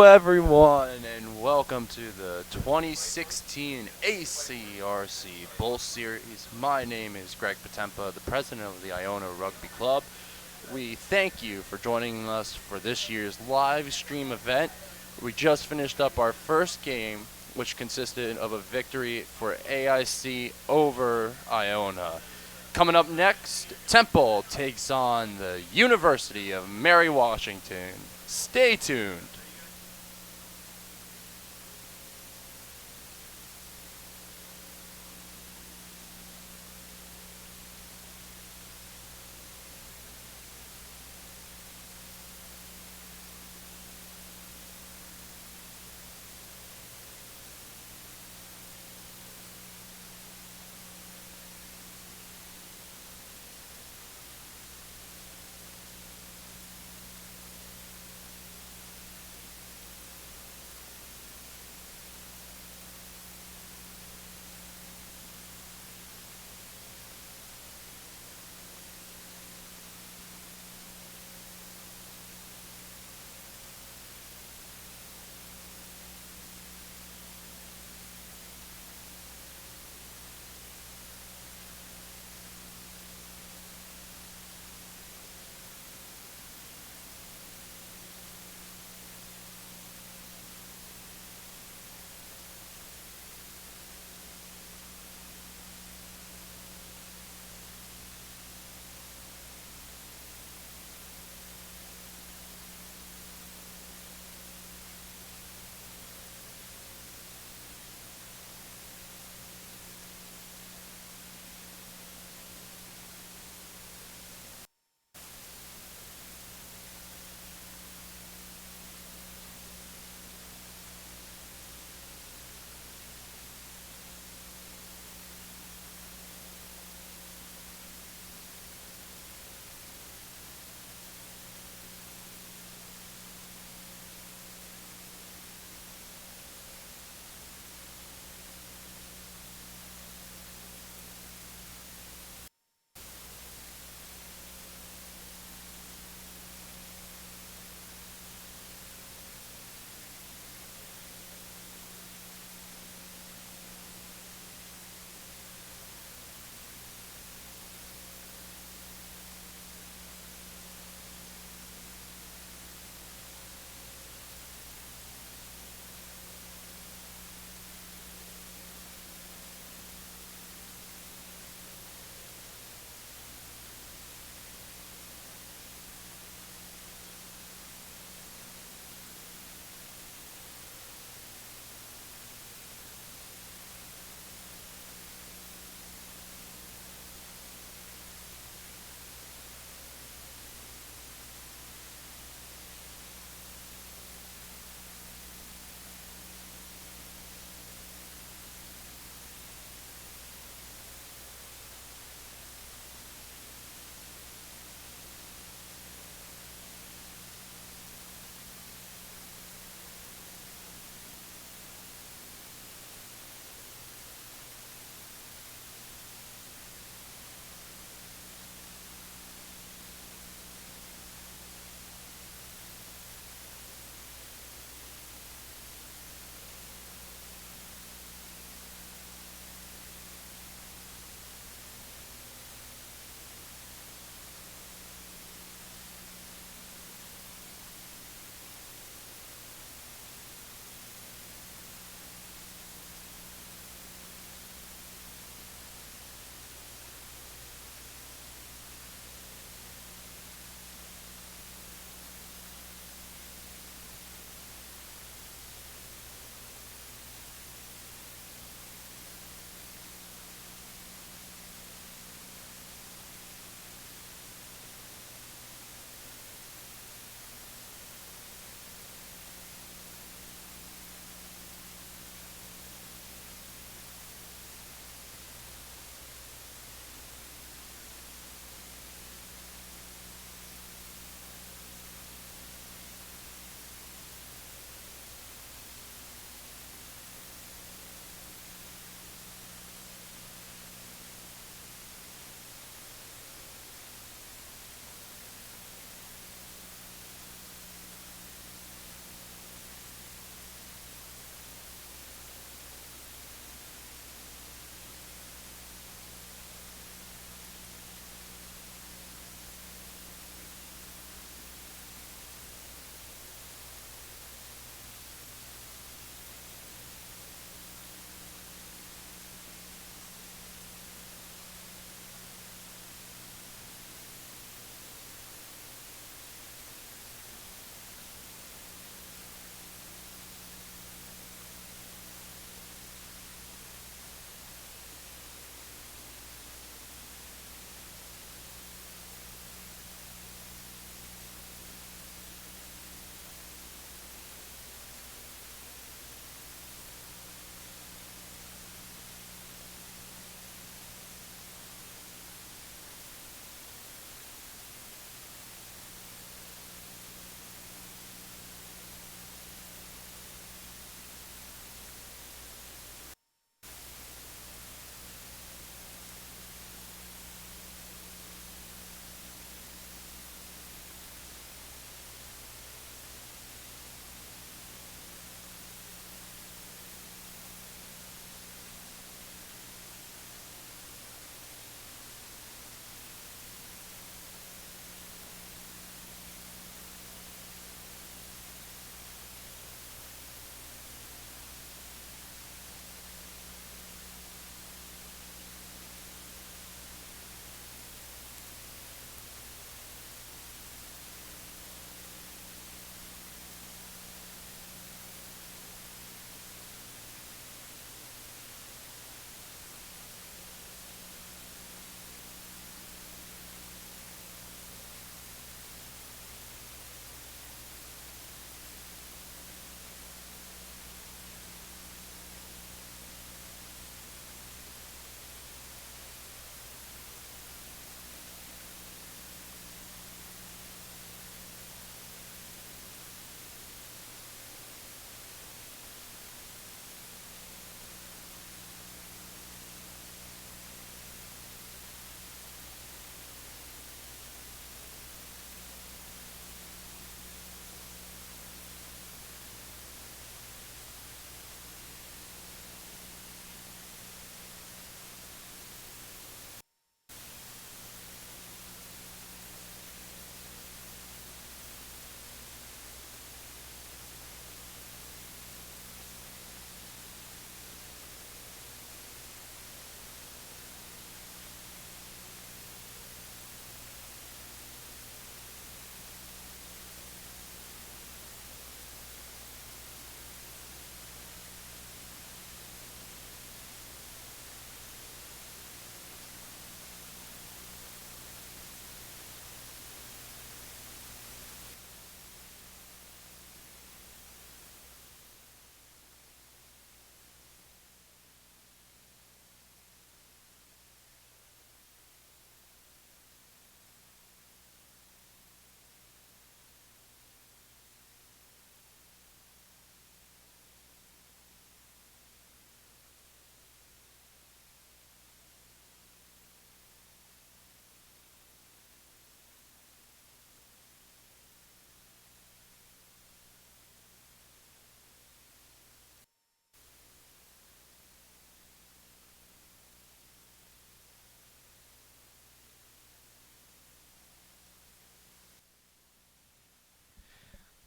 Everyone, and welcome to the 2016 ACRC Bowl Series. My name is Greg Patempa, the president of the Iona Rugby Club. We thank you for joining us for this year's live stream event. We just finished up our first game, which consisted of a victory for AIC over Iona. Coming up next, Temple takes on the University of Mary Washington. Stay tuned.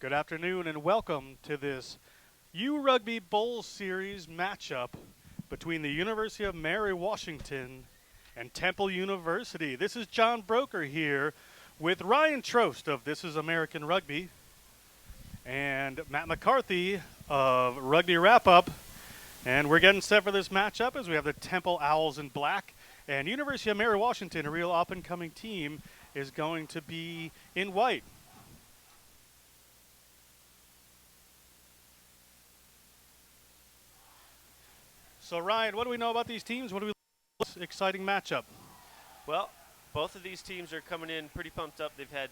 Good afternoon and welcome to this URugby Bowl Series matchup between the University of Mary Washington and Temple University. This is John Broker here with Ryan Trost of This is American Rugby and Matt McCarthy of Rugby Wrap Up. And we're getting set for this matchup as we have the Temple Owls in black and University of Mary Washington, a real up-and-coming team, is going to be in white. So Ryan, what do we know about these teams? What do we this exciting matchup? Well, both of these teams are coming in pretty pumped up. They've had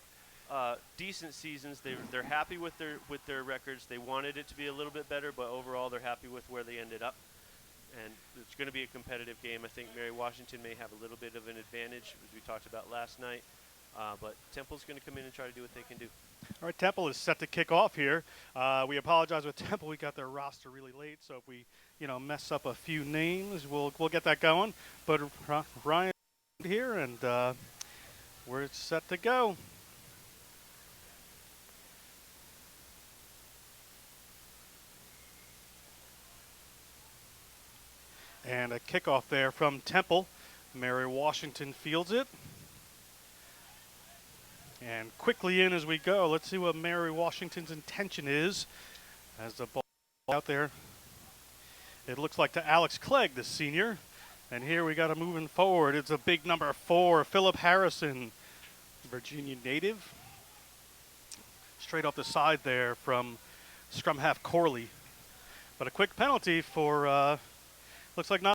decent seasons. They're happy with their records. They wanted it to be a little bit better, but overall they're happy with where they ended up. And it's going to be a competitive game. I think Mary Washington may have a little bit of an advantage, as we talked about last night. But Temple's going to come in and try to do what they can do. All right, Temple is set to kick off here. We apologize with Temple. We got their roster really late, so if we, mess up a few names, we'll get that going. But Ryan here, and we're set to go. And a kickoff there from Temple. Mary Washington fields it. And quickly in as we go. Let's see what Mary Washington's intention is as the ball out there. It looks like to Alex Clegg, the senior. And here we got to moving forward. It's a big number 4, Philip Harrison, Virginia native. Straight off the side there from scrum half Corley. But a quick penalty for, looks like not.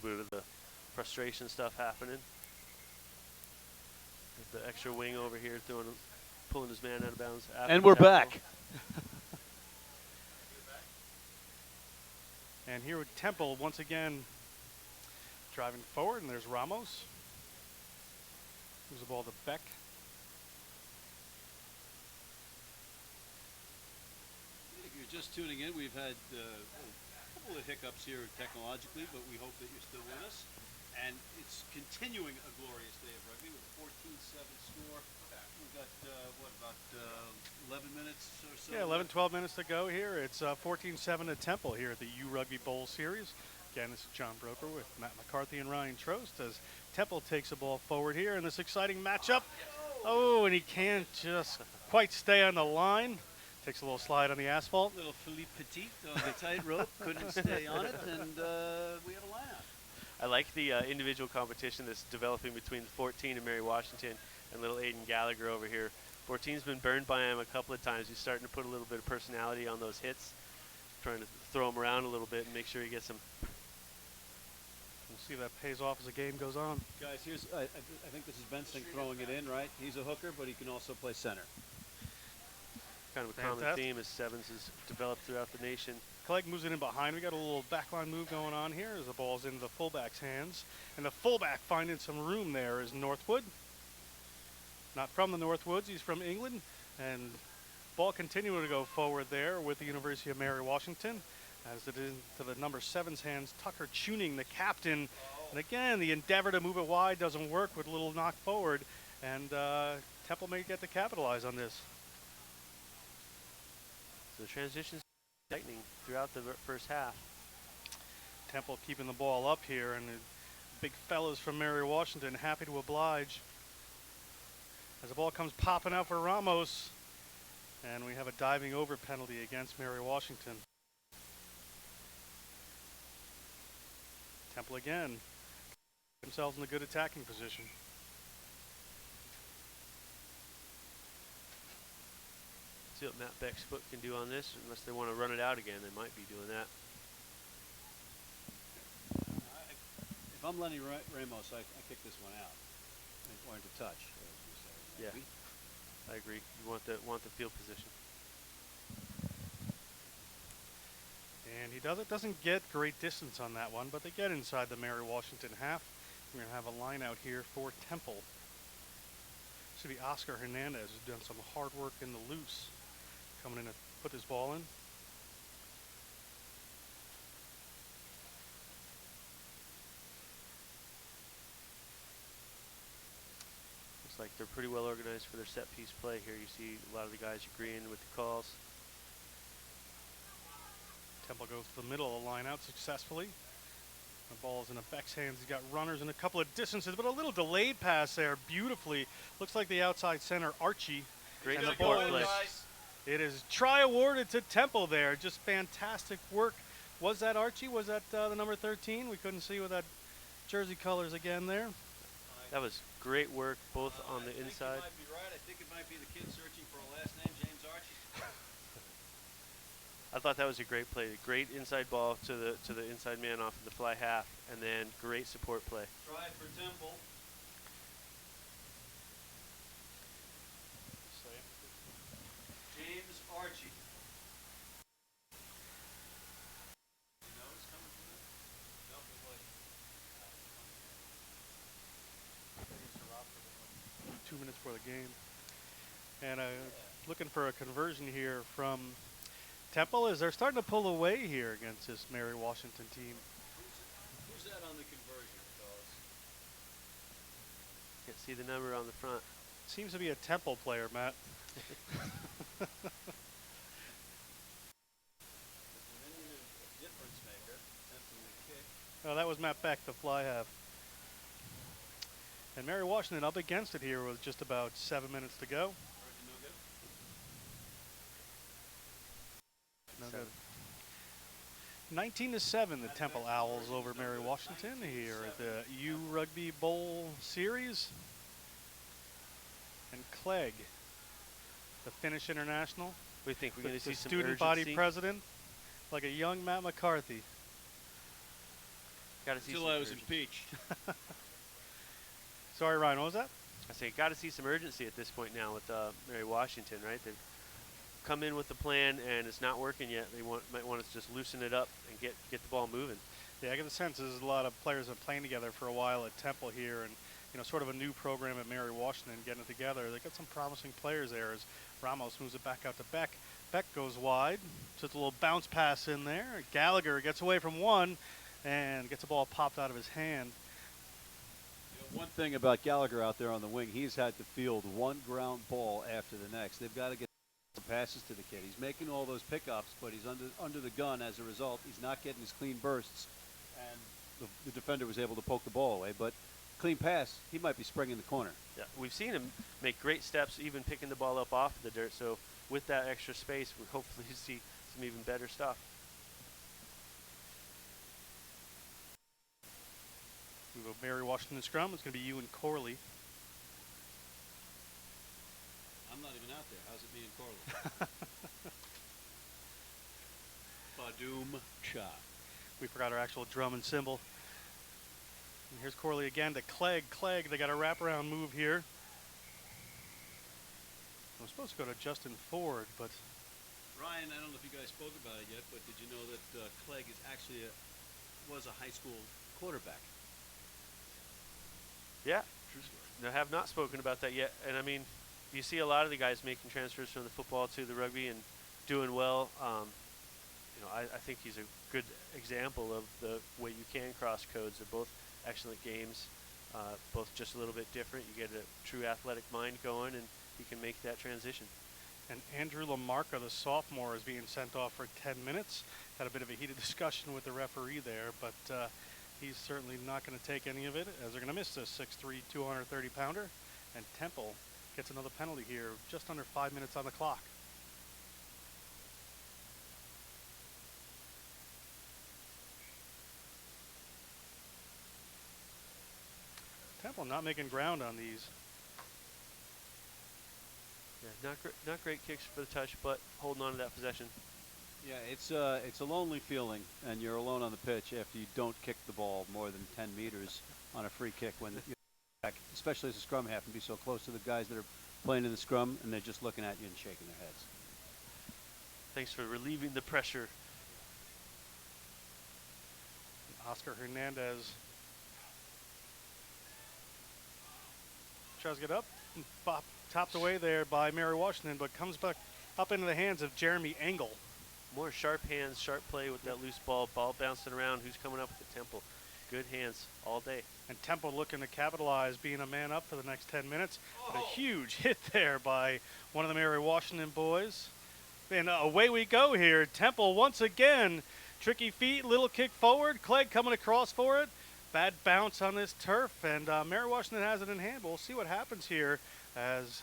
bit of the frustration stuff happening. The extra wing over here pulling his man out of bounds. And we're back. And here with Temple once again driving forward, and there's Ramos. Moves the ball to Beck. If you're just tuning in, we've had a couple of hiccups here technologically, but we hope that you're still with us. And it's continuing a glorious day of rugby with a 14-7 score. We've got, about 11 minutes or so? Yeah, 11, 12 minutes to go here. It's 14-7 at Temple here at the URugby Bowl Series. Again, this is John Broker with Matt McCarthy and Ryan Trost as Temple takes the ball forward here in this exciting matchup. Oh, and he can't just quite stay on the line. Takes a little slide on the asphalt. Little Philippe Petit on the tightrope, couldn't stay on it, and we have a lineup. I like the individual competition that's developing between 14 and Mary Washington and little Aiden Gallagher over here. 14's been burned by him a couple of times. He's starting to put a little bit of personality on those hits, trying to throw him around a little bit and make sure he gets some. We'll see if that pays off as the game goes on. Guys, I think this is Bensing throwing it in, right? He's a hooker, but he can also play center. Kind of a common theme as sevens has developed throughout the nation. Clegg moves it in behind. We got a little backline move going on here as the ball's in the fullback's hands. And the fullback finding some room there is Northwood. Not from the Northwoods, he's from England. And ball continuing to go forward there with the University of Mary Washington. As it is to the number 7's hands, Tucker Tuning, the captain. And again, the endeavor to move it wide doesn't work with a little knock forward. And Temple may get to capitalize on this. So the transition's tightening throughout the first half. Temple keeping the ball up here, and the big fellas from Mary Washington happy to oblige. As the ball comes popping out for Ramos, and we have a diving over penalty against Mary Washington. Temple again, themselves in a good attacking position. See what Matt Beck's foot can do on this. Unless they want to run it out again, they might be doing that. If I'm Lenny Ramos, I kick this one out. Or into touch, as you say. Yeah, Maybe. I agree. You want the field position. And he doesn't get great distance on that one, but they get inside the Mary Washington half. We're going to have a line out here for Temple. Should be Oscar Hernandez, who's done some hard work in the loose. Coming in to put this ball in. Looks like they're pretty well organized for their set piece play here. You see a lot of the guys agreeing with the calls. Temple goes to the middle of the line out successfully. The ball is in a Beck's hands. He's got runners in a couple of distances, but a little delayed pass there beautifully. Looks like the outside center, Archie. Great And the support ball play. It is try awarded to Temple there. Just fantastic work. Was that Archie? Was that the number 13? We couldn't see with that jersey colors again there. That was great work both on the inside. I think you might be right. I think it might be the kid searching for a last name, James Archie. I thought that was a great play. Great inside ball to the inside man off of the fly half, and then great support play. Try for Temple. James Archie. You know it's coming from him? No, it was 2 minutes for the game. And looking for a conversion here from Temple as they're starting to pull away here against this Mary Washington team. Who's that on the conversion, fellas? Can't see the number on the front. Seems to be a Temple player, Matt. Difference maker, attempting the kick. Oh, that was Matt Beck, the fly half. And Mary Washington up against it here with just about 7 minutes to go. No good. 19-7, the Temple Owls over Mary Washington here at the URugby Bowl Series. And Clegg, the Finnish international, We think we're going to see the some student urgency. body president, like a young Matt McCarthy. Got to see Until some I was urgency. impeached. Sorry, Ryan, what was that? I say, got to see some urgency at this point now with Mary Washington, right? They've come in with the plan, and it's not working yet. They might want to just loosen it up and get the ball moving. Yeah, I get the sense there's a lot of players that have been playing together for a while at Temple here, and sort of a new program at Mary Washington getting it together. They got some promising players there as Ramos moves it back out to Beck. Beck goes wide, just a little bounce pass in there. Gallagher gets away from one and gets the ball popped out of his hand. One thing about Gallagher out there on the wing, he's had to field one ground ball after the next. They've got to get some passes to the kid. He's making all those pickups, but he's under the gun as a result. He's not getting his clean bursts, and the defender was able to poke the ball away. But clean pass, he might be springing the corner. Yeah, we've seen him make great steps, even picking the ball up off the dirt. So with that extra space, we hopefully see some even better stuff. We go Mary Washington scrum. It's going to be you and Corley. I'm not even out there. How's it me and Corley? Badoom cha. We forgot our actual drum and cymbal. And here's Corley again to Clegg. Clegg, they got a wraparound move here. I was supposed to go to Justin Ford, but Ryan, I don't know if you guys spoke about it yet, but did you know that Clegg is actually was a high school quarterback? Yeah, I have not spoken about that yet. And I mean, you see a lot of the guys making transfers from the football to the rugby and doing well. I think he's a good example of the way you can cross codes. They're both excellent games, both just a little bit different. You get a true athletic mind going, and he can make that transition. and Andrew Lamarca, the sophomore, is being sent off for 10 minutes. Had a bit of a heated discussion with the referee there, but he's certainly not going to take any of it, as they're going to miss this 6'3", 230-pounder. And Temple gets another penalty here, just under 5 minutes on the clock. Temple not making ground on these. Yeah, not great kicks for the touch, but holding on to that possession. Yeah, it's a lonely feeling, and you're alone on the pitch after you don't kick the ball more than 10 meters on a free kick when you're back, especially as a scrum half, and be so close to the guys that are playing in the scrum, and they're just looking at you and shaking their heads. Thanks for relieving the pressure. Oscar Hernandez tries to get up, and topped away there by Mary Washington, but comes back up into the hands of Jeremy Engel. More sharp hands, sharp play with that loose ball bouncing around. Who's coming up with the Temple? Good hands all day. And Temple looking to capitalize, being a man up for the next 10 minutes. But a huge hit there by one of the Mary Washington boys. And away we go here. Temple once again. Tricky feet, little kick forward. Clegg coming across for it. Bad bounce on this turf, and Mary Washington has it in hand. We'll see what happens here as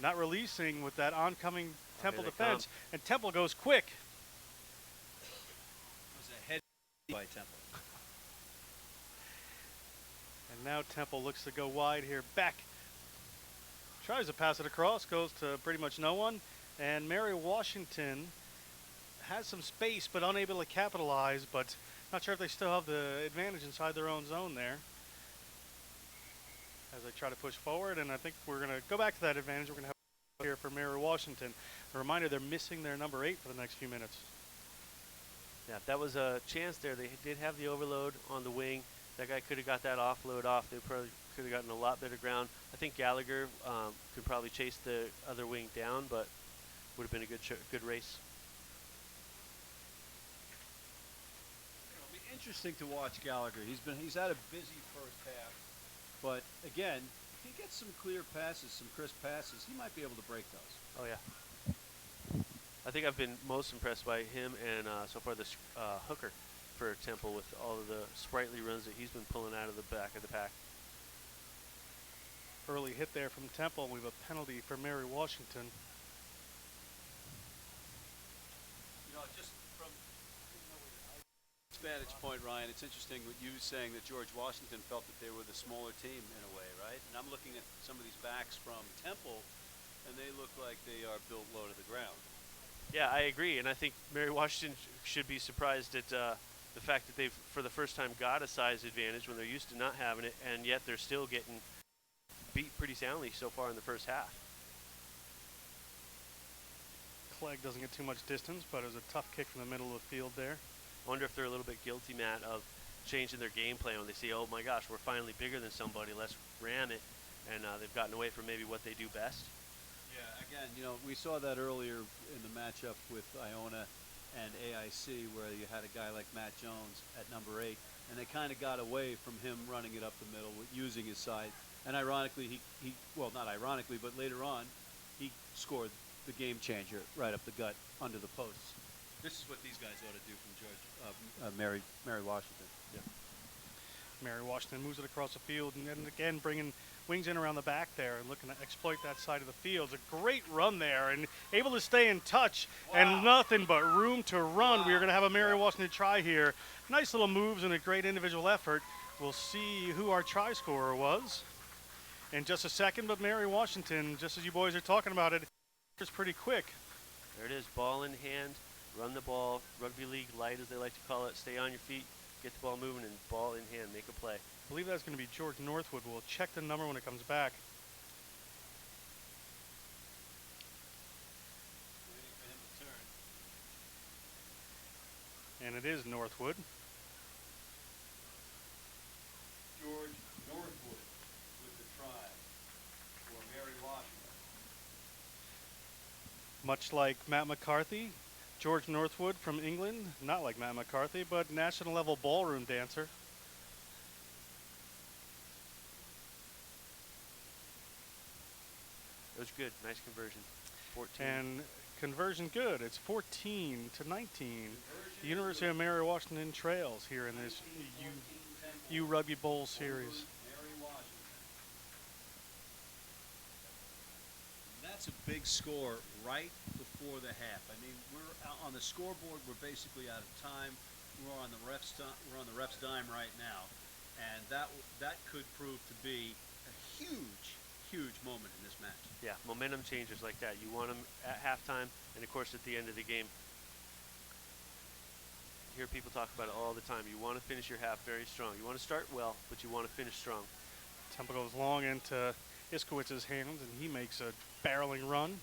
not releasing with that oncoming Temple defense. And Temple goes quick. It was a head by Temple. And now Temple looks to go wide here. Beck tries to pass it across, goes to pretty much no one. And Mary Washington has some space but unable to capitalize, but not sure if they still have the advantage inside their own zone there as they try to push forward. And I think we're going to go back to that advantage. We're going to have here for Mary Washington. A reminder, they're missing their number 8 for the next few minutes. Yeah, that was a chance there. They did have the overload on the wing. That guy could have got that offload off. They probably could have gotten a lot better ground. I think Gallagher could probably chase the other wing down, but would have been a good race. It'll be interesting to watch Gallagher. He's had a busy first half, but again, if he gets some clear passes, some crisp passes, he might be able to break those. Oh yeah. I think I've been most impressed by him and so far this hooker for Temple with all of the sprightly runs that he's been pulling out of the back of the pack. Early hit there from Temple. We have a penalty for Mary Washington. You know, just from vantage point, Ryan, it's interesting what you saying that George Washington felt that they were the smaller team in a way, right? And I'm looking at some of these backs from Temple, and they look like they are built low to the ground. Yeah, I agree, and I think Mary Washington should be surprised at the the fact that they've, for the first time, got a size advantage when they're used to not having it, and yet they're still getting beat pretty soundly so far in the first half. Clegg doesn't get too much distance, but it was a tough kick from the middle of the field there. I wonder if they're a little bit guilty, Matt, of changing their game plan when they see, oh my gosh, we're finally bigger than somebody, let's ram it, and they've gotten away from maybe what they do best. Yeah, again, you know, we saw that earlier in the matchup with Iona and AIC, where you had a guy like Matt Jones at number 8, and they kind of got away from him running it up the middle, using his side. And ironically, he well, not ironically, but later on, he scored the game changer right up the gut under the posts. This is what these guys ought to do from Mary Washington. Yeah. Mary Washington moves it across the field, and then again bringing wings in around the back there and looking to exploit that side of the field. It's a great run there and able to stay in touch. Wow. And nothing but room to run. Wow. We're going to have a Mary Washington try here. Nice little moves and a great individual effort. We'll see who our try scorer was in just a second, but Mary Washington, just as you boys are talking about it, it's pretty quick. There it is, ball in hand, run the ball, rugby league light as they like to call it, stay on your feet, get the ball moving, and ball in hand, make a play. I believe that's going to be George Northwood. We'll check the number when it comes back. Waiting for him to turn. And it is Northwood. George Northwood with the try for Mary Washington. Much like Matt McCarthy, George Northwood from England, not like Matt McCarthy, but national level ballroom dancer. It was good, nice conversion. 14. And conversion good. It's 14 to 19. The University of Mary Washington trails here in this URugby Bowl series. That's a big score right before the half. I mean, we're out on the scoreboard. We're basically out of time. We're on the ref's dime right now, and that could prove to be a huge moment in this match. Yeah, momentum changers like that. You want them at halftime, and of course at the end of the game. You hear people talk about it all the time. You want to finish your half very strong. You want to start well, but you want to finish strong. Temple goes long into Iskowitz's hands, and he makes a barreling run,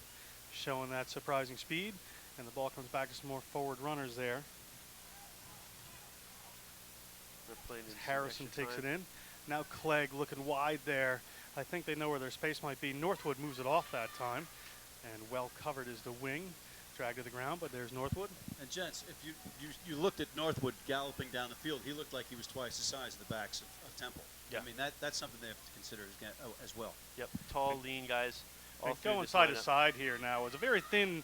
showing that surprising speed. And the ball comes back to some more forward runners there. Harrison takes it in. Now Clegg looking wide there. I think they know where their space might be. Northwood moves it off that time. And well covered is the wing. Dragged to the ground, but there's Northwood. And gents, if you looked at Northwood galloping down the field, he looked like he was twice the size of the backs of Temple. Yeah. I mean, that's something they have to consider as well. Yep, tall, lean guys. All going side to side here now. It's a very thin,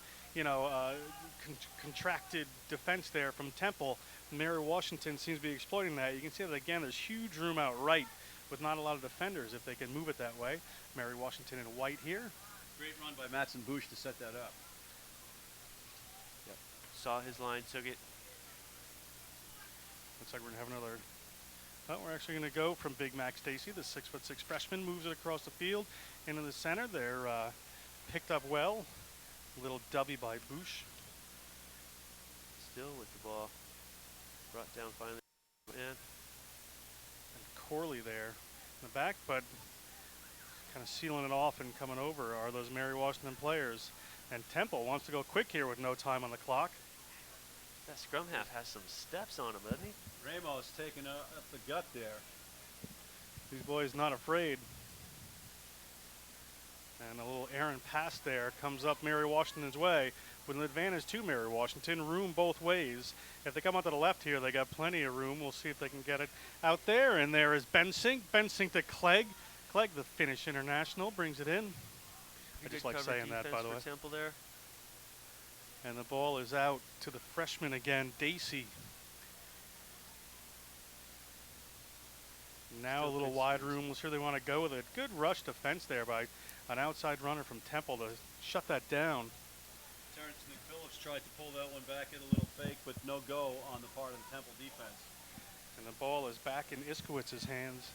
contracted defense there from Temple. Mary Washington seems to be exploiting that. You can see that again. There's huge room out right with not a lot of defenders if they can move it that way. Mary Washington in white here. Great run by Matson Bush to set that up. Yep. Saw his line, took it. Looks like we're going to have another. Well, we're actually going to go from Big Mac Stacy, the 6'6" freshman, moves it across the field into the center. They're picked up well. Little dubby by Bush. Still with the ball. Brought down finally. And Corley there in the back, but kind of sealing it off and coming over are those Mary Washington players. And Temple wants to go quick here with no time on the clock. That scrum half has some steps on him, doesn't he? Ramos taking up the gut there. These boys not afraid. And a little errant pass there comes up Mary Washington's way with an advantage to Mary Washington. Room both ways. If they come out to the left here, they got plenty of room. We'll see if they can get it out there. And there is Bensink. Bensink to Clegg. Clegg, the Finnish international, brings it in. I just like saying that, by the way. Temple there. And the ball is out to the freshman again, Dacey. Now a little wide room. We'll see where they want to go with it. Good rush defense there by an outside runner from Temple to shut that down. Terrence McPhillips tried to pull that one back in a little fake, but no go on the part of the Temple defense. And the ball is back in Iskowitz's hands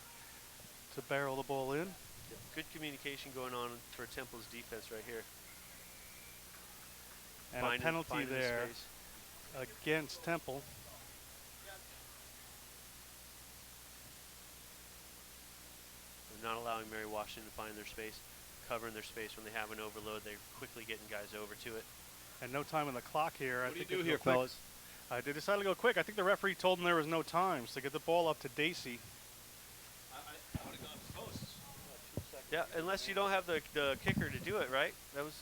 to barrel the ball in. Yep. Good communication going on for Temple's defense right here. And a penalty there against Temple. not allowing Mary Washington to find their space, covering their space when they have an overload. They're quickly getting guys over to it. And no time on the clock here. What do you do here, quick. fellas? They decided to go quick. I think the referee told them there was no time, so get the ball up to Dacey. I would have gone to posts. Yeah, unless you don't have the kicker to do it, right? That was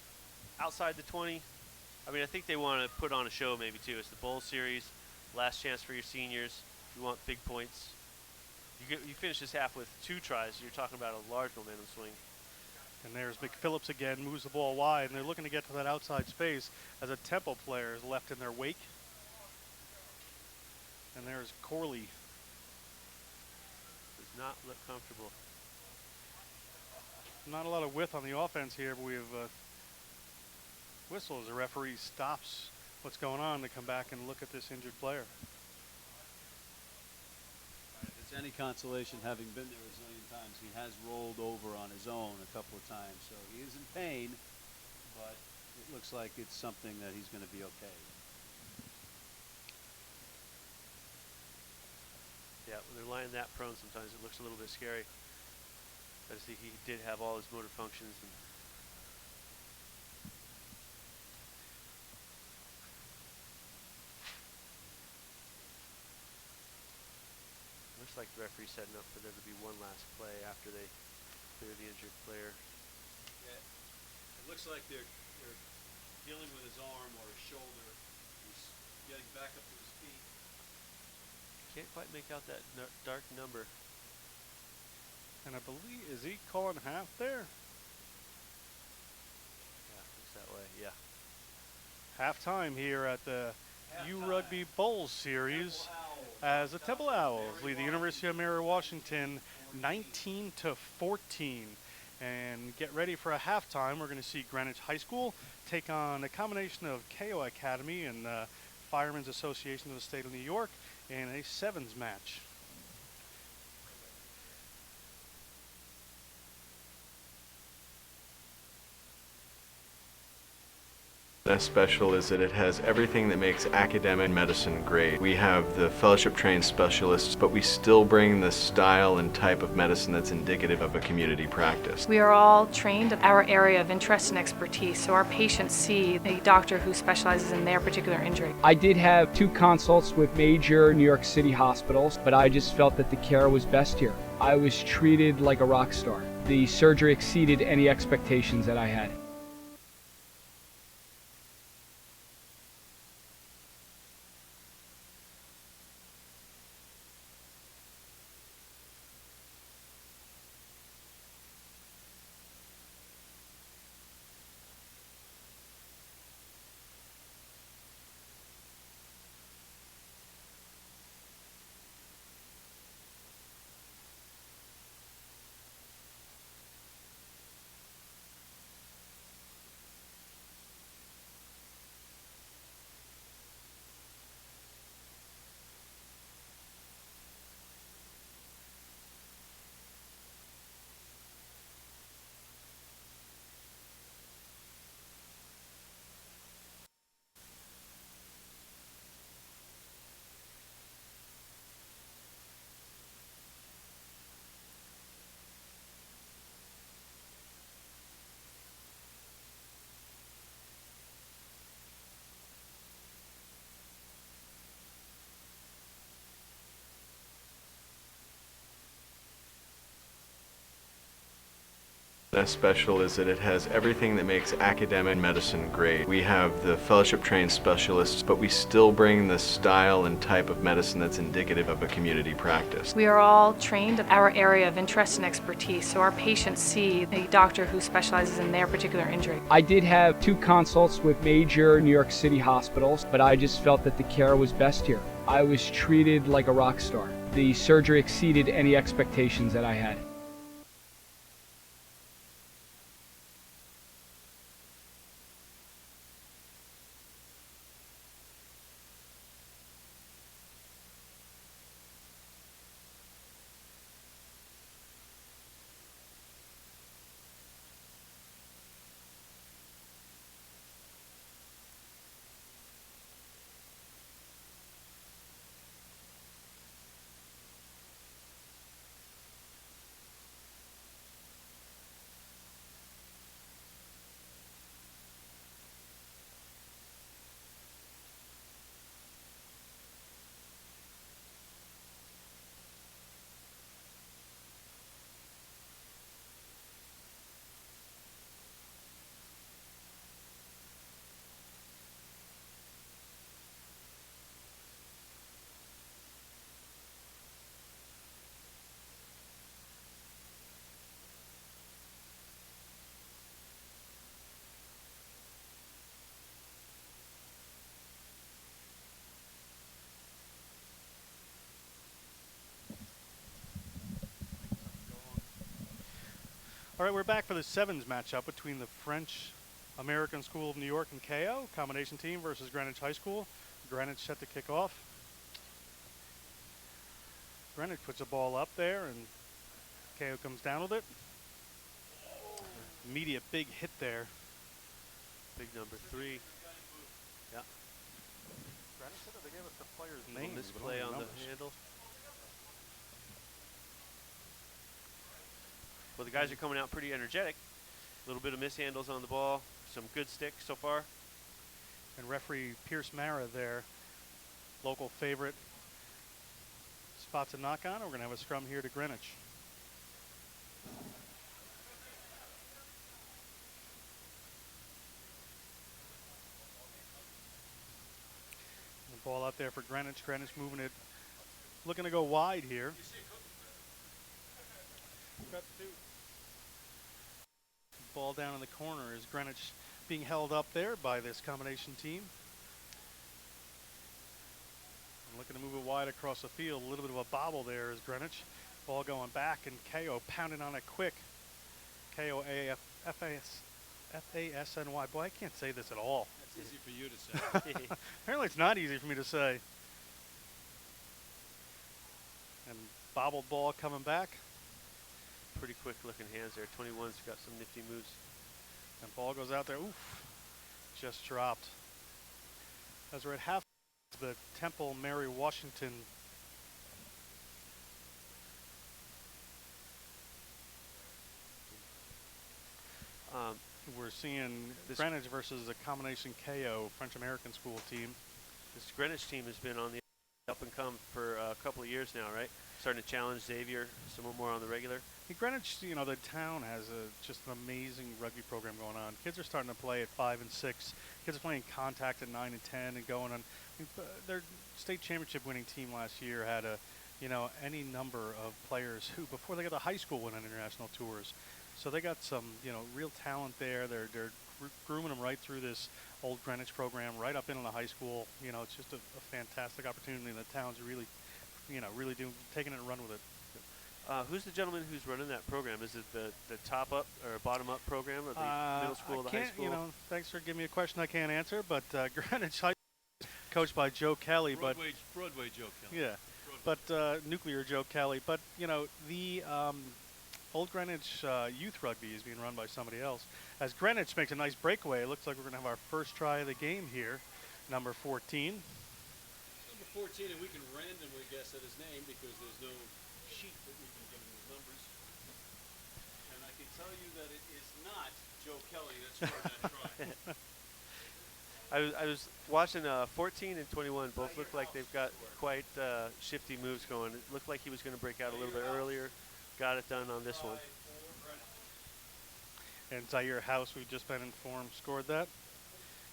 outside the 20. I mean, I think they want to put on a show maybe too. It's the bowl series, last chance for your seniors. If you want big points, you finish this half with 2 tries. You're talking about a large momentum swing. And there's McPhillips again, moves the ball wide, and they're looking to get to that outside space as a Temple player is left in their wake. And there's Corley. Does not look comfortable. Not a lot of width on the offense here, but we have whistle as the referee stops what's going on to come back and look at this injured player. If it's any consolation, having been there a zillion times, he has rolled over on his own a couple of times, so he is in pain, but it looks like it's something that he's going to be okay. Yeah, when they're lying that prone, sometimes it looks a little bit scary. But I think he did have all his motor functions. And looks like the referee's setting up for there to be one last play after they clear the injured player. Yeah, it looks like they're dealing with his arm or his shoulder. He's getting back up to his feet. Can't quite make out that dark number. And I believe, is he calling half there? Yeah, looks that way, yeah. Halftime here at the URugby Bowl Series as the Temple Owls lead the University of Mary Washington 19-14. And get ready for a halftime. We're going to see Greenwich High School take on a combination of KEIO Academy and Firemen's Association of the State of New York in a sevens match. That's special is that it has everything that makes academic medicine great. We have the fellowship-trained specialists, but we still bring the style and type of medicine that's indicative of a community practice. We are all trained in our area of interest and expertise, so our patients see a doctor who specializes in their particular injury. I did have 2 consults with major New York City hospitals, but I just felt that the care was best here. I was treated like a rock star. The surgery exceeded any expectations that I had. That's special is that it has everything that makes academic medicine great. We have the fellowship-trained specialists, but we still bring the style and type of medicine that's indicative of a community practice. We are all trained in our area of interest and expertise, so our patients see a doctor who specializes in their particular injury. I did have 2 consults with major New York City hospitals, but I just felt that the care was best here. I was treated like a rock star. The surgery exceeded any expectations that I had. All right, we're back for the sevens matchup between the French American School of New York and KEIO, combination team, versus Greenwich High School. Greenwich set to kick off. Greenwich puts a ball up there, and KEIO comes down with it. Immediate big hit there. Big number 3. Yeah. Greenwich said that they gave us the player's Little name. misplay on the handle. Well, the guys are coming out pretty energetic. A little bit of mishandles on the ball. Some good stick so far. And referee Pierce Mara there, local favorite, spots a knock on. We're going to have a scrum here to Greenwich. The ball out there for Greenwich. Greenwich moving it, looking to go wide here. Cut two. Ball down in the corner is Greenwich being held up there by this combination team. Looking to move it wide across the field. A little bit of a bobble there is Greenwich. Ball going back, and KEIO pounding on it quick. KEIO FASNY. Boy, I can't say this at all. That's easy for you to say. Apparently it's not easy for me to say. And bobbled ball coming back. Pretty quick looking hands there. 21's got some nifty moves. And ball goes out there. Oof. Just dropped. As we're at half, the Temple Mary Washington we're seeing Greenwich versus a combination KEIO French American School team. This Greenwich team has been on the up and come for a couple of years now, right? Starting to challenge Xavier somewhat more on the regular. In Greenwich, you know, the town has just an amazing rugby program going on. Kids are starting to play at 5 and 6. Kids are playing contact at 9 and 10 and going on. Their state championship winning team last year had any number of players who, before they got to high school, went on international tours. So they got some, real talent there. They're grooming them right through this old Greenwich program, right up into the high school. It's just a fantastic opportunity, and the town's really, really taking it and run with it. Who's the gentleman who's running that program? Is it the top up or bottom up program of the middle school, the high school? Thanks for giving me a question I can't answer. But Greenwich High School, coached by Joe Kelly, Broadway Joe Kelly. Yeah, but nuclear Joe Kelly. But the Old Greenwich youth rugby is being run by somebody else. As Greenwich makes a nice breakaway, it looks like we're going to have our first try of the game here. Number 14. Number 14, and we can randomly guess at his name because there's no sheet that we can give him his numbers. And I can tell you that it is not Joe Kelly that scored that try. I was watching 14 and 21. Both look like they've got quite shifty moves going. It looked like he was going to break out a little bit earlier. Got it done on this one. And Zaire House, we've just been informed, scored that.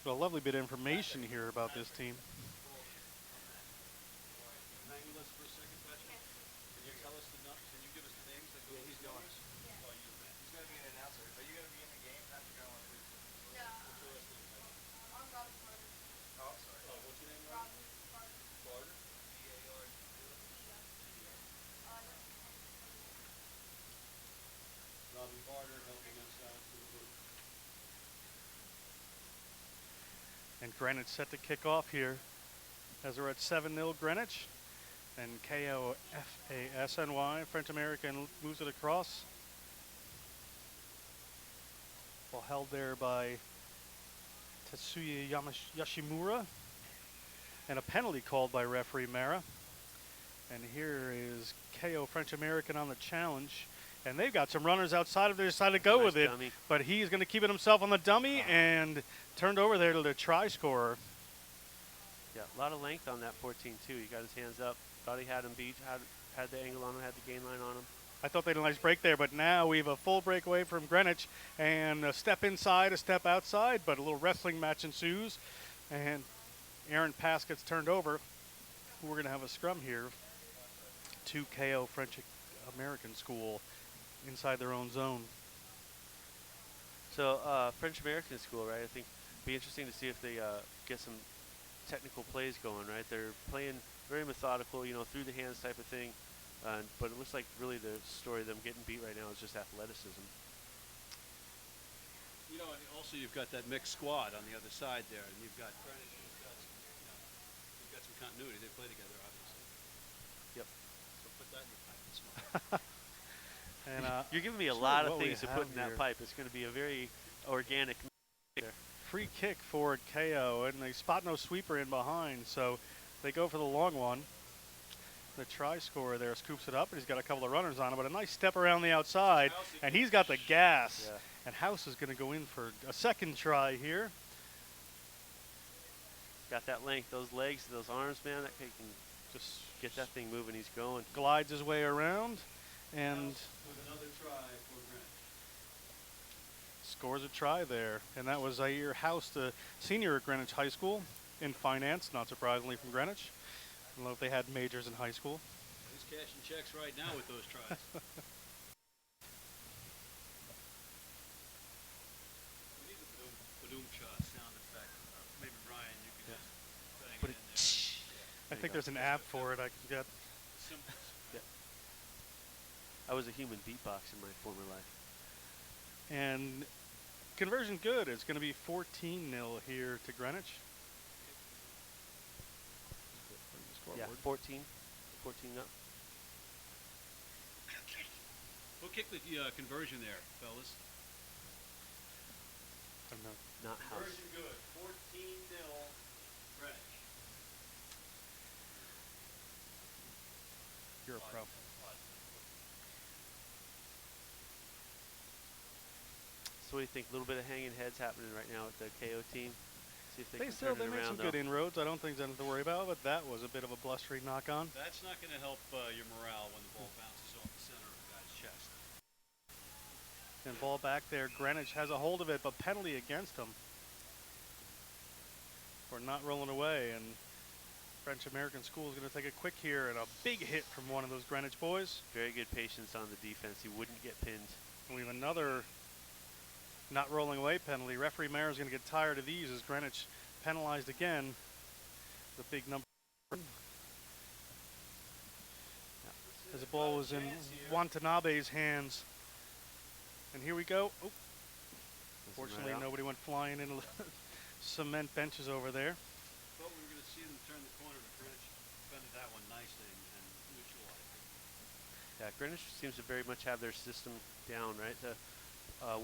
Got a lovely bit of information here about this team. Hang with us for a second, Patrick. Can you tell us can you give us the names that go with these numbers? Oh, you the man. He's going to be an announcer. Are you going to be in the game? Patrick, I want to. What's your last name, Patrick? I'm Robin Carter. Oh, I'm sorry. Oh, what's your name, Robin? Carter. Carter? Robin Carter helping us out to the group. And Greenwich set to kick off here as we're at 7-0 Greenwich. And KEIO FASNY, French American, moves it across. Ball held there by Tetsuya Yoshimura. And a penalty called by referee Mara. And here is KEIO French American on the challenge. And they've got some runners outside of there, decided to go Nice with it. dummy. But he's going to keep it himself on the dummy and turned over there to the try scorer. Yeah, a lot of length on that 14 too. He got his hands up. Thought he had him beat. Had the angle on him. Had the gain line on him. I thought they had a nice break there, but now we have a full breakaway from Greenwich. And a step inside, a step outside, but a little wrestling match ensues. And Aaron Pass gets turned over. We're going to have a scrum here to KEIO French American School inside their own zone. So French American school, right? I think it'd be interesting to see if they get some technical plays going, right? They're playing very methodical, through the hands type of thing. But it looks like really the story of them getting beat right now is just athleticism. Also, you've got that mixed squad on the other side there, and you've got Greenwich, you've got some continuity. They play together, obviously. Yep. So put that in your pipe and smoke. And You're giving me a sure lot of what we things to have put in that here. pipe. It's going to be a very organic there. Free kick for KEIO, and they spot no sweeper in behind, so they go for the long one. The try scorer there scoops it up, and he's got a couple of runners on him, but a nice step around the outside, and he's got the gas. Yeah. And House is going to go in for a second try here. Got that length, those legs, those arms, man. That kid can Just get that thing moving. He's going. glides his way around and With another try for Greenwich. scores a try there. And that was Zaire House, the senior at Greenwich High School in finance, not surprisingly from Greenwich. I don't know if they had majors in high school. He's cashing checks right now with those tries. We need the badoom shot sound effect. Maybe Ryan, you could just bang Put it it. in there. I think there's an app for it. I can get. Simple. I was a human beatbox in my former life. And conversion good. It's going to be 14-0 here to Greenwich. Yeah, 14 up. Who kicked the conversion there, fellas? I don't know. Not House. Conversion good. 14-0 Greenwich. You're a pro. So what do you think? A little bit of hanging heads happening right now with the KO team. See if they can They turn it made some around. good inroads. I don't think there's anything to worry about, but that was a bit of a blustery knock-on. That's not going to help your morale when the ball bounces off the center of the guy's chest. And ball back there. Greenwich has a hold of it, but penalty against him for not rolling away. And French American School is going to take a quick here and a big hit from one of those Greenwich boys. Very good patience on the defense. He wouldn't get pinned. And we have another not rolling away penalty. Referee Mayer is going to get tired of these as Greenwich penalized again. The big number. As the ball was in Watanabe's hands. And here we go. Oh, fortunately, nobody went flying into the cement benches over there. Thought we were going to see them turn the corner, but Greenwich defended that one nicely and neutralized it. Yeah, Greenwich seems to very much have their system down, right? The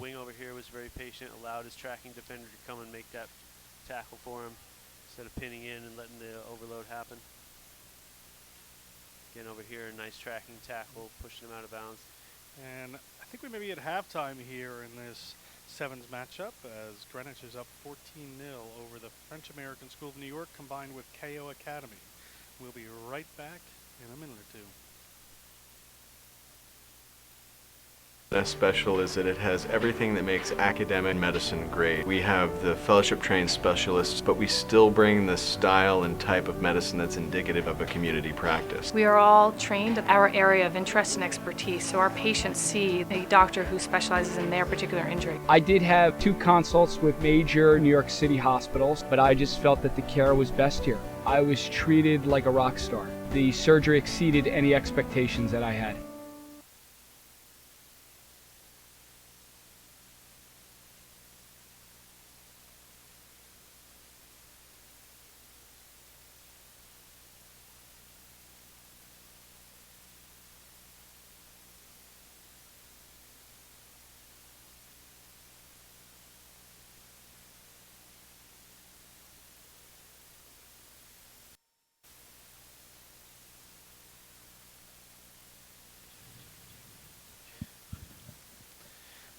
wing over here was very patient, allowed his tracking defender to come and make that tackle for him instead of pinning in and letting the overload happen. Again, over here, a nice tracking tackle, pushing him out of bounds. And I think we may be at halftime here in this sevens matchup as Greenwich is up 14-0 over the French American School of New York combined with KEIO Academy. We'll be right back in a minute or two. Best special is that it has everything that makes academic medicine great. We have the fellowship-trained specialists, but we still bring the style and type of medicine that's indicative of a community practice. We are all trained in our area of interest and expertise, so our patients see a doctor who specializes in their particular injury. I did have 2 consults with major New York City hospitals, but I just felt that the care was best here. I was treated like a rock star. The surgery exceeded any expectations that I had.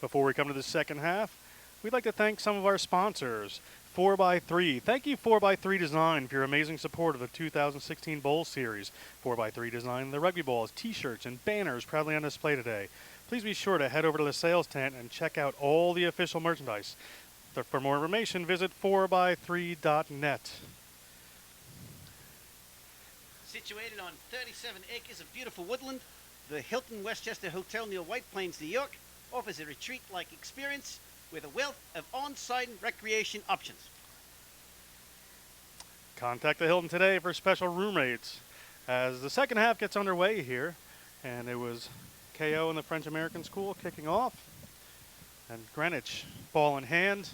Before we come to the second half, we'd like to thank some of our sponsors. 4x3. Thank you 4x3 Design for your amazing support of the 2016 Bowl Series. 4x3 Design, the rugby balls, t-shirts, and banners proudly on display today. Please be sure to head over to the sales tent and check out all the official merchandise. For more information, visit 4x3.net. Situated on 37 acres of beautiful woodland, the Hilton Westchester Hotel near White Plains, New York, offers a retreat-like experience with a wealth of on-site recreation options. Contact the Hilton today for special room rates as the second half gets underway here. And it was KEIO and the French American School kicking off. And Greenwich, ball in hand.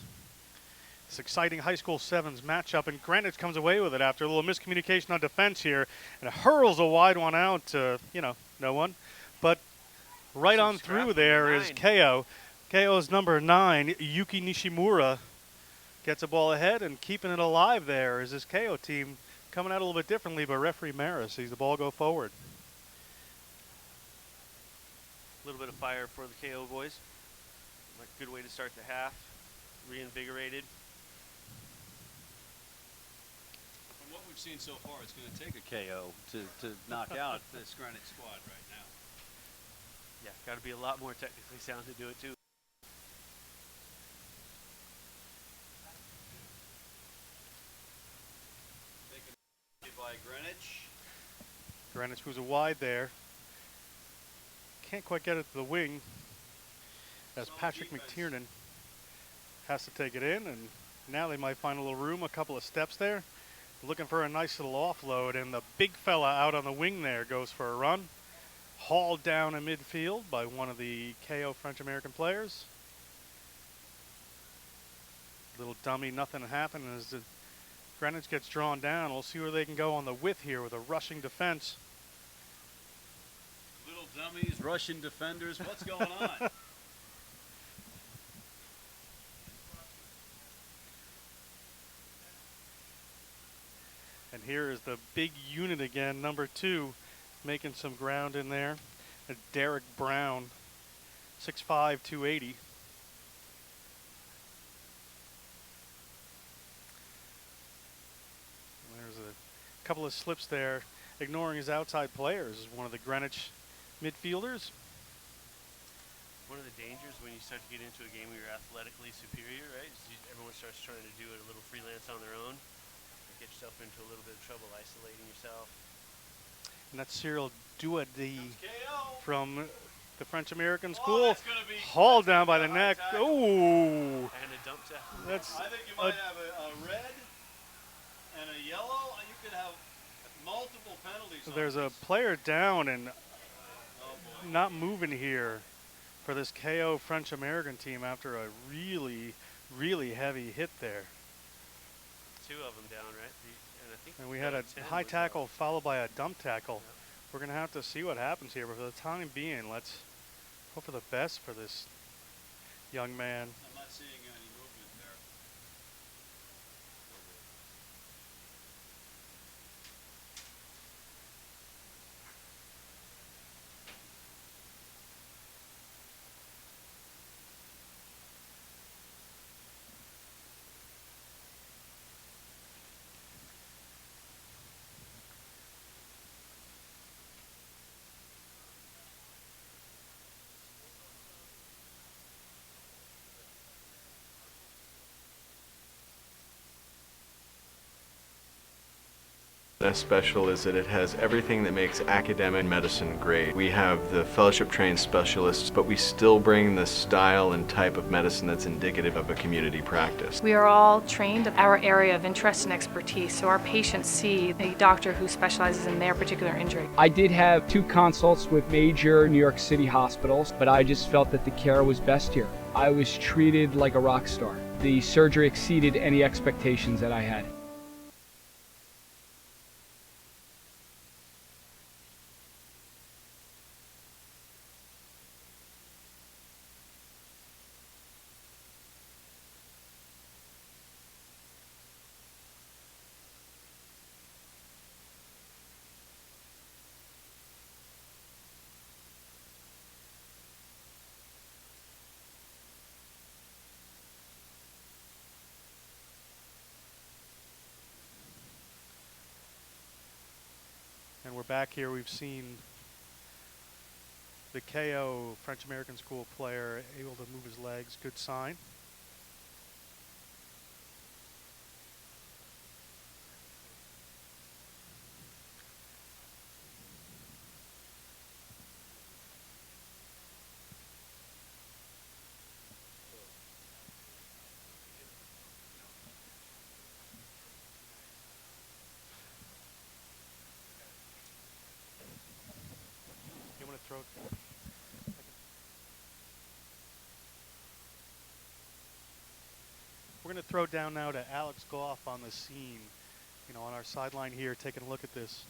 This exciting high school sevens matchup, and Greenwich comes away with it after a little miscommunication on defense here, and hurls a wide one out to, no one. But right Some on scrap through from the there is 9. KEIO. KEIO's number 9, Yuki Nishimura, gets a ball ahead and keeping it alive there is this KEIO team coming out a little bit differently, but referee Maris sees the ball go forward. A little bit of fire for the KO boys. Like good way to start the half. Reinvigorated. From what we've seen so far, it's going to take a KO to knock out this Greenwich squad right now. Yeah, got to be a lot more technically sound to do it too. Taken by Greenwich. Greenwich was a wide there. Can't quite get it to the wing as Solid Patrick defense. McTiernan has to take it in, and now they might find a little room, a couple of steps there. Looking for a nice little offload, and the big fella out on the wing there goes for a run. Hauled down in midfield by one of the KO French-American players. Little dummy, nothing happened as the Greenwich gets drawn down. We'll see where they can go on the width here with a rushing defense. Little dummies, Russian defenders. What's going on? And here is the big unit again, number 2, making some ground in there. Derek Brown, 6'5", 280. There's a couple of slips there, ignoring his outside players. One of the Greenwich midfielders. One of the dangers when you start to get into a game where you're athletically superior, right? Is everyone starts trying to do it a little freelance on their own. Get yourself into a little bit of trouble isolating yourself. And that's Cyril Duadi KO. from the French-American Oh, school. that's gonna be- Hauled down by the high neck. tackle. Ooh. And a dump tackle. That's I think you might have a red and a yellow. You could have multiple penalties. on there's a this. player down and Oh boy. not moving here for this KO French-American team after a really, really heavy hit there. 2 of them down, right? And I think And we had a 10 high was tackle followed by a dump tackle. Yeah. We're going to have to see what happens here, but for the time being, let's hope for the best for this young man. I'm not seeing any movement there. As special is that it has everything that makes academic medicine great. We have the fellowship trained specialists, but we still bring the style and type of medicine that's indicative of a community practice. We are all trained in our area of interest and expertise, so our patients see a doctor who specializes in their particular injury. I did have 2 consults with major New York City hospitals, but I just felt that the care was best here. I was treated like a rock star. The surgery exceeded any expectations that I had. And we're back here. We've seen the KO French-American school player able to move his legs. Good sign. You want to throw it? We're going to throw down now to Alex Goff on the scene, on our sideline here, taking a look at this.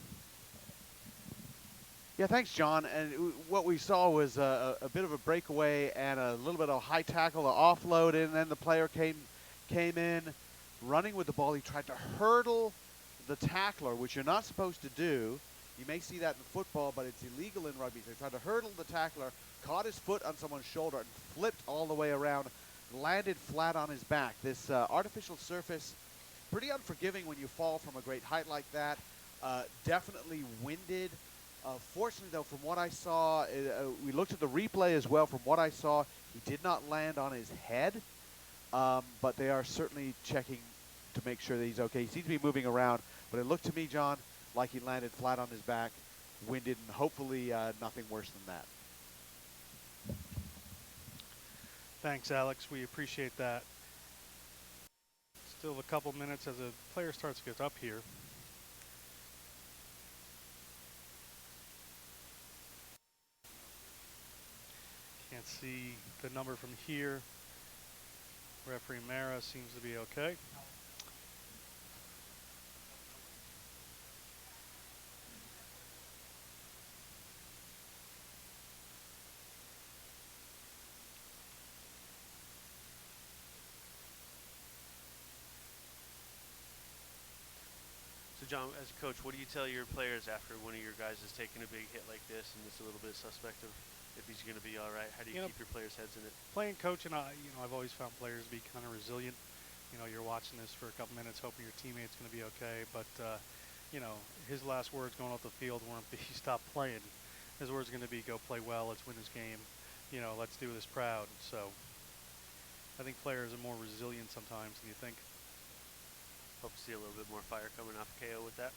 Yeah, thanks, John. And what we saw was a bit of a breakaway and a little bit of a high tackle, an offload, and then the player came in running with the ball. He tried to hurdle the tackler, which you're not supposed to do. You may see that in football, but it's illegal in rugby. So he tried to hurdle the tackler, caught his foot on someone's shoulder, and flipped all the way around, landed flat on his back. This artificial surface, pretty unforgiving when you fall from a great height like that. Definitely winded. Fortunately, though, from what I saw, we looked at the replay as well. From what I saw, he did not land on his head, but they are certainly checking to make sure that he's okay. He seems to be moving around, but it looked to me, John, like he landed flat on his back, winded, and hopefully nothing worse than that. Thanks, Alex. We appreciate that. Still a couple minutes as a player starts to get up here. Can't see the number from here. Referee Mara seems to be okay. So, John, as a coach, what do you tell your players after one of your guys is taking a big hit like this and it's a little bit suspect of if he's going to be all right? How do you keep your players' heads in it? Playing coach, and I've always found players to be kind of resilient. You're watching this for a couple minutes, hoping your teammate's going to be okay. But, his last words going off the field weren't be stop playing. His words are going to be go play well, let's win this game. Let's do this proud. So I think players are more resilient sometimes than you think. Hope to see a little bit more fire coming off KEIO with that.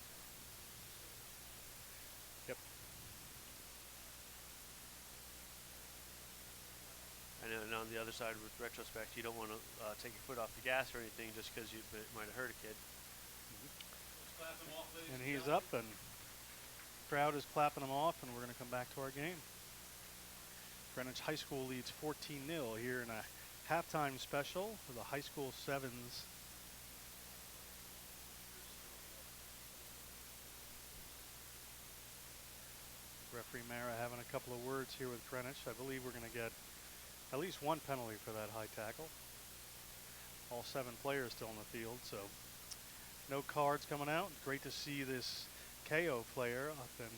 Yep. And on the other side, with retrospect, you don't want to take your foot off the gas or anything just because it might have hurt a kid. And he's up, and crowd is clapping him off, and we're going to come back to our game. Greenwich High School leads 14-0 here in a halftime special for the high school sevens. Referee Mara having a couple of words here with Greenwich. I believe we're going to get at least one penalty for that high tackle. All 7 players still on the field, so no cards coming out. Great to see this KEIO player up and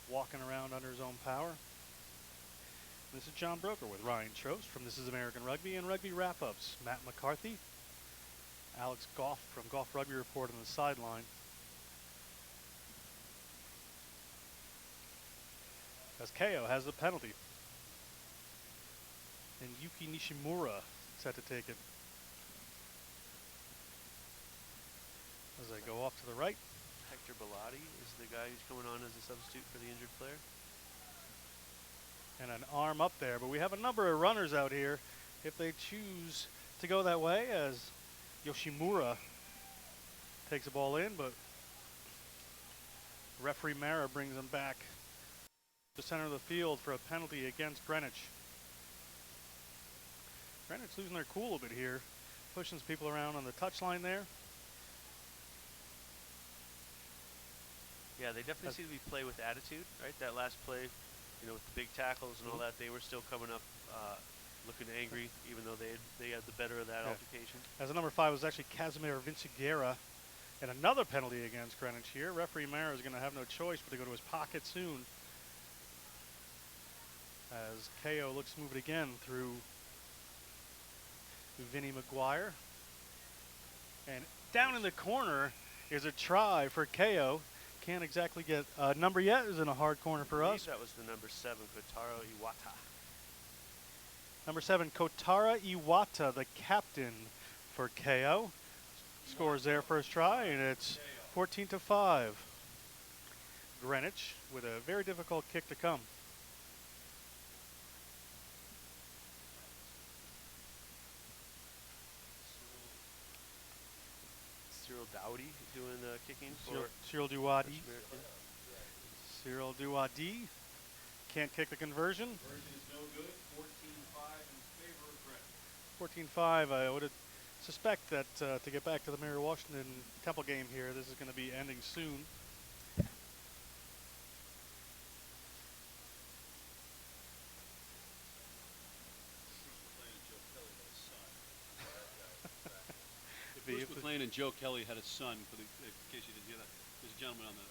walking around under his own power. This is John Broker with Ryan Trost from This is American Rugby and Rugby Wrap-Ups. Matt McCarthy, Alex Goff from Goff Rugby Report on the sideline. As KEIO has the penalty. And Yuki Nishimura set to take it. As they go off to the right. Hector Bellotti is the guy who's coming on as a substitute for the injured player. And an arm up there, but we have a number of runners out here if they choose to go that way, as Yoshimura takes the ball in, but referee Mara brings them back to the center of the field for a penalty against Greenwich. Greenwich losing their cool a bit here, pushing some people around on the touchline there. Yeah, they definitely seem to be play with attitude, right? That last play, with the big tackles and all that, they were still coming up looking angry, even though they had the better of that altercation. As a number 5 was actually Casimir Vinciguerra, and another penalty against Greenwich here. Referee Mara is going to have no choice but to go to his pocket soon. As KEIO looks to move it again through Vinny McGuire. And down in the corner is a try for KEIO. Can't exactly get a number yet. Is in a hard corner for us. That was the number 7, Kotaro Iwata. Number 7, Kotara Iwata, the captain for KEIO. Scores their first try, and it's 14-5. Greenwich with a very difficult kick to come. Cyril Dowdy doing the kicking for Cyril Duwadi. Cyril Duwadi can't kick the conversion. Conversion is no good. 14-5 in favor of Greenwich. 14-5. I would have suspect that to get back to the Mary Washington Temple game here, this is going to be ending soon. Bruce McLean and Joe Kelly had a son. In case you didn't hear that, there's a gentleman on the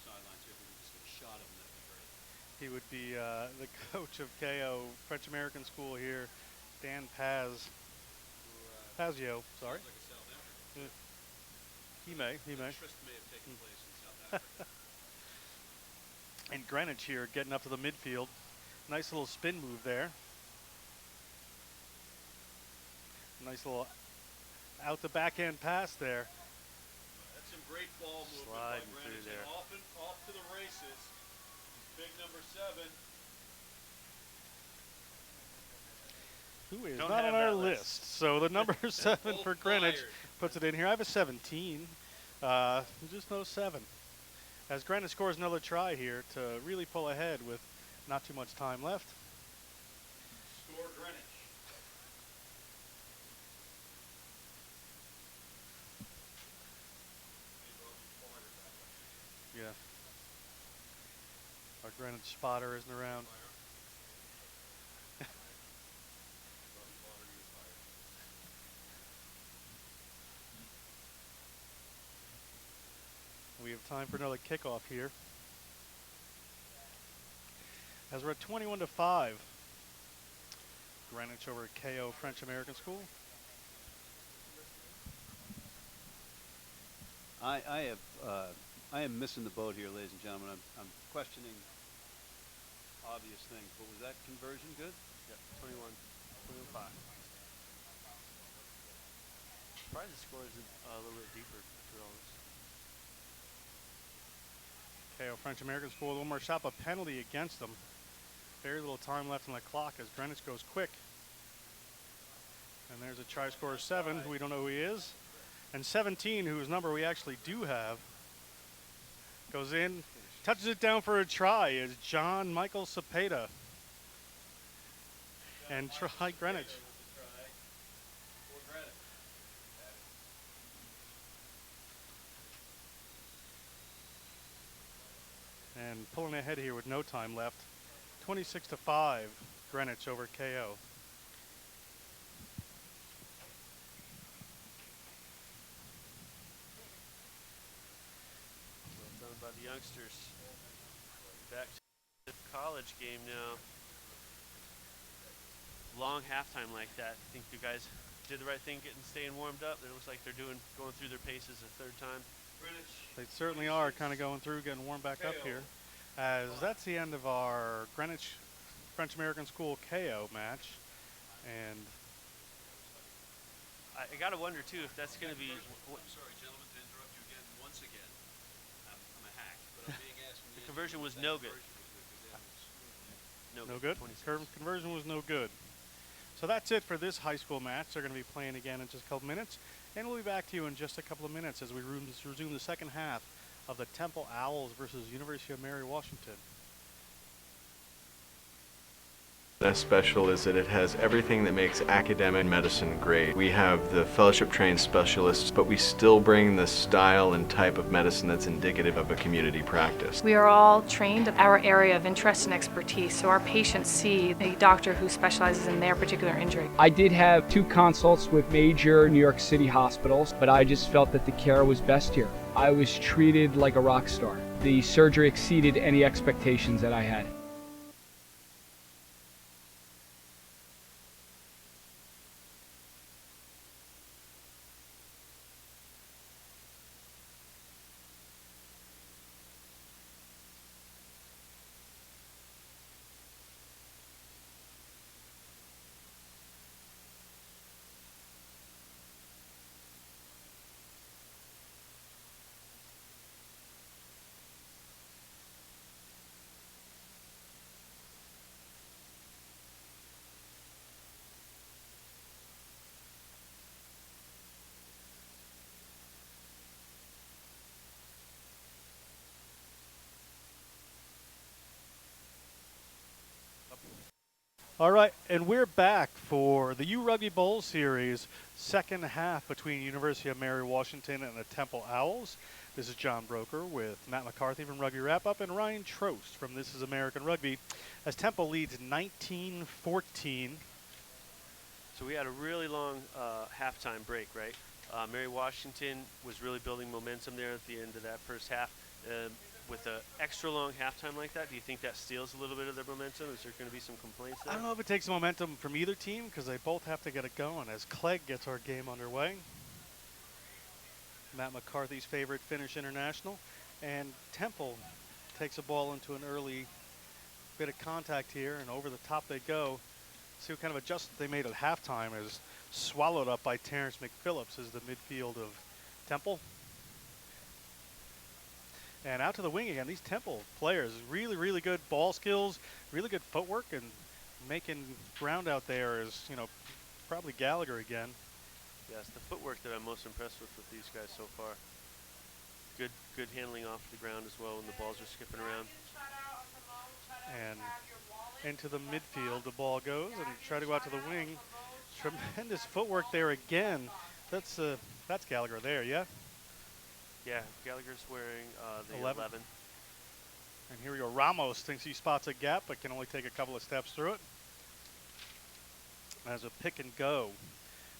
sidelines here. If we could just get a shot of him, that'd be great. He would be the coach of KEIO French American School here, Dan Pazio. Sorry. Sounds like a South African. He may. Tryst may have taken place in South Africa. And Greenwich here getting up to the midfield. Nice little spin move there. Nice little out the backhand pass there. That's some great ball movement Sliding by through Greenwich. there. And off to the races. Big number 7. Who is Don't not have on our that list. So the number 7 Both for Greenwich fired. puts it in here. I have a 17. Just no 7. As Greenwich scores another try here to really pull ahead with not too much time left. Score Greenwich. Yeah. Our Greenwich spotter isn't around. We have time for another kickoff here. As we're at 21-5. Greenwich over at KEIO French American School. I am missing the boat here, ladies and gentlemen. I'm questioning obvious things. But was that conversion good? Yep, 21-5. Surprised the score isn't a little bit deeper after all this. KEIO French American School, one more shot, a penalty against them. Very little time left on the clock as Greenwich goes quick. And there's a try scorer 7, who we don't know who he is. And 17, whose number we actually do have, goes in, touches it down for a try, is John Michael Cepeda. And try Greenwich. And pulling ahead here with no time left. 26-5, Greenwich over KEIO. Well done by the youngsters. Back to the college game now. Long halftime like that. I think you guys did the right thing staying warmed up. It looks like they're going through their paces a third time. They certainly are kind of going through, getting warmed back up here. As that's the end of our Greenwich French American School KEIO match. And I got to wonder, too, if that's going to be... I'm sorry, gentlemen, to interrupt you again once again. I'm a hack, but I'm being asked... The conversion was no good. no good. Conversion was no good. So that's it for this high school match. They're going to be playing again in just a couple minutes. And we'll be back to you in just a couple of minutes as we resume the second half of the Temple Owls versus University of Mary Washington. That's special is that it has everything that makes academic medicine great. We have the fellowship-trained specialists, but we still bring the style and type of medicine that's indicative of a community practice. We are all trained in our area of interest and expertise, so our patients see a doctor who specializes in their particular injury. I did have 2 consults with major New York City hospitals, but I just felt that the care was best here. I was treated like a rock star. The surgery exceeded any expectations that I had. All right, and we're back for the URugby Bowl Series, second half between University of Mary Washington and the Temple Owls. This is John Broker with Matt McCarthy from Rugby Wrap-Up and Ryan Trost from This is American Rugby as Temple leads 19-14. So we had a really long halftime break, right? Mary Washington was really building momentum there at the end of that first half. With an extra long halftime like that, do you think that steals a little bit of their momentum? Is there going to be some complaints there? I don't know if it takes momentum from either team because they both have to get it going as Clegg gets our game underway. Matt McCarthy's favorite Finnish international. And Temple takes a ball into an early bit of contact here, and over the top they go. See what kind of adjustment they made at halftime is swallowed up by Terrence McPhillips as the midfield of Temple. And out to the wing again. These Temple players, really, really good ball skills, really good footwork, and making ground out there is, probably Gallagher again. Yeah, it's the footwork that I'm most impressed with these guys so far. Good handling off the ground as well when the balls are skipping around. And into the midfield the ball goes, and try to go out to the wing. Tremendous footwork there again. That's Gallagher there, yeah? Yeah, Gallagher's wearing the 11. 11. And here we go. Ramos thinks he spots a gap, but can only take a couple of steps through it. As a pick and go,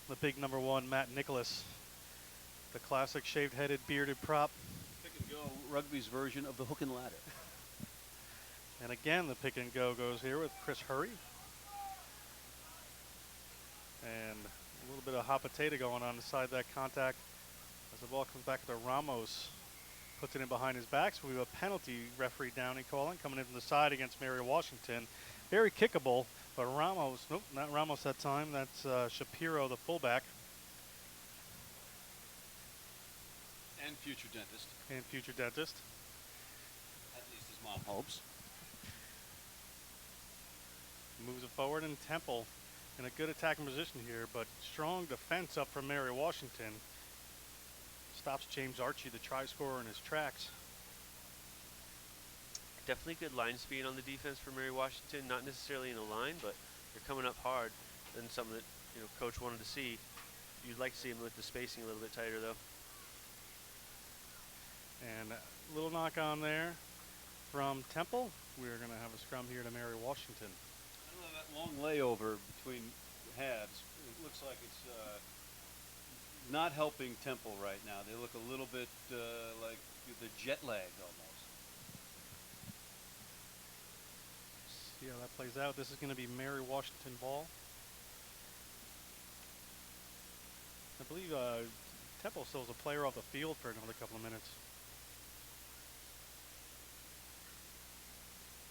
the big number 1, Matt Nicholas, the classic shaved-headed, bearded prop. Pick and go, rugby's version of the hook and ladder. And again, the pick and go goes here with Chris Hurry. And a little bit of hot potato going on inside that contact. As the ball comes back to Ramos, puts it in behind his back. So we have a penalty, referee Downey calling, coming in from the side against Mary Washington. Very kickable, but Ramos, nope, not Ramos that time. That's Shapiro, the fullback. And future dentist. And future dentist. At least his mom hopes. Moves it forward, and Temple in a good attacking position here, but strong defense up from Mary Washington. Stops James Archie, the try scorer, in his tracks. Definitely good line speed on the defense for Mary Washington. Not necessarily in a line, but they're coming up hard. And something that Coach wanted to see. You'd like to see him with the spacing a little bit tighter, though. And a little knock on there from Temple. We're going to have a scrum here to Mary Washington. I don't know, that long layover between halves, it looks like it's not helping Temple right now. They look a little bit like the jet lagged almost. See how that plays out. This is going to be Mary Washington ball. I believe Temple still has a player off the field for another couple of minutes.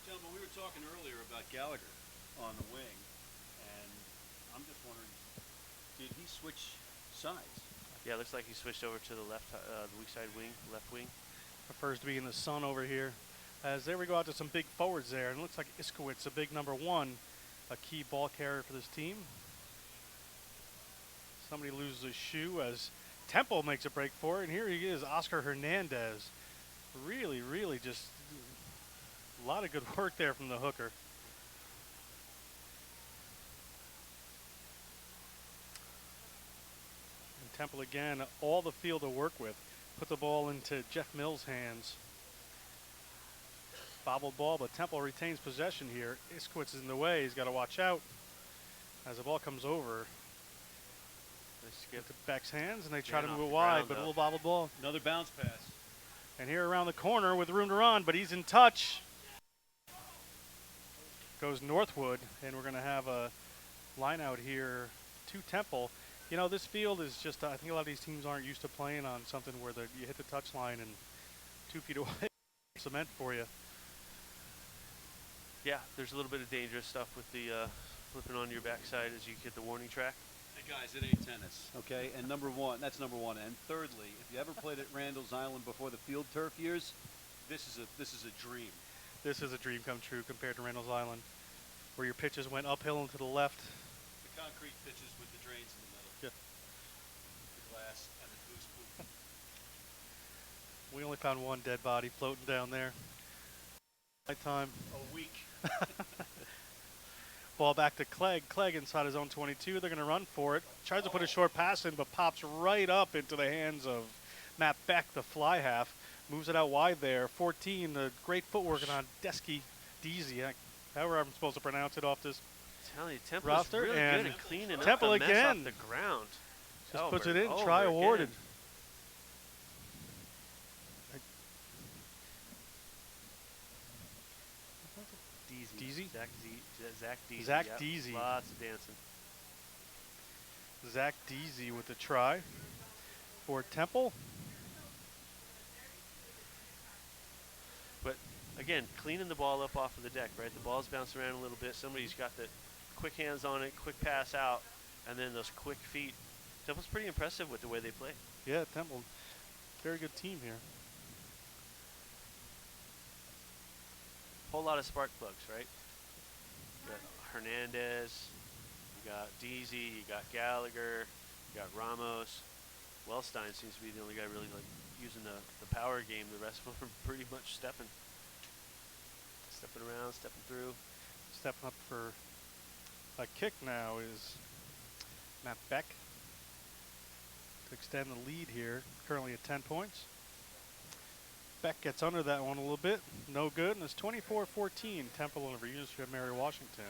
Gentlemen, we were talking earlier about Gallagher on the wing, and I'm just wondering, did he switch sides? Yeah, it looks like he switched over to the left, the weak side wing, left wing. Prefers to be in the sun over here. As there we go out to some big forwards there, and it looks like Iskowitz, a big number 1, a key ball carrier for this team. Somebody loses a shoe as Temple makes a break for it, and here he is, Oscar Hernandez. Really, really just a lot of good work there from the hooker. And Temple again, all the field to work with. Put the ball into Jeff Mills' hands. Bobbled ball, but Temple retains possession here. Iskowitz is in the way. He's got to watch out as the ball comes over. They skip to Beck's hands, and they try to move it wide, but a little bobbled ball. Another bounce pass. And here around the corner with room to run, but he's in touch. Goes Northwood, and we're going to have a line out here to Temple. This field is just, I think a lot of these teams aren't used to playing on something where you hit the touch line and 2 feet away, cement for you. Yeah, there's a little bit of dangerous stuff with the flipping on your backside as you hit the warning track. Hey guys, it ain't tennis, okay? And that's number one. And thirdly, if you ever played at Randall's Island before the field turf years, this is a dream. This is a dream come true compared to Randall's Island, where your pitches went uphill and to the left. The concrete pitches with the drains in the middle. Yeah. The glass and the goose poop. We only found 1 dead body floating down there. Night time. A week. Ball back to Clegg. Clegg inside his own 22. They're going to run for it. Tries to put a short pass in, but pops right up into the hands of Matt Beck, the fly half. Moves it out wide there. 14, the great footwork on Deasy, however I'm supposed to pronounce it off this Tell you, Temple's roster. really And good at cleaning Temple up the again. mess off the ground. Just puts Over it and in. Try over awarded. again. Deasy? Zach Deasy. Zach Yep. Deasy. Lots of dancing. Zach Deasy with the try for Temple. But again, cleaning the ball up off of the deck, right? The ball's bouncing around a little bit. Somebody's got the quick hands on it, quick pass out, and then those quick feet. Temple's pretty impressive with the way they play. Yeah, Temple. Very good team here. Whole lot of spark plugs, right? You got Hernandez, you got Deasy, you got Gallagher, you got Ramos. Wellstein seems to be the only guy really like using the power game. The rest of them are pretty much stepping around, stepping through. Stepping up for a kick now is Matt Beck to extend the lead here, currently at 10 points. Beck gets under that one a little bit. No good, and it's 24-14, Temple over University of Mary Washington.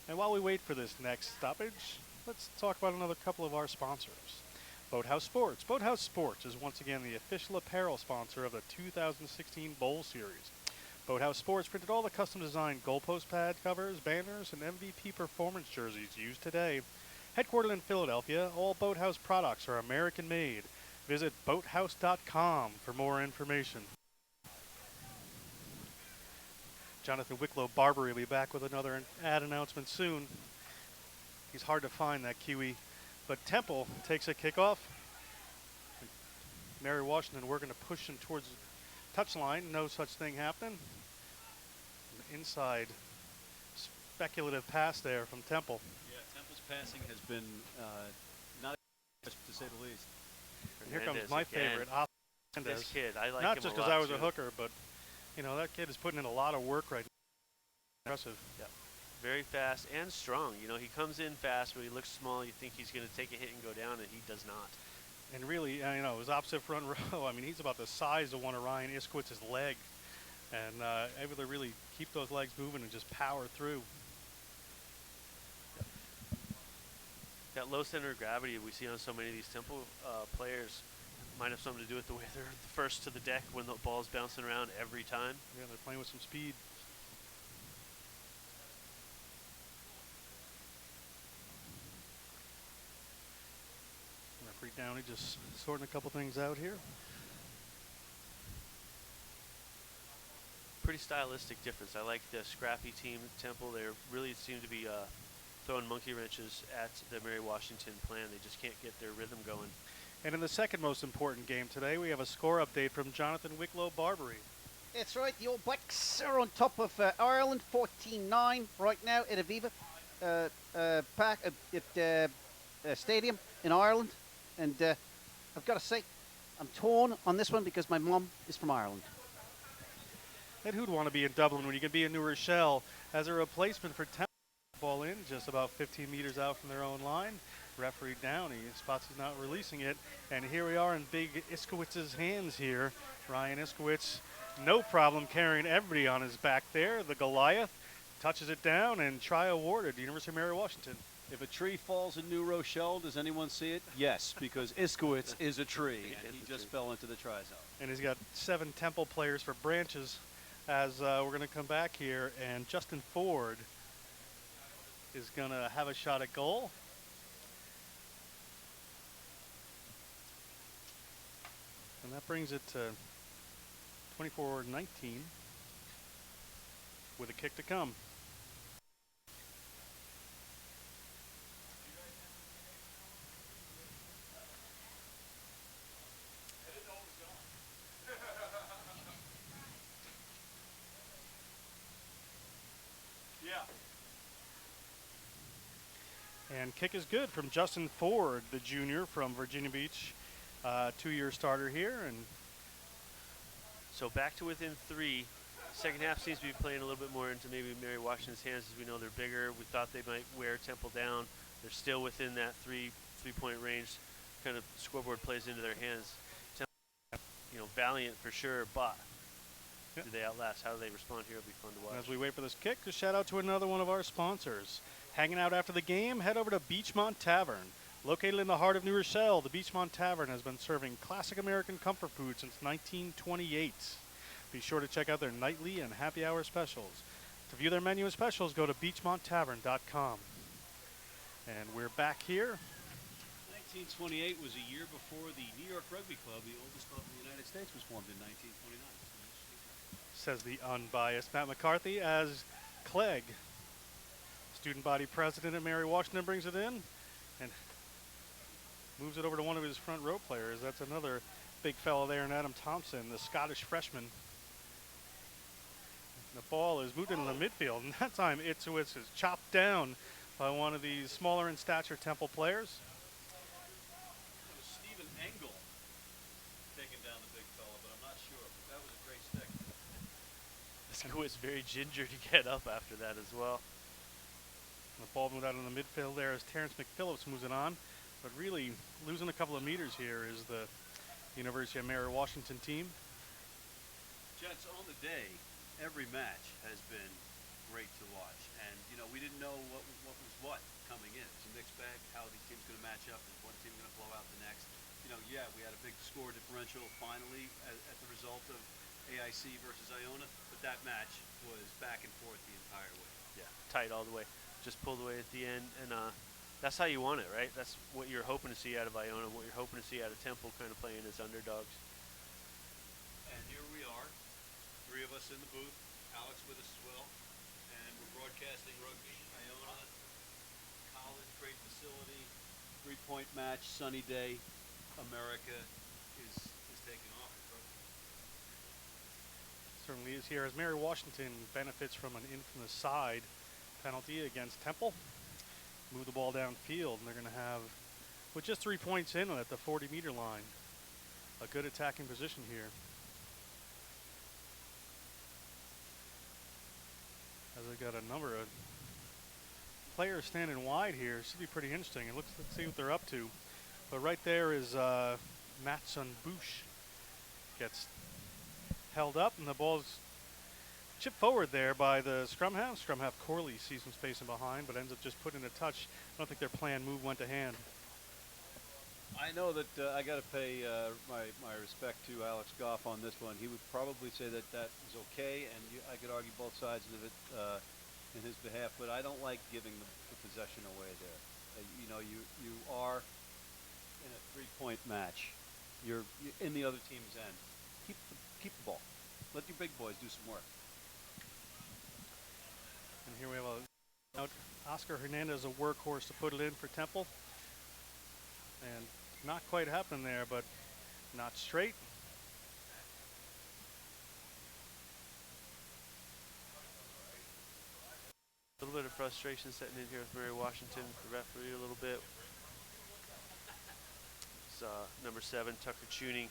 And while we wait for this next stoppage, let's talk about another couple of our sponsors. Boathouse Sports. Boathouse Sports is once again the official apparel sponsor of the 2016 Bowl Series. Boathouse Sports printed all the custom-designed goalpost pad covers, banners, and MVP performance jerseys used today. Headquartered in Philadelphia, all Boathouse products are American-made. Visit boathouse.com for more information. Jonathan Wicklow Barbary will be back with another ad announcement soon. He's hard to find, that Kiwi. But Temple takes a kickoff. Mary Washington, we're going to push him towards the touchline. No such thing happening. Inside speculative pass there from Temple. Yeah, Temple's passing has been not to say the least. And here comes Hernandez my again. favorite, Hernandez. This kid, I like Not him just a because lot I was a too. hooker, but you know that kid is putting in a lot of work right now. Impressive. Yeah. Very fast and strong. You know, he comes in fast, but he looks small. You think he's going to take a hit and go down, and he does not. And really, you know, his opposite front row, I mean, he's about the size of one of Ryan Iskowitz's leg. And able to really keep those legs moving and just power through. That low center of gravity we see on so many of these Temple players might have something to do with the way they're the first to the deck when the ball's bouncing around every time. Yeah, they're playing with some speed. Referee Downey just sorting a couple things out here. Pretty stylistic difference. I like the scrappy team Temple. They really seem to be throwing monkey wrenches at the Mary Washington plan. They just can't get their rhythm going. And in the second most important game today, we have a score update from Jonathan Wicklow Barbary. That's right, the All Blacks are on top of Ireland, 14-9 right now at Aviva Park at Stadium in Ireland. And I've got to say, I'm torn on this one because my mum is from Ireland. And who'd want to be in Dublin when you can be in New Rochelle as a replacement for Temple? Ball in just about 15 meters out from their own line. Referee Downey spots he's not releasing it. And here we are in big Iskowitz's hands here. Ryan Iskowitz, no problem carrying everybody on his back there. The Goliath touches it down and try awarded, University of Mary Washington. If a tree falls in New Rochelle, does anyone see it? Yes, because Iskowitz is a tree, and he just fell into the try zone. And he's got 7 Temple players for branches as we're going to come back here. And Justin Ford is going to have a shot at goal. And that brings it to 24-19 with a kick to come. And kick is good from Justin Ford, the junior from Virginia Beach, 2-year starter here. And so back to within 3 Second half seems to be playing a little bit more into maybe Mary Washington's hands, as we know they're bigger. We thought they might wear Temple down. They're still within that three-point range. Kind of scoreboard plays into their hands. Temple, you know, valiant for sure, but do they outlast? How do they respond here? It'll be fun to watch. As we wait for this kick, a shout out to another one of our sponsors. Hanging out after the game, head over to Beachmont Tavern. Located in the heart of New Rochelle, the Beachmont Tavern has been serving classic American comfort food since 1928. Be sure to check out their nightly and happy hour specials. To view their menu and specials, go to beachmonttavern.com. And we're back here. 1928 was a year before the New York Rugby Club, the oldest club in the United States, was formed in 1929. Says the unbiased Matt McCarthy as Clegg, student body president at Mary Washington, brings it in and moves it over to one of his front row players. That's another big fellow there in Adam Thompson, the Scottish freshman. The ball is moved into the midfield, and that time Itsuis is chopped down by one of these smaller in stature Temple players. That was Stephen Engel taking down the big fella, but I'm not sure. That was a great stick. This guy was very ginger to get up after that as well. The ball moved out in the midfield there as Terrence McPhillips moves it on. But really, losing a couple of meters here is the University of Mary Washington team. Gents, on the day, every match has been great to watch. And, you know, we didn't know what was what coming in. It's a mixed bag, how these teams going to match up. Is one team going to blow out the next? You know, yeah, we had a big score differential finally at the result of AIC versus Iona, but that match was back and forth the entire way. Yeah, tight all the way. Just pulled away at the end, and that's how you want it, right? That's what you're hoping to see out of Iona, what you're hoping to see out of Temple, kind of playing as underdogs. And here we are, three of us in the booth, Alex with us as well, and we're broadcasting rugby, Iona, college, great facility, 3-point match, sunny day, America is taking off. Certainly is here as Mary Washington benefits from an infamous side penalty against Temple. Move the ball downfield, and they're going to have, with just 3 points in at the 40-meter line, a good attacking position here. As they've got a number of players standing wide here, should be pretty interesting. Let's see what they're up to. But right there is Matson Bush gets held up, and the ball's chipped forward there by the scrum half. Scrum half Corley sees some space in behind, but ends up just putting a touch. I don't think their planned move went to hand. I know that I got to pay my respect to Alex Goff on this one. He would probably say that was okay, and I could argue both sides of it in his behalf, but I don't like giving the possession away there. You know, you are in a 3-point match. You're in the other team's end. Keep the ball. Let your big boys do some work. And here we have Oscar Hernandez, a workhorse to put it in for Temple. And not quite happening there, but not straight. A little bit of frustration setting in here with Mary Washington, the referee a little bit. It's number 7, Tucker Tuning,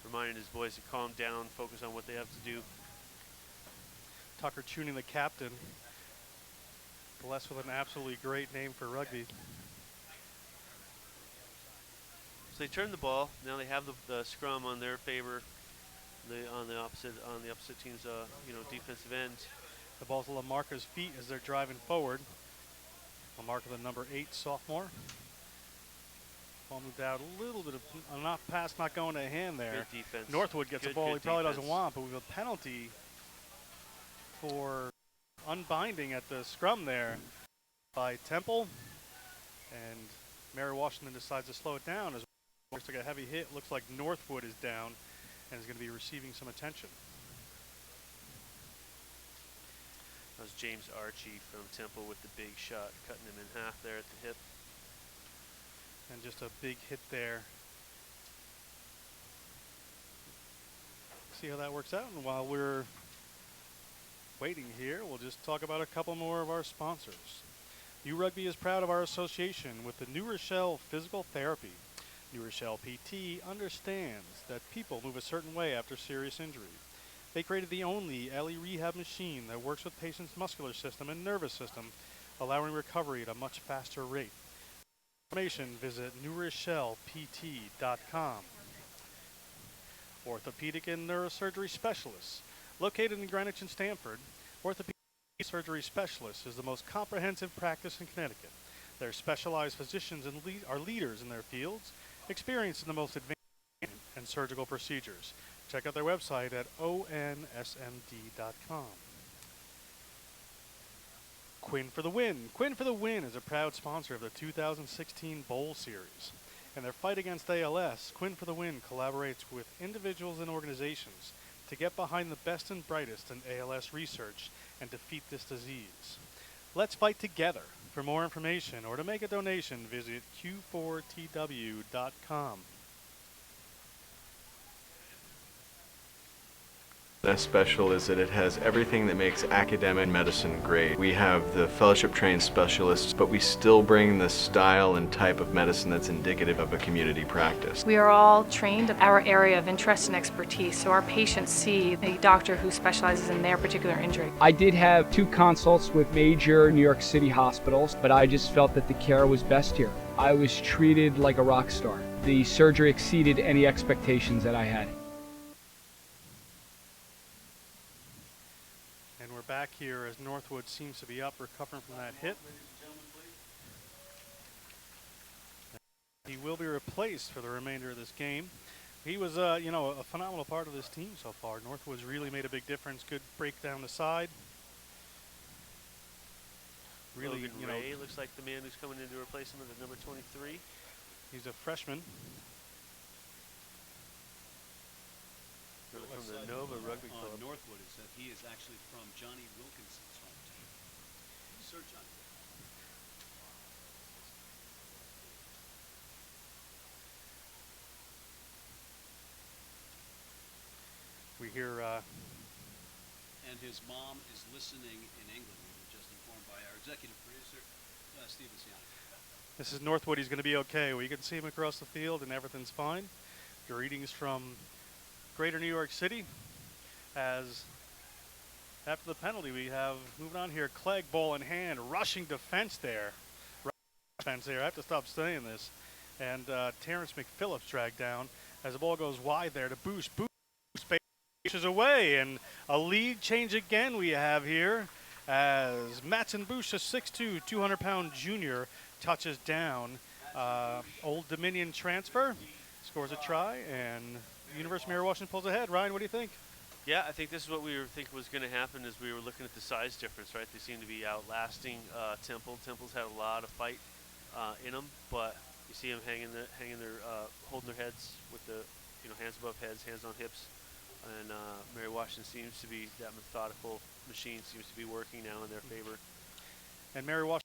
reminding his boys to calm down, focus on what they have to do. Tucker Tuning, the captain, blessed with an absolutely great name for rugby. So they turn the ball. Now they have the scrum on their favor. On the opposite team's defensive end. The ball's at Lamarca's feet as they're driving forward. Lamarca, the number 8 sophomore. Ball moved out a little bit of not pass, not going to hand there. Good defense. Northwood gets a ball he probably doesn't want, but we have a penalty for unbinding at the scrum there by Temple. And Mary Washington decides to slow it down as we took a heavy hit. Looks like Northwood is down and is going to be receiving some attention. That was James Archie from Temple with the big shot, cutting him in half there at the hip. And just a big hit there. See how that works out. And while we're waiting here, we'll just talk about a couple more of our sponsors. URugby is proud of our association with the New Rochelle Physical Therapy. New Rochelle PT understands that people move a certain way after serious injury. They created the only LE rehab machine that works with patients' muscular system and nervous system, allowing recovery at a much faster rate. For information, visit newrochellept.com. Orthopedic and neurosurgery specialists. Located in Greenwich and Stamford, Orthopedic Surgery Specialists is the most comprehensive practice in Connecticut. Their specialized physicians and are leaders in their fields, experienced in the most advanced and surgical procedures. Check out their website at onsmd.com. Quinn for the Win. Quinn for the Win is a proud sponsor of the 2016 Bowl Series. In their fight against ALS, Quinn for the Win collaborates with individuals and organizations to get behind the best and brightest in ALS research and defeat this disease. Let's fight together. For more information or to make a donation, visit q4tw.com. That's special is that it has everything that makes academic medicine great. We have the fellowship-trained specialists, but we still bring the style and type of medicine that's indicative of a community practice. We are all trained in our area of interest and expertise, so our patients see a doctor who specializes in their particular injury. I did have 2 consults with major New York City hospitals, but I just felt that the care was best here. I was treated like a rock star. The surgery exceeded any expectations that I had. And we're back here as Northwood seems to be up, recovering from that hit. He will be replaced for the remainder of this game. He was, a phenomenal part of this team so far. Northwood's really made a big difference. Good break down the side. Really, Logan Ray looks like the man who's coming in to replace him at number 23. He's a freshman. From the Nova Rugby Club. Northwood is that he is actually from Johnny Wilkinson's hometown. Sir Johnny. We hear and his mom is listening in England. We were just informed by our executive producer, Steve Luciano. this is Northwood. He's going to be okay. We can see him across the field and everything's fine. Greetings from Greater New York City. As after the penalty, we have, moving on here, Clegg, ball in hand, rushing defense there. I have to stop saying this. And Terrence McPhillips dragged down as the ball goes wide there to Boosh. Boosh is away, and a lead change again we have here as Matson Boosh, a 6'2", 200-pound junior, touches down. Old Dominion transfer, scores a try, and University of Mary Washington pulls ahead. Ryan, what do you think? Yeah, I think this is what we were thinking was going to happen as we were looking at the size difference, right? They seem to be outlasting Temple. Temple's had a lot of fight in them, but you see them holding their heads with the, hands above heads, hands on hips. And Mary Washington seems to be, that methodical machine seems to be working now in their favor. And Mary Washington,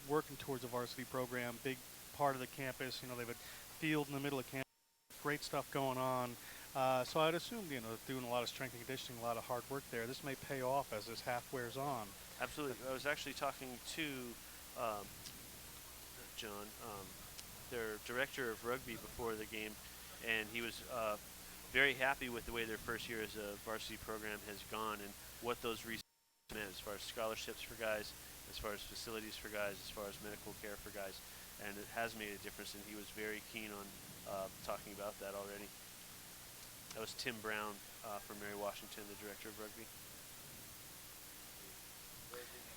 working towards a varsity program, big part of the campus. They have a field in the middle of campus, great stuff going on. So I'd assume, doing a lot of strength and conditioning, a lot of hard work there. This may pay off as this half wears on. Absolutely. I was actually talking to John, their director of rugby before the game, and he was very happy with the way their first year as a varsity program has gone and what those resources meant as far as scholarships for guys, as far as facilities for guys, as far as medical care for guys. And it has made a difference, and he was very keen on talking about that already. That was Tim Brown from Mary Washington, the director of rugby.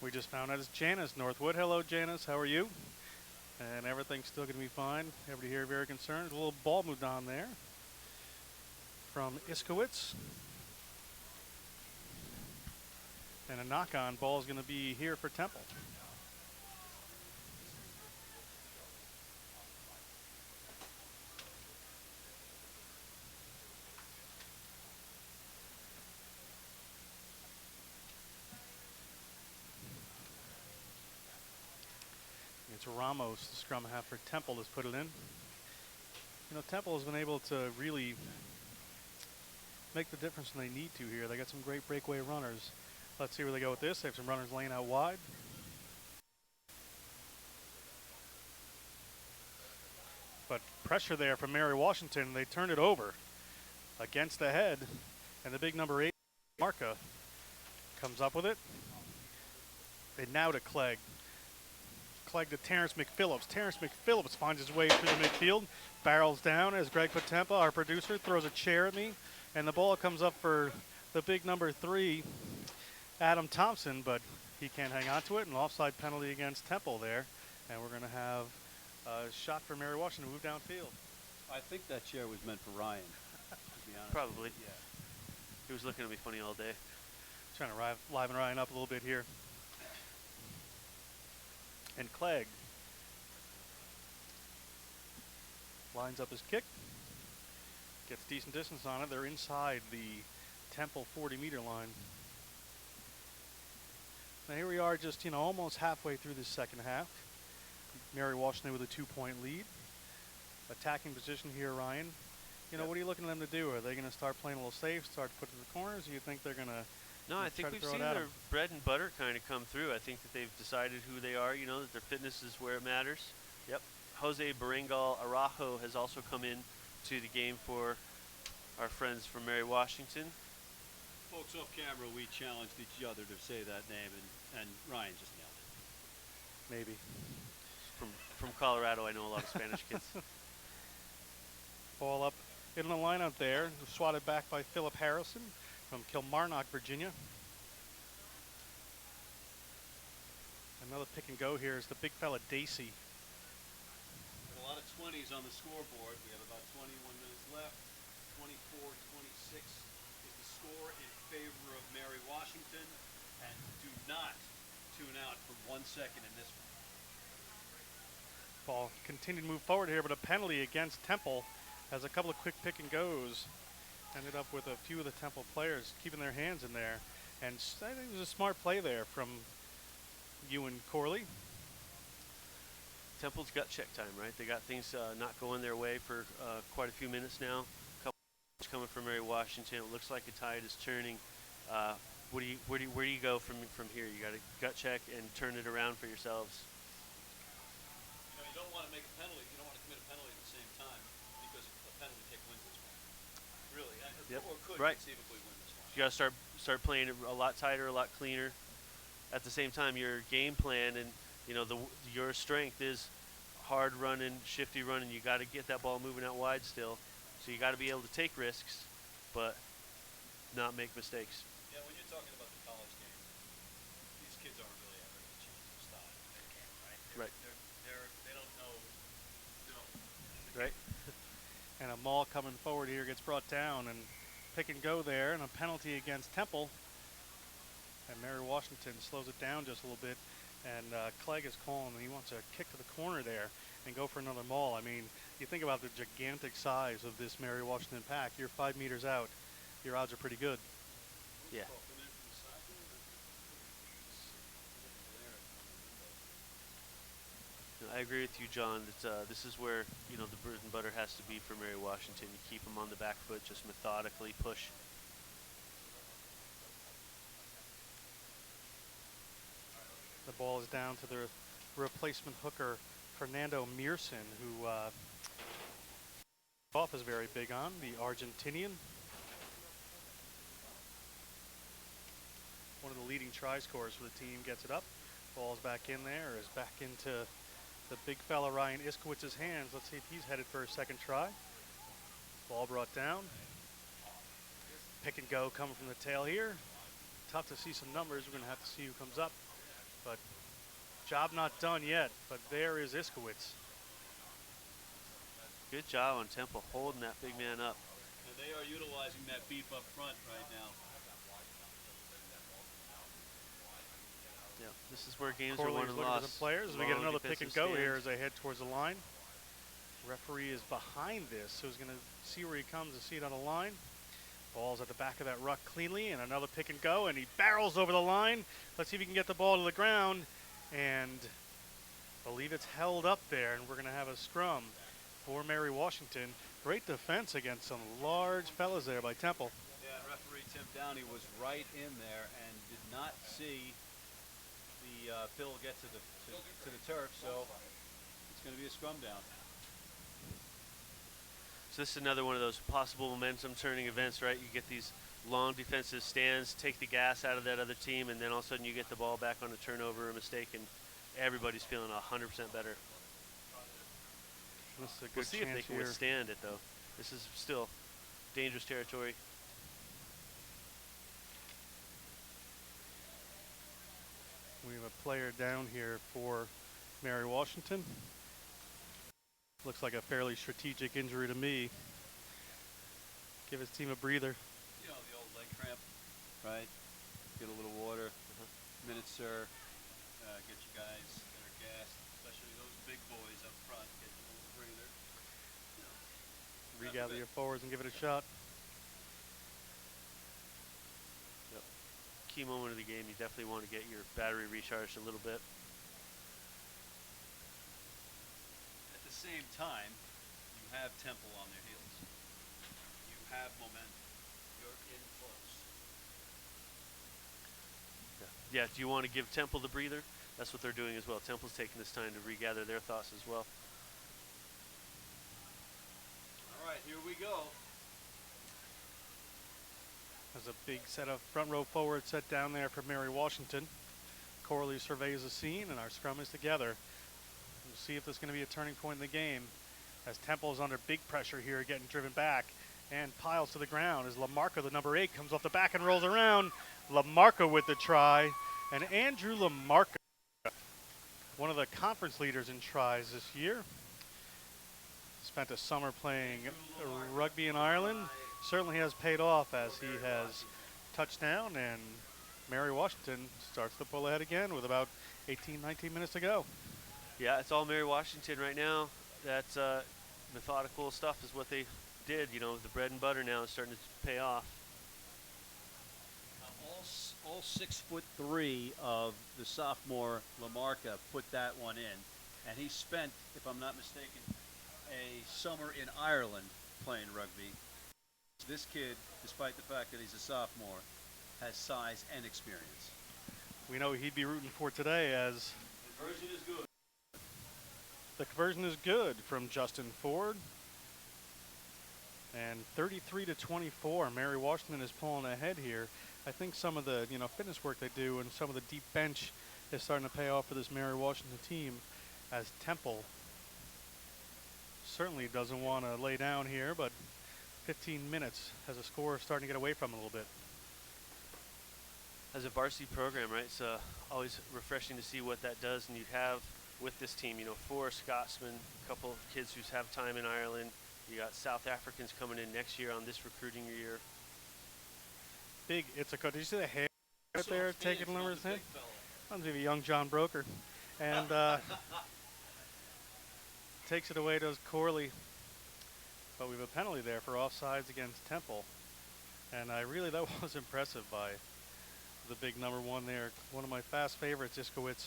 We just found out it's Janice Northwood. Hello, Janice. How are you? And everything's still going to be fine. Everybody here very concerned. A little ball moved on there from Iskowitz. And a knock-on ball is going to be here for Temple. It's Ramos, the scrum half for Temple, has put it in. Temple has been able to really make the difference when they need to here. They got some great breakaway runners. Let's see where they go with this. They have some runners laying out wide. But pressure there from Mary Washington. They turned it over against the head. And the big number 8 Marca comes up with it. And now to Clegg. Clegg to Terrence McPhillips. Terrence McPhillips finds his way through the midfield, barrels down as Greg Patempa, our producer, throws a chair at me, and the ball comes up for the big number 3, Adam Thompson, but he can't hang on to it. An offside penalty against Temple there, and we're going to have a shot for Mary Washington to move downfield. I think that chair was meant for Ryan, to be honest. Probably. Yeah. He was looking at me funny all day. Trying to liven Ryan up a little bit here. And Clegg lines up his kick, gets decent distance on it. They're inside the Temple 40-meter line. Now here we are just, almost halfway through this second half. Mary Washington with a 2-point lead. Attacking position here, Ryan. What are you looking at them to do? Are they going to start playing a little safe, start to put to the corners? Or do you think they're going to No, I think we've seen their bread and butter kind of come through. I think that they've decided who they are, that their fitness is where it matters. Yep. Jose Baringal Araujo has also come in to the game for our friends from Mary Washington. Folks, off camera, we challenged each other to say that name, and Ryan just nailed it. Maybe. From Colorado, I know a lot of Spanish kids. Ball up in the lineup there, swatted back by Philip Harrison from Kilmarnock, Virginia. Another pick and go here is the big fella Dacey. A lot of 20s on the scoreboard. We have about 21 minutes left. 24-26 is the score in favor of Mary Washington. And do not tune out for 1 second in this one. Ball continued to move forward here, but a penalty against Temple has a couple of quick pick and goes. Ended up with a few of the Temple players keeping their hands in there. And I think it was a smart play there from Ewan Corley. Temple's got check time, right? They got things not going their way for quite a few minutes now. A couple coming from Mary Washington. It looks like the tide is turning. Where do you go from here? You got to gut check and turn it around for yourselves. You don't want to make a penalty. You don't want to commit a penalty at the same time because a penalty kick wins this one. Really, Yep. Or could Right. conceivably win this one. You got to start playing it a lot tighter, a lot cleaner. At the same time, your game plan and your strength is hard running, shifty running. You got to get that ball moving out wide still. So you got to be able to take risks, but not make mistakes. Yeah, when you're talking about the college game, these kids aren't really ever going to change their style. They can't, right? Right. They don't know. Right. And a maul coming forward here gets brought down, and pick and go there, and a penalty against Temple. And Mary Washington slows it down just a little bit, and Clegg is calling, and he wants a kick to the corner there and go for another maul. I mean, you think about the gigantic size of this Mary Washington pack. You're 5 meters out. Your odds are pretty good. Yeah. I agree with you, John. This is where the bread and butter has to be for Mary Washington. You keep them on the back foot, just methodically push. The ball is down to the replacement hooker, Fernando Mearson, who off is very big on, the Argentinian. One of the leading try scorers for the team gets it up. Ball's back in there, is back into the big fella Ryan Iskowitz's hands. Let's see if he's headed for a second try. Ball brought down. Pick and go coming from the tail here. Tough to see some numbers. We're going to have to see who comes up. But job not done yet. But there is Iskowitz. Good job on Temple holding that big man up. And they are utilizing that beef up front right now. Yeah, this is where games Corley's are won and looking lost. for the players. We get Long another pick and defensive go here stands. as they head towards the line. Referee is behind this, so he's going to see where he comes and see it on the line. Ball's at the back of that ruck cleanly, and another pick and go, and he barrels over the line. Let's see if he can get the ball to the ground, and I believe it's held up there, and we're going to have a scrum for Mary Washington. Great defense against some large fellas there by Temple. Yeah, and referee Tim Downey was right in there and did not see the Phil get to the turf, so it's going to be a scrum down. So this is another one of those possible momentum turning events, right? You get these long defensive stands, take the gas out of that other team, and then all of a sudden you get the ball back on a turnover or a mistake, and everybody's feeling 100% better. This is a good We'll see if they chance can here. withstand it, though. This is still dangerous territory. We have a player down here for Mary Washington. Looks like a fairly strategic injury to me. Give his team a breather. You know, the old leg cramp, right? Get a little water, minute, sir. Get you guys that are gassed, especially those big boys up front. Get them a little breather. You know, Regather your forwards and give it a shot. Yep. Key moment of the game, you definitely want to get your battery recharged a little bit. At the same time, you have Temple on their heels. You have momentum. You're in close. Yeah, do you want to give Temple the breather? That's what they're doing as well. Temple's taking this time to regather their thoughts as well. All right, here we go. There's a big set of front row forwards set down there for Mary Washington. Corley surveys the scene, and our scrum is together. We'll see if there's going to be a turning point in the game, as Temple is under big pressure here, getting driven back and piles to the ground as Lamarca, the number 8, comes off the back and rolls around. Lamarca with the try, and Andrew Lamarca, one of the conference leaders in tries this year. Spent a summer playing rugby in Ireland. Certainly has paid off as he has touchdown, and Mary Washington starts to pull ahead again with about 18, 19 minutes to go. Yeah, it's all Mary Washington right now. That's methodical stuff is what they did. You know, the bread and butter now is starting to pay off. All 6'3" of the sophomore Lamarca put that one in, and he spent, if I'm not mistaken, a summer in Ireland playing rugby. This kid, despite the fact that he's a sophomore, has size and experience. We know he'd be rooting for today, as Conversion is good. the conversion is good from Justin Ford. And 33-24, Mary Washington is pulling ahead here. I think some of the fitness work they do and some of the deep bench is starting to pay off for this Mary Washington team, as Temple certainly doesn't want to lay down here, but 15 minutes has a score starting to get away from a little bit. As a varsity program, right, it's always refreshing to see what that does, and you have with this team, 4 Scotsmen, a couple of kids who have time in Ireland. You got South Africans coming in next year on this recruiting year. Big Ithaca. Did you see the hair right there taking numbers in? Reminds me of a young John Broker. And takes it away to Corley. But we have a penalty there for offsides against Temple. And that was impressive by the big number 1 there. One of my fast favorites, Iskowitz.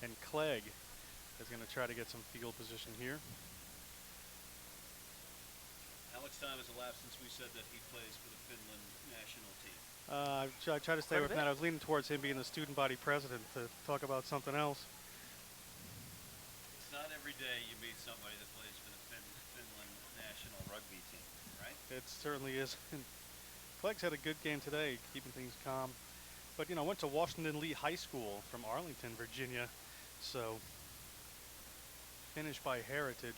And Clegg is going to try to get some field position here. How much time has elapsed since we said that he plays for the Finland national team? I try to stay away from that. I was leaning towards him being the student body president to talk about something else. It's not every day you meet somebody that plays for the Finland national rugby team, right? It certainly is. Clegg's had a good game today, keeping things calm. But, went to Washington Lee High School from Arlington, Virginia. So, finished by heritage.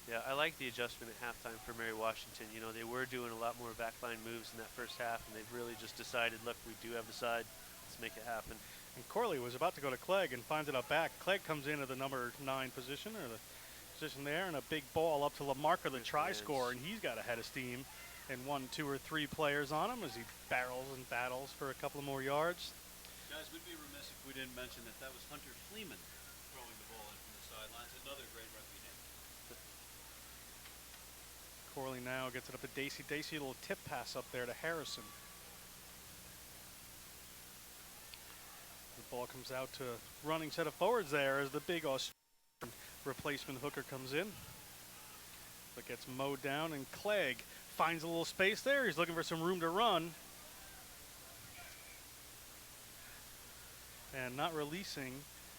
Yeah, I like the adjustment at halftime for Mary Washington. They were doing a lot more backline moves in that first half, and they've really just decided, look, we do have the side. Let's make it happen. And Corley was about to go to Clegg and finds it out back. Clegg comes in at the number 9 position, or the position there, and a big ball up to Lamarca, the try scorer, and he's got a head of steam. And 1, 2, or 3 players on him as he barrels and battles for a couple of more yards. Guys, we'd be remiss if we didn't mention that was Hunter Fleeman throwing the ball in from the sidelines. Another great rugby name. Corley now gets it up to Dacey. Dacey, a little tip pass up there to Harrison. The ball comes out to a running set of forwards there as the big Australian replacement hooker comes in. But gets mowed down, and Clegg finds a little space there. He's looking for some room to run. And not releasing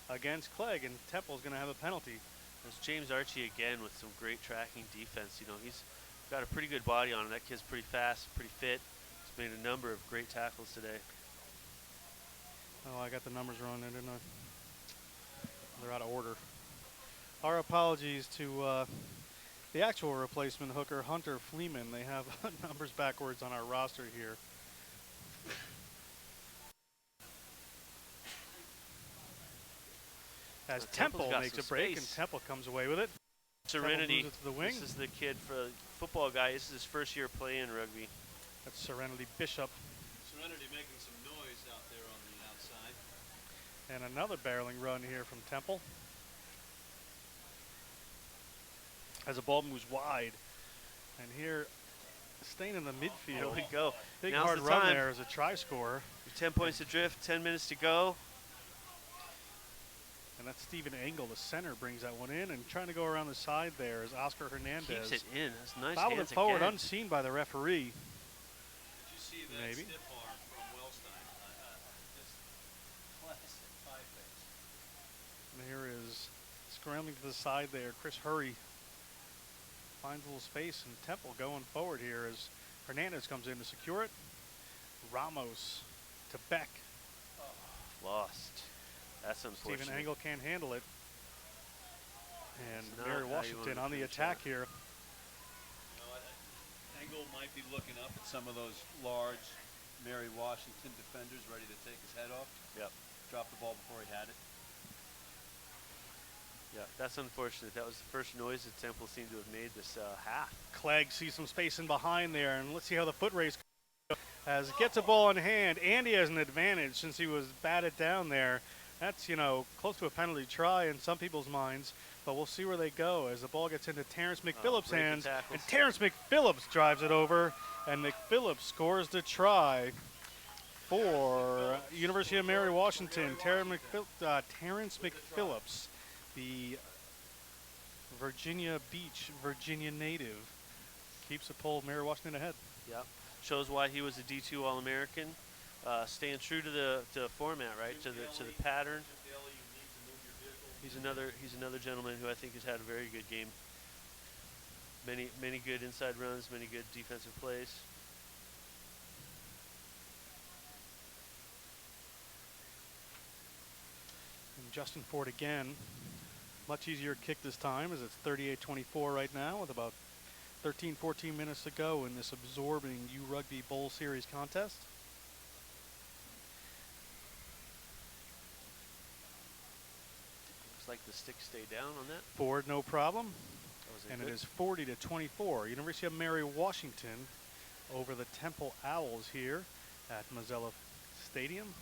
against Clegg, and Temple's going to have a penalty. There's James Archie again with some great tracking defense. You know, he's got a pretty good body on him. That kid's pretty fast, pretty fit. He's made a number of great tackles today. Oh, I got the numbers wrong there, didn't I? They're out of order. Our apologies to the actual replacement hooker, Hunter Fleeman. They have numbers backwards on our roster here. As Temple makes a break, and Temple comes away with it. Serenity. It to the wing. This is the kid for the football guy. This is his first year playing rugby. That's Serenity Bishop. Serenity making some noise out there on the outside. And another barreling run here from Temple. As the ball moves wide. And here, staying in the midfield. There we go. Big Now's hard the run time. there as a try scorer. 10 points adrift, 10 minutes to go. And that's Stephen Engel, the center, brings that one in. And trying to go around the side there is Oscar Hernandez. Keeps it in. That's nice. Fouled it hands forward, again. unseen by the referee. Did you see that Maybe. stiff arm from Wellstein? Just classic pie face. And here is scrambling to the side there. Chris Hurry finds a little space, and Temple going forward here as Hernandez comes in to secure it. Ramos to Beck. Lost. That's unfortunate. Stephen Engel can't handle it. And It's not Mary how you Washington wanna on the finish attack that. here. You know, Engel might be looking up at some of those large Mary Washington defenders ready to take his head off. Yep. Dropped the ball before he had it. Yeah, that's unfortunate. That was the first noise that Temple seemed to have made this half. Clegg sees some space in behind there, and let's see how the foot race goes. As gets a ball in hand, Andy has an advantage since he was batted down there. That's, you know, close to a penalty try in some people's minds, but we'll see where they go as the ball gets into Terrence McPhillips' breaking hands, tackles. and Terrence McPhillips drives it over, and McPhillips scores the try for University of Mary Washington. Terrence McPhillips, the Virginia Beach, Virginia native, keeps the poll Mary Washington ahead. Yep. Shows why he was a D2 All-American. Staying true to the format, right? To the pattern. He's another gentleman who I think has had a very good game. Many good inside runs, many good defensive plays. And Justin Ford again, much easier kick this time as it's 38-24 right now with about 13-14 minutes to go in this absorbing URugby Bowl Series contest. Looks like the sticks stay down on that. Ford, no problem. That was a And good- it is 40-24. University of Mary Washington over the Temple Owls here at Mozilla Stadium.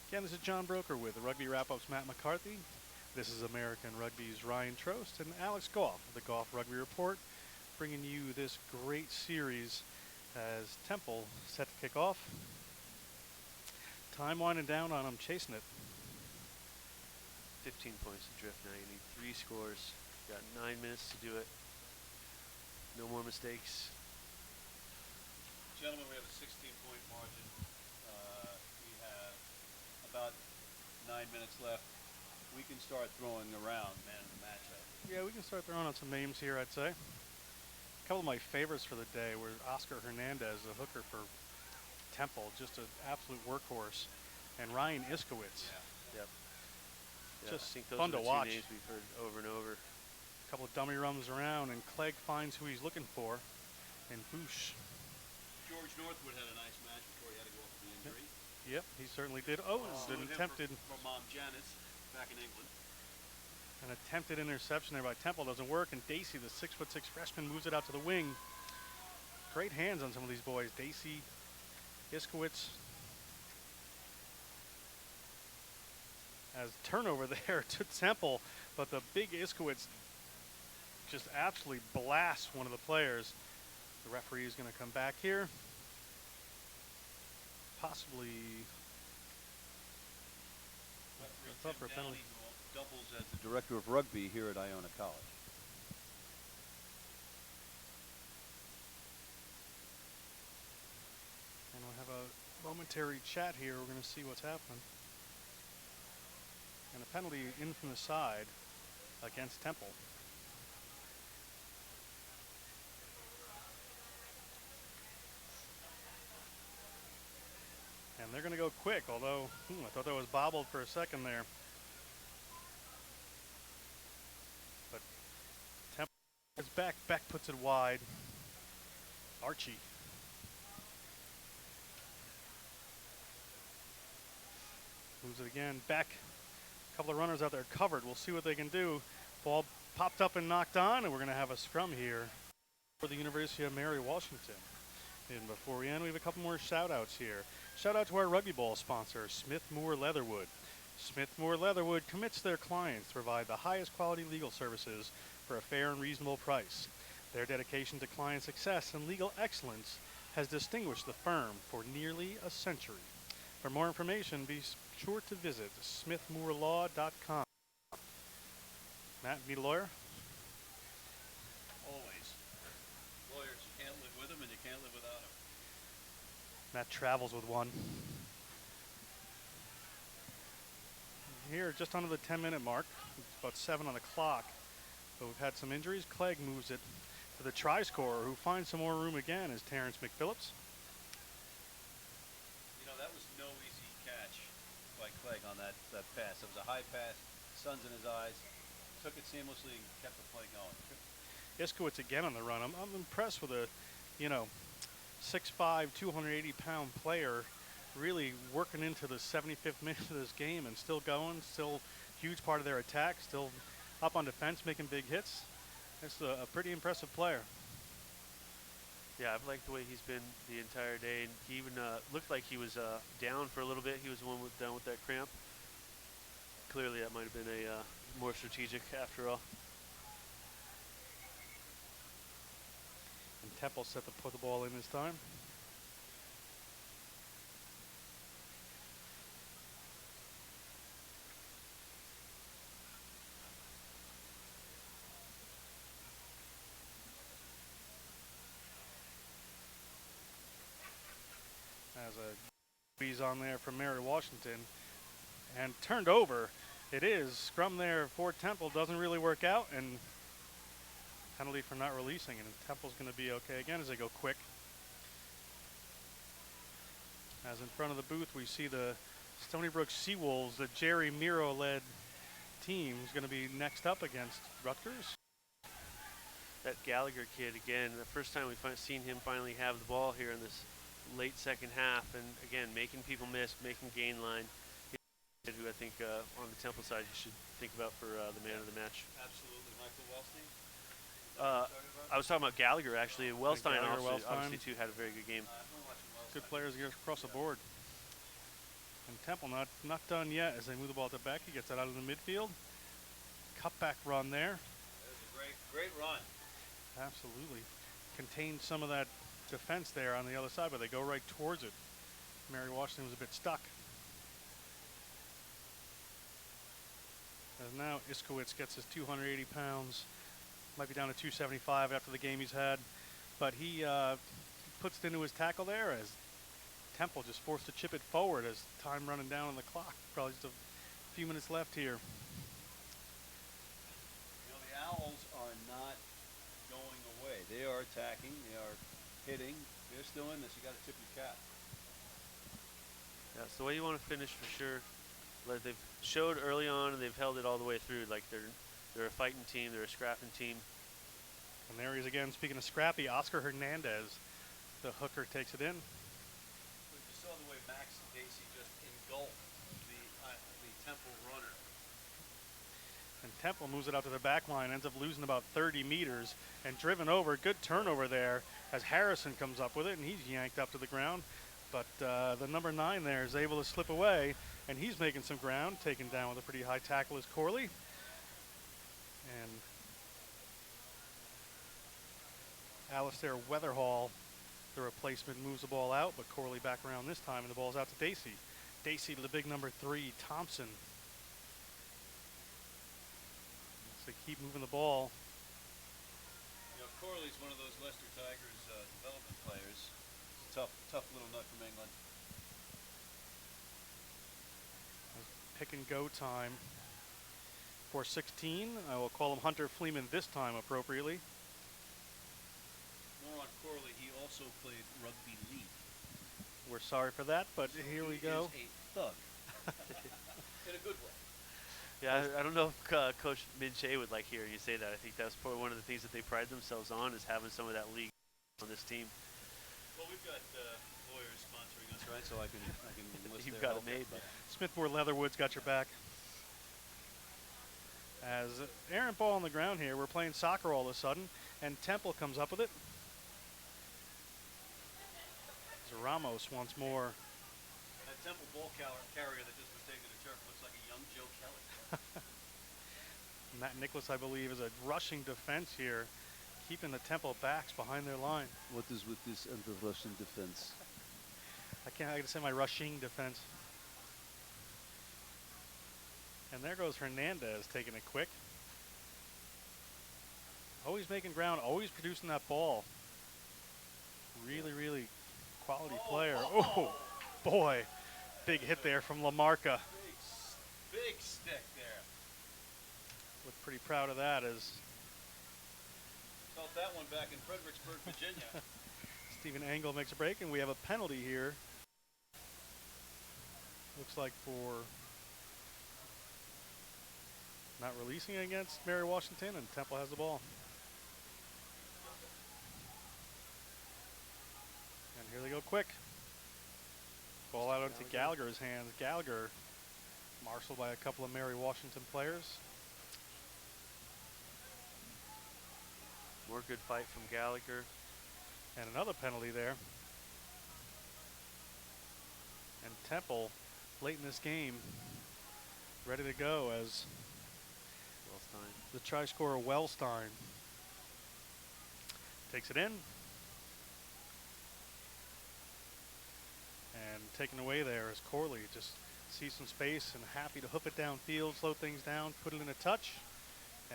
Again, this is John Broker with the Rugby Wrap-Up's Matt McCarthy. This is American Rugby's Ryan Trost and Alex Goff of the Goff Rugby Report, bringing you this great series as Temple set to kick off. Time winding down on them, chasing it. 15 points adrift now. You need 3 scores. You got 9 minutes to do it. No more mistakes. Gentlemen, we have a 16-point margin. We have about 9 minutes left. We can start throwing around man of the match. Yeah, we can start throwing out some names here, I'd say. A couple of my favorites for the day were Oscar Hernandez, the hooker for Temple, just an absolute workhorse, and Ryan Iskowitz. Yep. Yeah, Just I think those fun are to the watch. two names we've heard over and over. A couple of dummy runs around, and Clegg finds who he's looking for, and Boosh. George Northwood had a nice match before he had to go off with the injury. Yep, he certainly did. Oh, Saw an him attempted, from Janice back in England. an attempted interception there by Temple doesn't work, and Dacey, the 6'6" freshman, moves it out to the wing. Great hands on some of these boys. Dacey, Iskowitz. As turnover there to Temple, but the big Iskowitz just absolutely blasts one of the players. The referee is going to come back here. Possibly Referee up for a Tim penalty. Downey, who doubles as the director of rugby here at Iona College. And we'll have a momentary chat here. We're going to see what's happening. And a penalty in from the side against Temple. And they're going to go quick, although I thought that was bobbled for a second there. But Temple is back. Beck puts it wide. Archie. Moves it again. Beck. A couple of runners out there covered. We'll see what they can do. Ball popped up and knocked on, and we're going to have a scrum here for the University of Mary Washington. And before we end, we have a couple more shout-outs here. Shout out to our rugby ball sponsor, Smith Moore Leatherwood. Smith Moore Leatherwood commits their clients to provide the highest quality legal services for a fair and reasonable price. Their dedication to client success and legal excellence has distinguished the firm for nearly a century. For more information, be sure to visit smithmoorelaw.com. Matt, need a lawyer? Always. Lawyers, you can't live with them and you can't live without them. Matt travels with one. Here, just under the 10-minute mark. It's about 7 on the clock. But we've had some injuries. Clegg moves it to the try scorer, who finds some more room again, is Terrence McPhillips. You know, that was no easy catch by Clegg on that pass. It was a high pass, sun's in his eyes, took it seamlessly and kept the play going. Iskowitz again on the run. I'm impressed with a, 6'5", 280-pound player really working into the 75th minute of this game and still going, still huge part of their attack, still up on defense, making big hits. It's a pretty impressive player. Yeah, I've liked the way he's been the entire day, and he even looked like he was down for a little bit. He was the one down with that cramp. Clearly, that might have been a more strategic after all. And Temple set to put the ball in this time. Has a squeeze on there from Mary Washington and turned over. It is scrum there for Temple, doesn't really work out, and penalty for not releasing, and Temple's going to be okay again as they go quick. As in front of the booth, we see the Stony Brook Seawolves, the Jerry Miro-led team, is going to be next up against Rutgers. That Gallagher kid, again, the first time we've seen him finally have the ball here in this late second half, and again, making people miss, making gain line, who I think on the Temple side you should think about for the man of the match. Absolutely. Michael Wellstein? I was talking about Gallagher, actually. Wellstein Gallagher, obviously too had a very good game. Good players across the board. And Temple not done yet as they move the ball to Beck. He gets it out of the midfield. Cutback run there. That was a great run. Absolutely. Contained some of that defense there on the other side, but they go right towards it. Mary Washington was a bit stuck. As now Iskowitz gets his 280 pounds. Might be down to 275 after the game he's had. But he puts it into his tackle there as Temple just forced to chip it forward as time running down on the clock. Probably just a few minutes left here. You know, the Owls are not going away. They are attacking. They are hitting. They're still in this. You got to tip your cap. Yeah, it's the way you want to finish for sure. Like they've showed early on, and they've held it all the way through. Like they're a fighting team. They're a scrapping team. And there he is again. Speaking of scrappy, Oscar Hernandez, the hooker, takes it in. But you saw the way Max Dacey just engulfed the Temple runner. And Temple moves it out to the back line, ends up losing about 30 meters and driven over. Good turnover there as Harrison comes up with it, and he's yanked up to the ground. But the number 9 there is able to slip away, and he's making some ground, taken down with a pretty high tackle is Corley. And Alistair Weatherhall, the replacement, moves the ball out, but Corley back around this time, and the ball's out to Dacey. Dacey to the big number 3, Thompson. So they keep moving the ball. You know, Corley's one of those Leicester Tigers development players. He's a tough little nut from England. Pick and go time. for 16. I will call him Hunter Fleeman this time appropriately. More on Corley, he also played rugby league. We're sorry for that, but So here we he go. is a thug. In a good way. Yeah, I don't know if Coach Minche would like hearing you say that. I think that's probably one of the things that they pride themselves on is having some of that league on this team. Well, we've got lawyers sponsoring us, right? So I can enlist You've their got it help. made. But Smithmore Leatherwood's got your back. As errant ball on the ground here, we're playing soccer all of a sudden, and Temple comes up with it. As Ramos once more. That Temple ball carrier that just was taking a turf looks like a young Joe Kelly. Matt Nicholas, I believe, is a rushing defense here, keeping the Temple backs behind their line. What is with this anti-Russian defense? I gotta say my rushing defense. And there goes Hernandez taking it quick. Always making ground, always producing that ball. Really, really quality player. Oh, boy. Big hit there from Lamarca. Big stick there. Look pretty proud of that as Felt that one back in Fredericksburg, Virginia. Stephen Engel makes a break, and we have a penalty here. Looks like for not releasing against Mary Washington, and Temple has the ball. And here they go quick. Ball out into Gallagher's hands. Gallagher marshaled by a couple of Mary Washington players. more good fight from Gallagher. And another penalty there. And Temple, late in this game, ready to go as the try scorer Wellstein takes it in. And taken away there as Corley just sees some space and happy to hoof it downfield, slow things down, put it in a touch.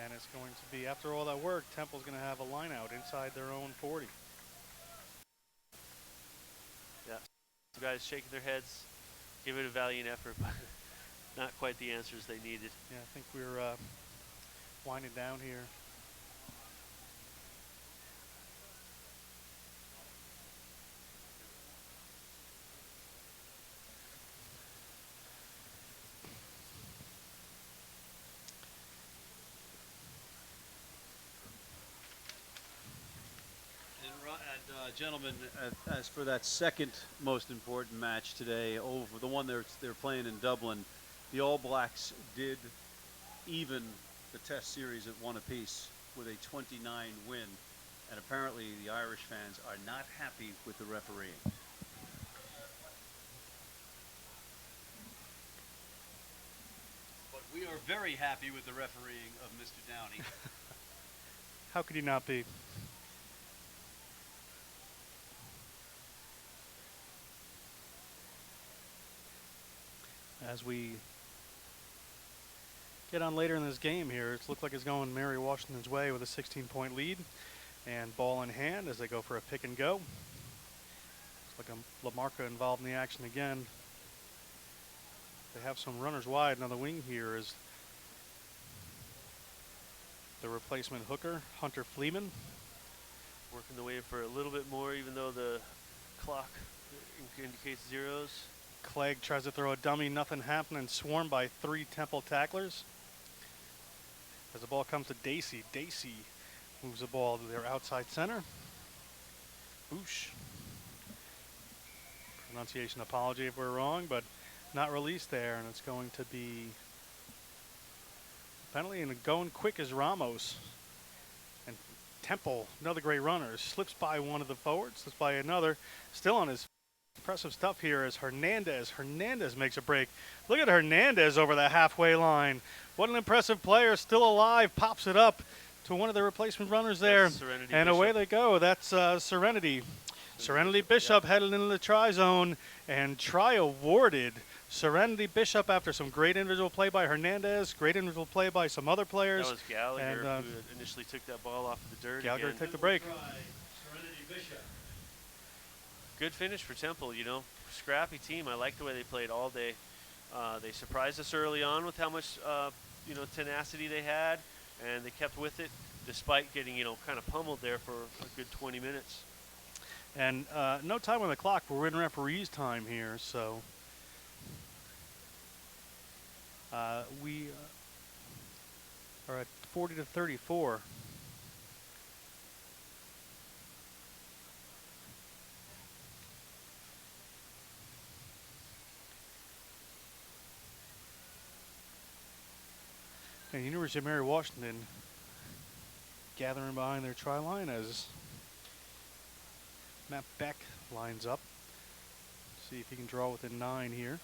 And it's going to be, after all that work, Temple's going to have a line out inside their own 40. Yeah, some guys shaking their heads, give it a valiant effort, but not quite the answers they needed. Yeah, I think we're winding down here. Gentlemen, as for that second most important match today, over the one they're playing in Dublin, the All Blacks did even the Test series at 1 apiece with a 29 win, and apparently the Irish fans are not happy with the refereeing. But we are very happy with the refereeing of Mr. Downey. How could he not be? As we get on later in this game here, it looks like it's going Mary Washington's way with a 16-point lead. And ball in hand as they go for a pick and go. Looks like Lamarca involved in the action again. They have some runners wide on the wing here as the replacement hooker, Hunter Fleeman. Working the way for a little bit more, even though the clock indicates zeros. Clegg tries to throw a dummy, nothing happening, swarmed by 3 Temple tacklers. As the ball comes to Dacey, Dacey moves the ball to their outside center. Boosh. Pronunciation apology if we're wrong, but not released there, and it's going to be penalty, and going quick is Ramos. And Temple, another great runner, slips by one of the forwards, slips by another, still on his impressive stuff here as Hernandez. Hernandez makes a break. Look at Hernandez over the halfway line. What an impressive player, still alive, pops it up to one of the replacement runners there. And Bishop. Away they go. That's Serenity. Serenity Bishop headed into the try zone, and try awarded. Serenity Bishop after some great individual play by Hernandez, great individual play by some other players. That was Gallagher and, who initially took that ball off of the dirt. Gallagher again. took the break. Serenity Bishop. Good finish for Temple, you know. Scrappy team. I like the way they played all day. They surprised us early on with how much tenacity they had, and they kept with it despite getting kind of pummeled there for a good 20 minutes. And no time on the clock. We're in referee's time here, so we are at 40-34. And University of Mary Washington gathering behind their try line as Matt Beck lines up. See if he can draw within 9 here.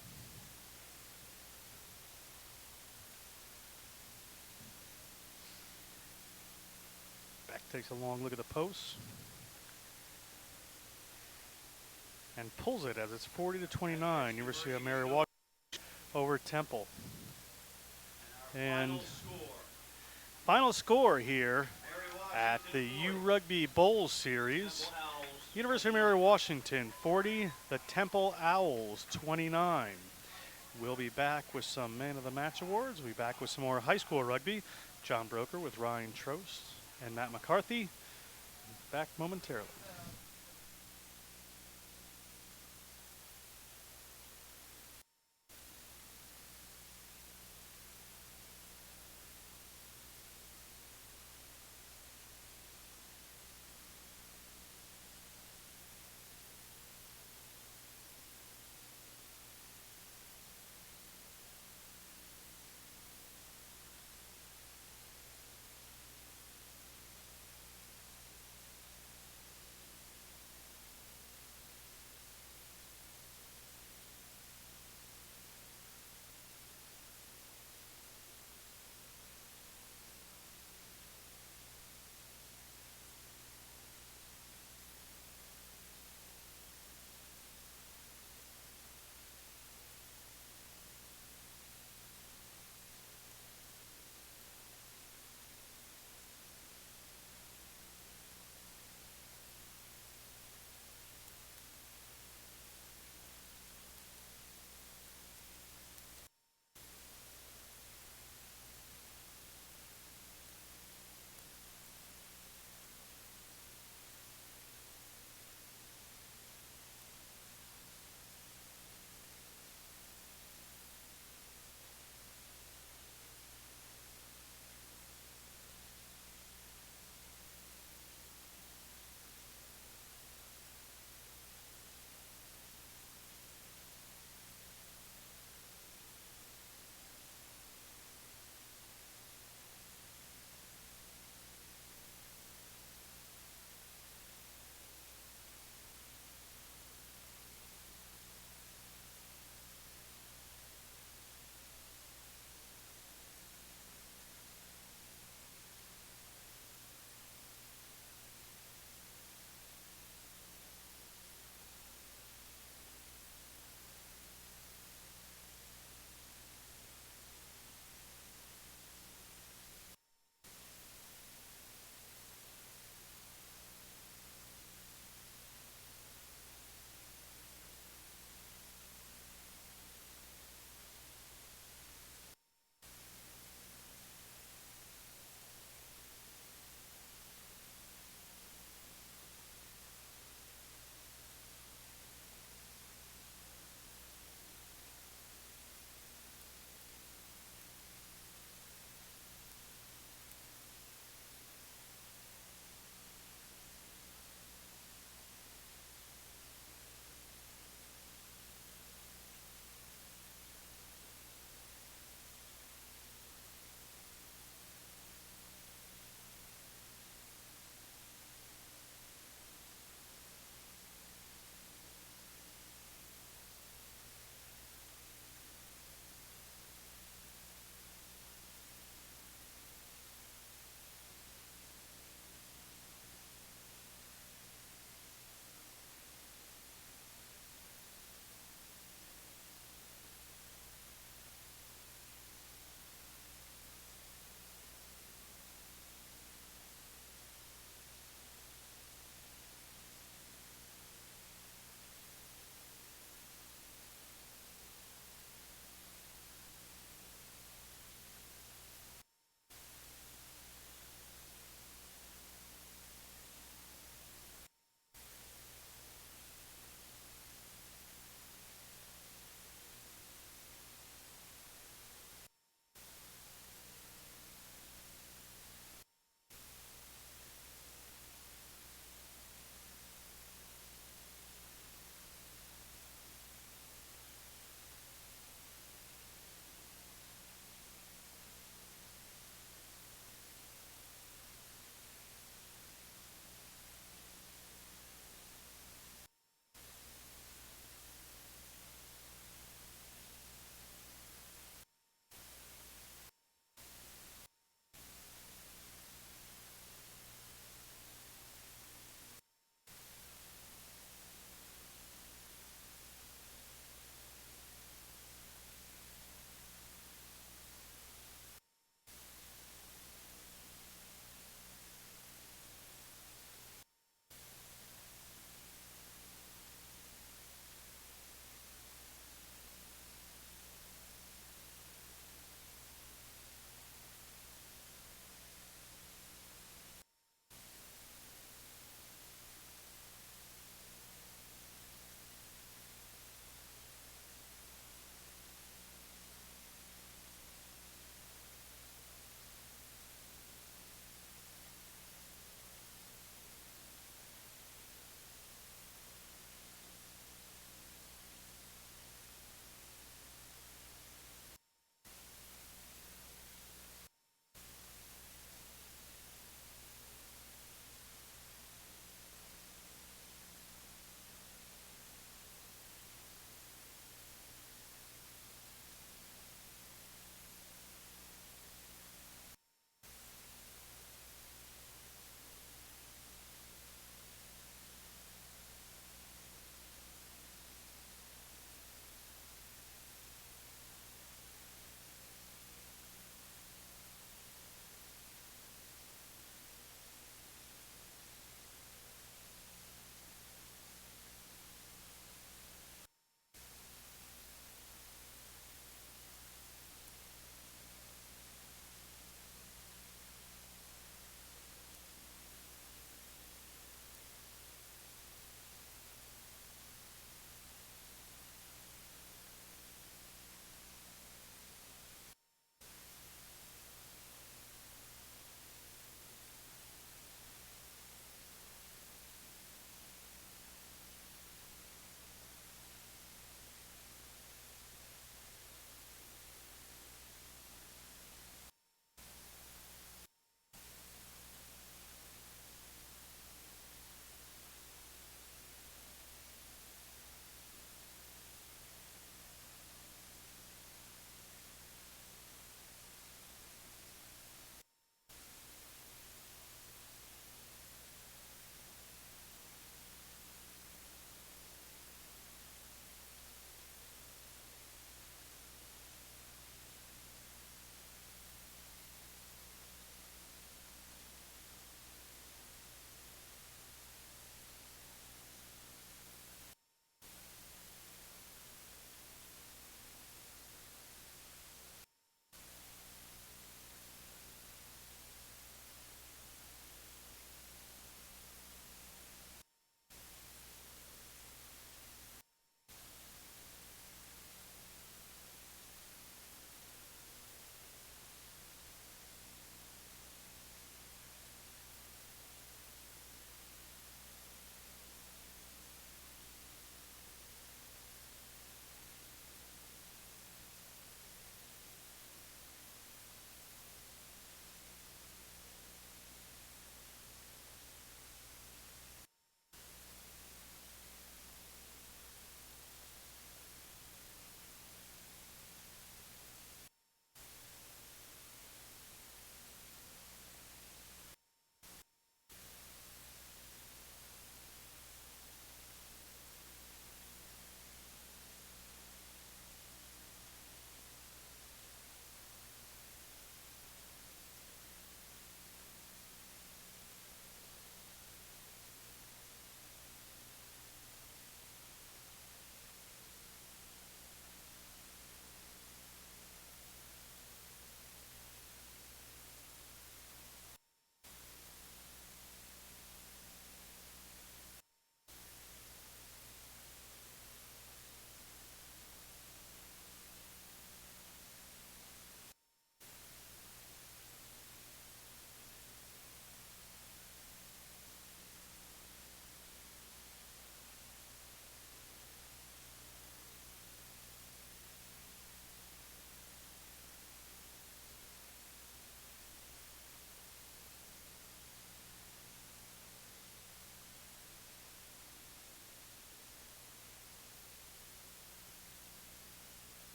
Beck takes a long look at the posts and pulls it as it's 40-29. University of Mary Washington over Temple. And final score here at the URugby Bowl Series. University of Mary Washington 40, the Temple Owls 29. We'll be back with some Man of the Match awards. We'll be back with some more high school rugby. John Broker with Ryan Trost and Matt McCarthy. Back momentarily.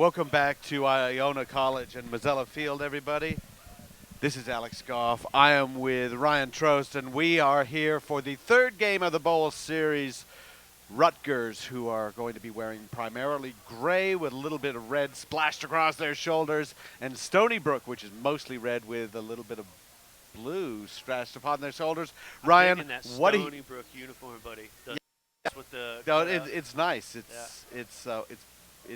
Welcome back to Iona College and Mozilla Field, everybody. This is Alex Goff. I am with Ryan Trost, and we are here for the third game of the Bowl Series. Rutgers, who are going to be wearing primarily gray with a little bit of red splashed across their shoulders, and Stony Brook, which is mostly red with a little bit of blue splashed upon their shoulders. Ryan, that what do Stony you? Brook uniform, buddy. With the No, it's nice. It's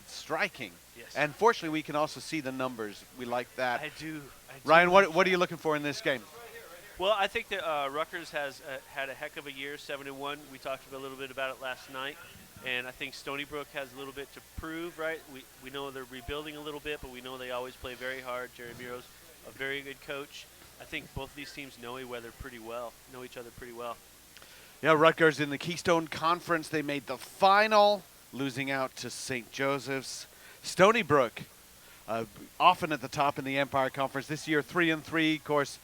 striking. Yes. And fortunately, we can also see the numbers. We like that. I do. Ryan, what are you looking for in this game? Well, I think that Rutgers has had a heck of a year, 7-1. We talked a little bit about it last night, and I think Stony Brook has a little bit to prove. Right? We know they're rebuilding a little bit, but we know they always play very hard. Jerry Miro's a very good coach. I think both of these teams know each other pretty well. Yeah, Rutgers in the Keystone Conference, they made the final, losing out to St. Joseph's. Stony Brook, often at the top in the Empire Conference. This year, 3-3. Of course,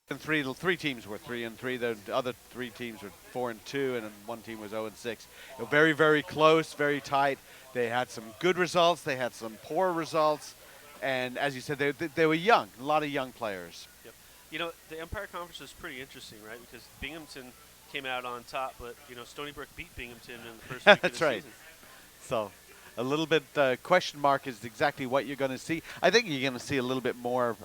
three teams were 3-3. The other three teams were 4-2, and then one team was 0-6. Very, very close, very tight. They had some good results. They had some poor results. And as you said, they were young, a lot of young players. Yep. You know, the Empire Conference is pretty interesting, right? Because Binghamton came out on top, but, Stony Brook beat Binghamton in the first week That's of the right. season. So a little bit question mark is exactly what you're going to see. I think you're going to see a little bit more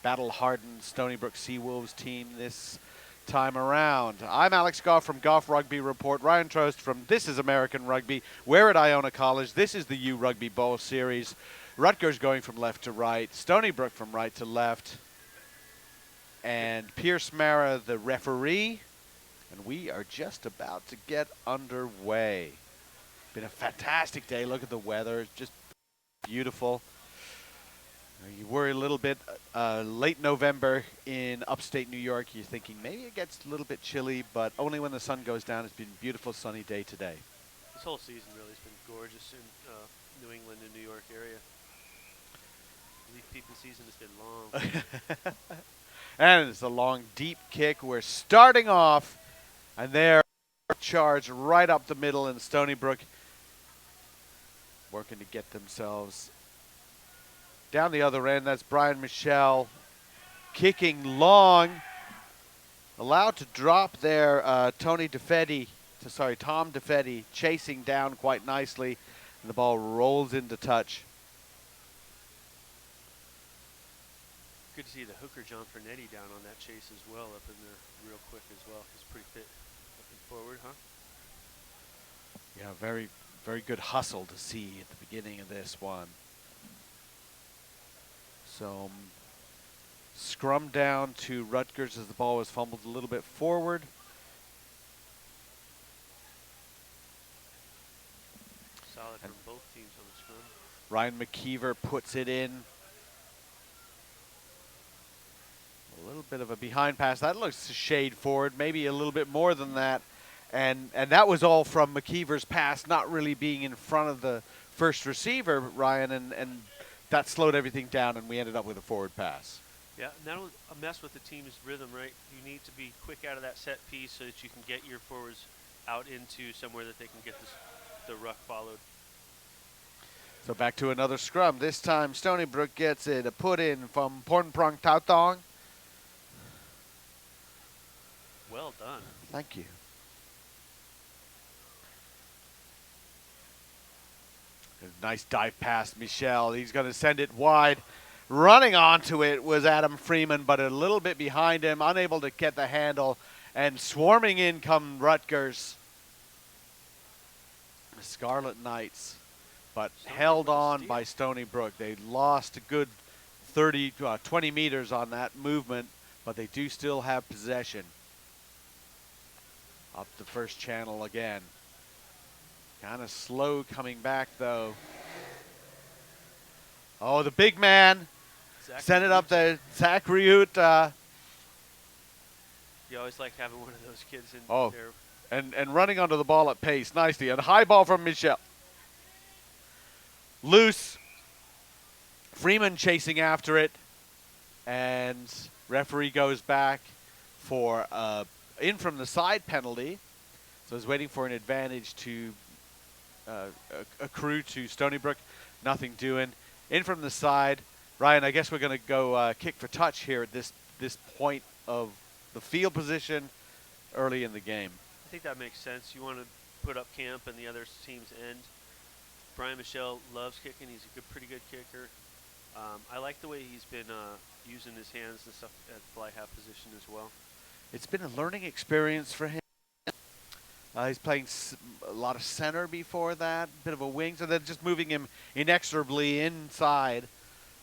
battle-hardened Stony Brook Seawolves team this time around. I'm Alex Goff from Goff Rugby Report. Ryan Trost from This Is American Rugby. We're at Iona College. This is the URugby Bowl Series. Rutgers going from left to right. Stony Brook from right to left. And Pierce Mara, the referee. And we are just about to get underway. Been a fantastic day. Look at the weather. Just beautiful. You worry a little bit. Late November in upstate New York, you're thinking maybe it gets a little bit chilly, but only when the sun goes down. It's been a beautiful sunny day today. This whole season really has been gorgeous in New England and New York area. Leaf peeping season has been long. And it's a long, deep kick. We're starting off, and they're charged right up the middle, and Stony Brook working to get themselves down the other end. That's Brian Michelle kicking long. Allowed to drop there, Tom DeFetti chasing down quite nicely, and the ball rolls into touch. Good to see the hooker John Fernetti down on that chase as well, up in there real quick as well. He's pretty fit up and forward, huh? Yeah, very, very good hustle to see at the beginning of this one. So, scrum down to Rutgers as the ball was fumbled a little bit forward. Solid from both teams on the scrum. Ryan McKeever puts it in. A little bit of a behind pass. That looks a shade forward, maybe a little bit more than that. And that was all from McKeever's pass not really being in front of the first receiver, Ryan, and that slowed everything down, and we ended up with a forward pass. Yeah, and that'll mess with the team's rhythm, right? You need to be quick out of that set piece so that you can get your forwards out into somewhere that they can get the ruck followed. So back to another scrum. This time Stony Brook gets it, a put in from Pornprong Tautong. Well done. Thank you. A nice dive past Michelle. He's going to send it wide. Running onto it was Adam Freeman, but a little bit behind him, unable to get the handle. And swarming in come Rutgers. The Scarlet Knights, but held on by Stony Brook. They lost a good 20 meters on that movement, but they do still have possession. Up the first channel again. Kind of slow coming back, though. Oh, the big man. Send it up there. Zach Riut. You always like having one of those kids in there. And running onto the ball at pace nicely. And high ball from Michelle. Loose. Freeman chasing after it. And referee goes back for in from the side penalty. So he's waiting for an advantage to accrue to Stony Brook. nothing doing. In from the side. Ryan, I guess we're going to go kick for touch here at this point of the field position early in the game. I think that makes sense. You want to put up camp and the other team's end. Brian Michelle loves kicking. He's a pretty good kicker. I like the way he's been using his hands and stuff at fly half position as well. It's been a learning experience for him. He's playing a lot of center before that, bit of a wing, so they're just moving him inexorably inside.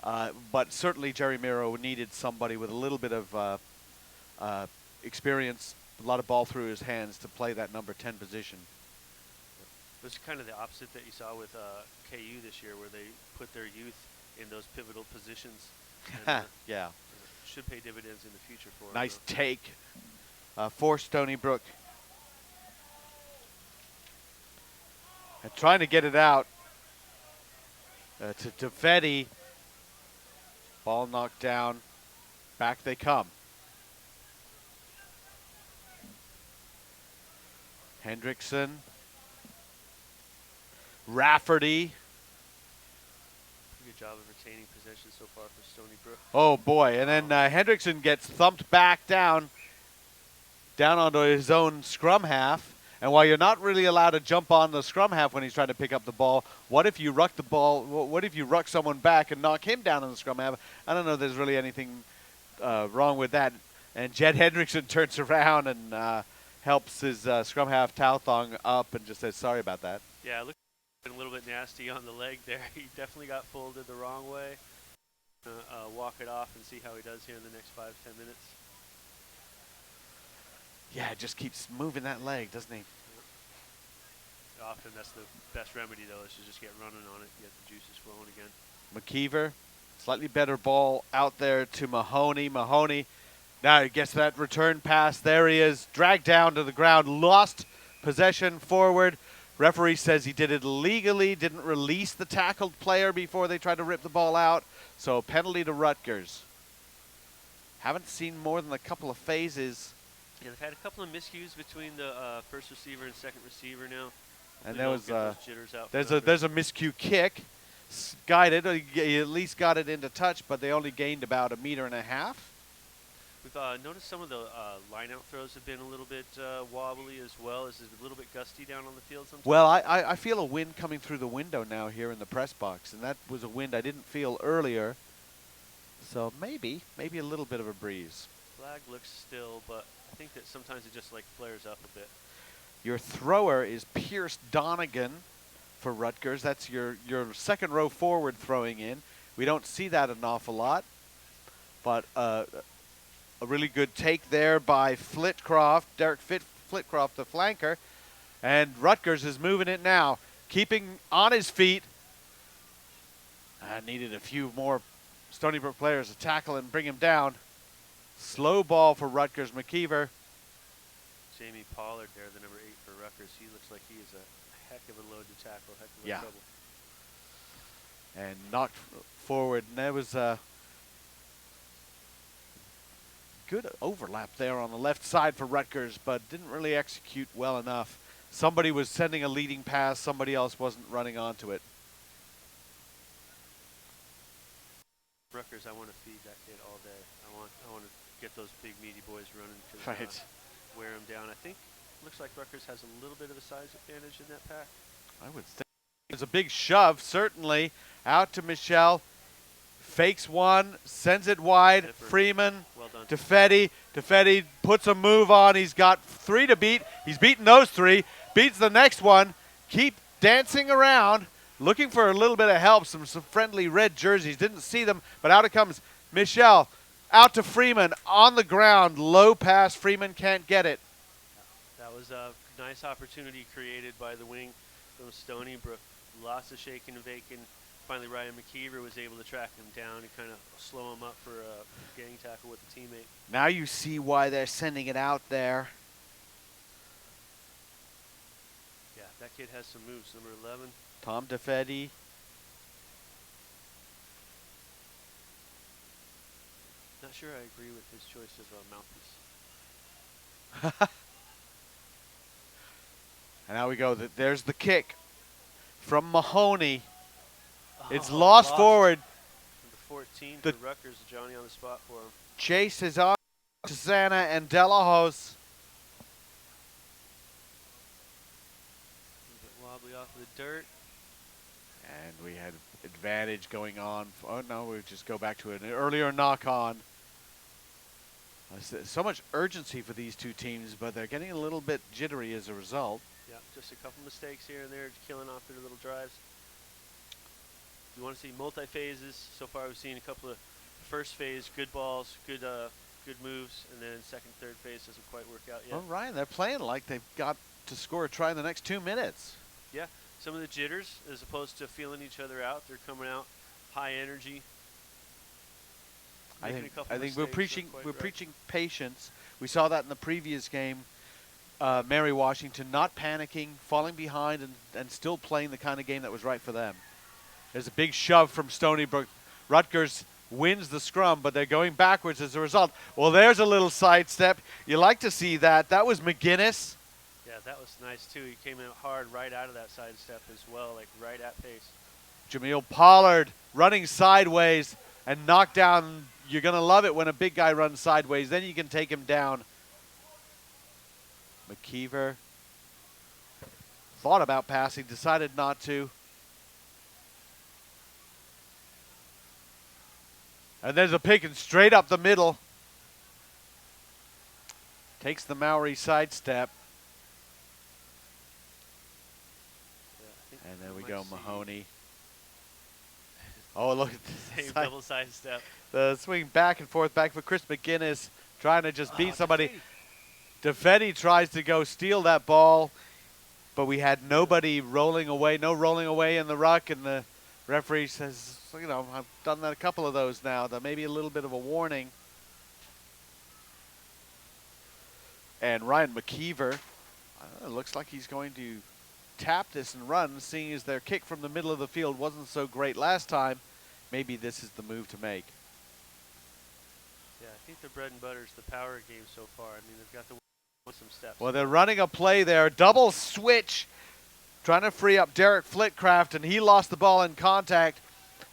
But certainly Jerry Miro needed somebody with a little bit of experience, a lot of ball through his hands to play that number 10 position. It was kind of the opposite that you saw with KU this year, where they put their youth in those pivotal positions. And, yeah. Should pay dividends in the future for Nice them. take for Stony Brook. And trying to get it out to Fetty. Ball knocked down. Back they come. Hendrickson. Rafferty. Good job of retaining possession so far for Stony Brook. Oh boy, and then Hendrickson gets thumped back down onto his own scrum half. And while you're not really allowed to jump on the scrum half when he's trying to pick up the ball, what if you ruck the ball? What if you ruck someone back and knock him down on the scrum half? I don't know if there's really anything wrong with that. And Jed Hendrickson turns around and helps his scrum half Tauthong up and just says, sorry about that. Yeah, it looked a little bit nasty on the leg there. He definitely got folded the wrong way. Walk it off and see how he does here in the next 5-10 minutes. Yeah, just keeps moving that leg, doesn't he? Often that's the best remedy, though, is to just get running on it, get the juices flowing again. McKeever, slightly better ball out there to Mahoney. Mahoney now he gets that return pass. There he is, dragged down to the ground, lost possession forward. Referee says he did it illegally, didn't release the tackled player before they tried to rip the ball out. So penalty to Rutgers. Haven't seen more than a couple of phases. Yeah, they've had a couple of miscues between the first receiver and second receiver now. And Hopefully there they'll was get those jitters out for there's Rutgers. a miscue kick, guided. He at least got it into touch, but they only gained about 1.5 meters. We've noticed some of the line-out throws have been a little bit wobbly as well. Is it a little bit gusty down on the field sometimes? Well, I feel a wind coming through the window now here in the press box, and that was a wind I didn't feel earlier. So maybe a little bit of a breeze. Flag looks still, but I think that sometimes it just like flares up a bit. Your thrower is Pierce Donegan for Rutgers. That's your second row forward throwing in. We don't see that an awful lot, but a really good take there by Flitcroft, Derek Flitcroft, the flanker. And Rutgers is moving it now, keeping on his feet. Needed a few more Stony Brook players to tackle and bring him down. Slow ball for Rutgers. McKeever. Jamie Pollard there, the number 8 for Rutgers. He looks like he is a heck of a load to tackle, heck of a trouble. And knocked forward. And there was a good overlap there on the left side for Rutgers, but didn't really execute well enough. Somebody was sending a leading pass. Somebody else wasn't running onto it. Rutgers, I want to feed that kid all day. I want to get those big meaty boys running. Right. Wear him down. I think looks like Rutgers has a little bit of a size advantage in that pack. I would think there's a big shove, certainly. Out to Michelle. Fakes one, sends it wide. Zipper. Freeman Well done. to Fetty. Fetty puts a move on. He's got 3 to beat. He's beaten those 3. Beats the next one. Keep dancing around. Looking for a little bit of help. Some friendly red jerseys. Didn't see them, but out it comes Michelle. Out to Freeman on the ground. Low pass. Freeman can't get it. That was a nice opportunity created by the wing from Stony Brook. Lots of shaking and baking. Finally, Ryan McKeever was able to track him down and kind of slow him up for a gang tackle with a teammate. Now you see why they're sending it out there. Yeah, that kid has some moves. Number 11. Tom DeFetti. Not sure I agree with his choice of a mouthpiece. And now we go. There's the kick from Mahoney. It's Oh, lost forward. Number 14 The- for Rutgers. Johnny on the spot for him. Chase is on to Santa and Delahos. A bit wobbly off of the dirt. And we had advantage going on. Oh, no, we just go back to an earlier knock-on. So much urgency for these two teams, but they're getting a little bit jittery as a result. Yeah, just a couple mistakes here and there, killing off their little drives. You want to see multi-phases. So far we've seen a couple of first phase, good balls, good moves, and then second, third phase doesn't quite work out yet. Well, Ryan, they're playing like they've got to score a try in the next 2 minutes. Yeah, some of the jitters as opposed to feeling each other out. They're coming out high energy. I making a couple think mistakes, not quite right. preaching patience. We saw that in the previous game. Mary Washington not panicking, falling behind, and still playing the kind of game that was right for them. There's a big shove from Stony Brook. Rutgers wins the scrum, but they're going backwards as a result. Well, there's a little sidestep. You like to see that. That was McGinnis. Yeah, that was nice too. He came in hard right out of that side step as well, like right at pace. Jameel Pollard running sideways and knocked down. You're going to love it when a big guy runs sideways. Then you can take him down. McKeever thought about passing, decided not to. And there's a pick and straight up the middle. Takes the Maori sidestep. Yeah, And there we might go, see Mahoney. Oh, look at the Same side, double side step. the swing back and forth for Chris McGinnis, trying to just beat somebody. DeFetti tries to go steal that ball, but we had nobody rolling away, no rolling away in the ruck, and the referee says, you know, I've done that a couple of those now. That may be a little bit of a warning. And Ryan McKeever, it looks like he's going to tap this and run, seeing as their kick from the middle of the field wasn't so great last time. Maybe this is the move to make. Yeah, I think their bread and butter is the power game so far. I mean, they've got the with some steps. Well, they're running a play there. Double switch, trying to free up Derek Flitcraft, and he lost the ball in contact.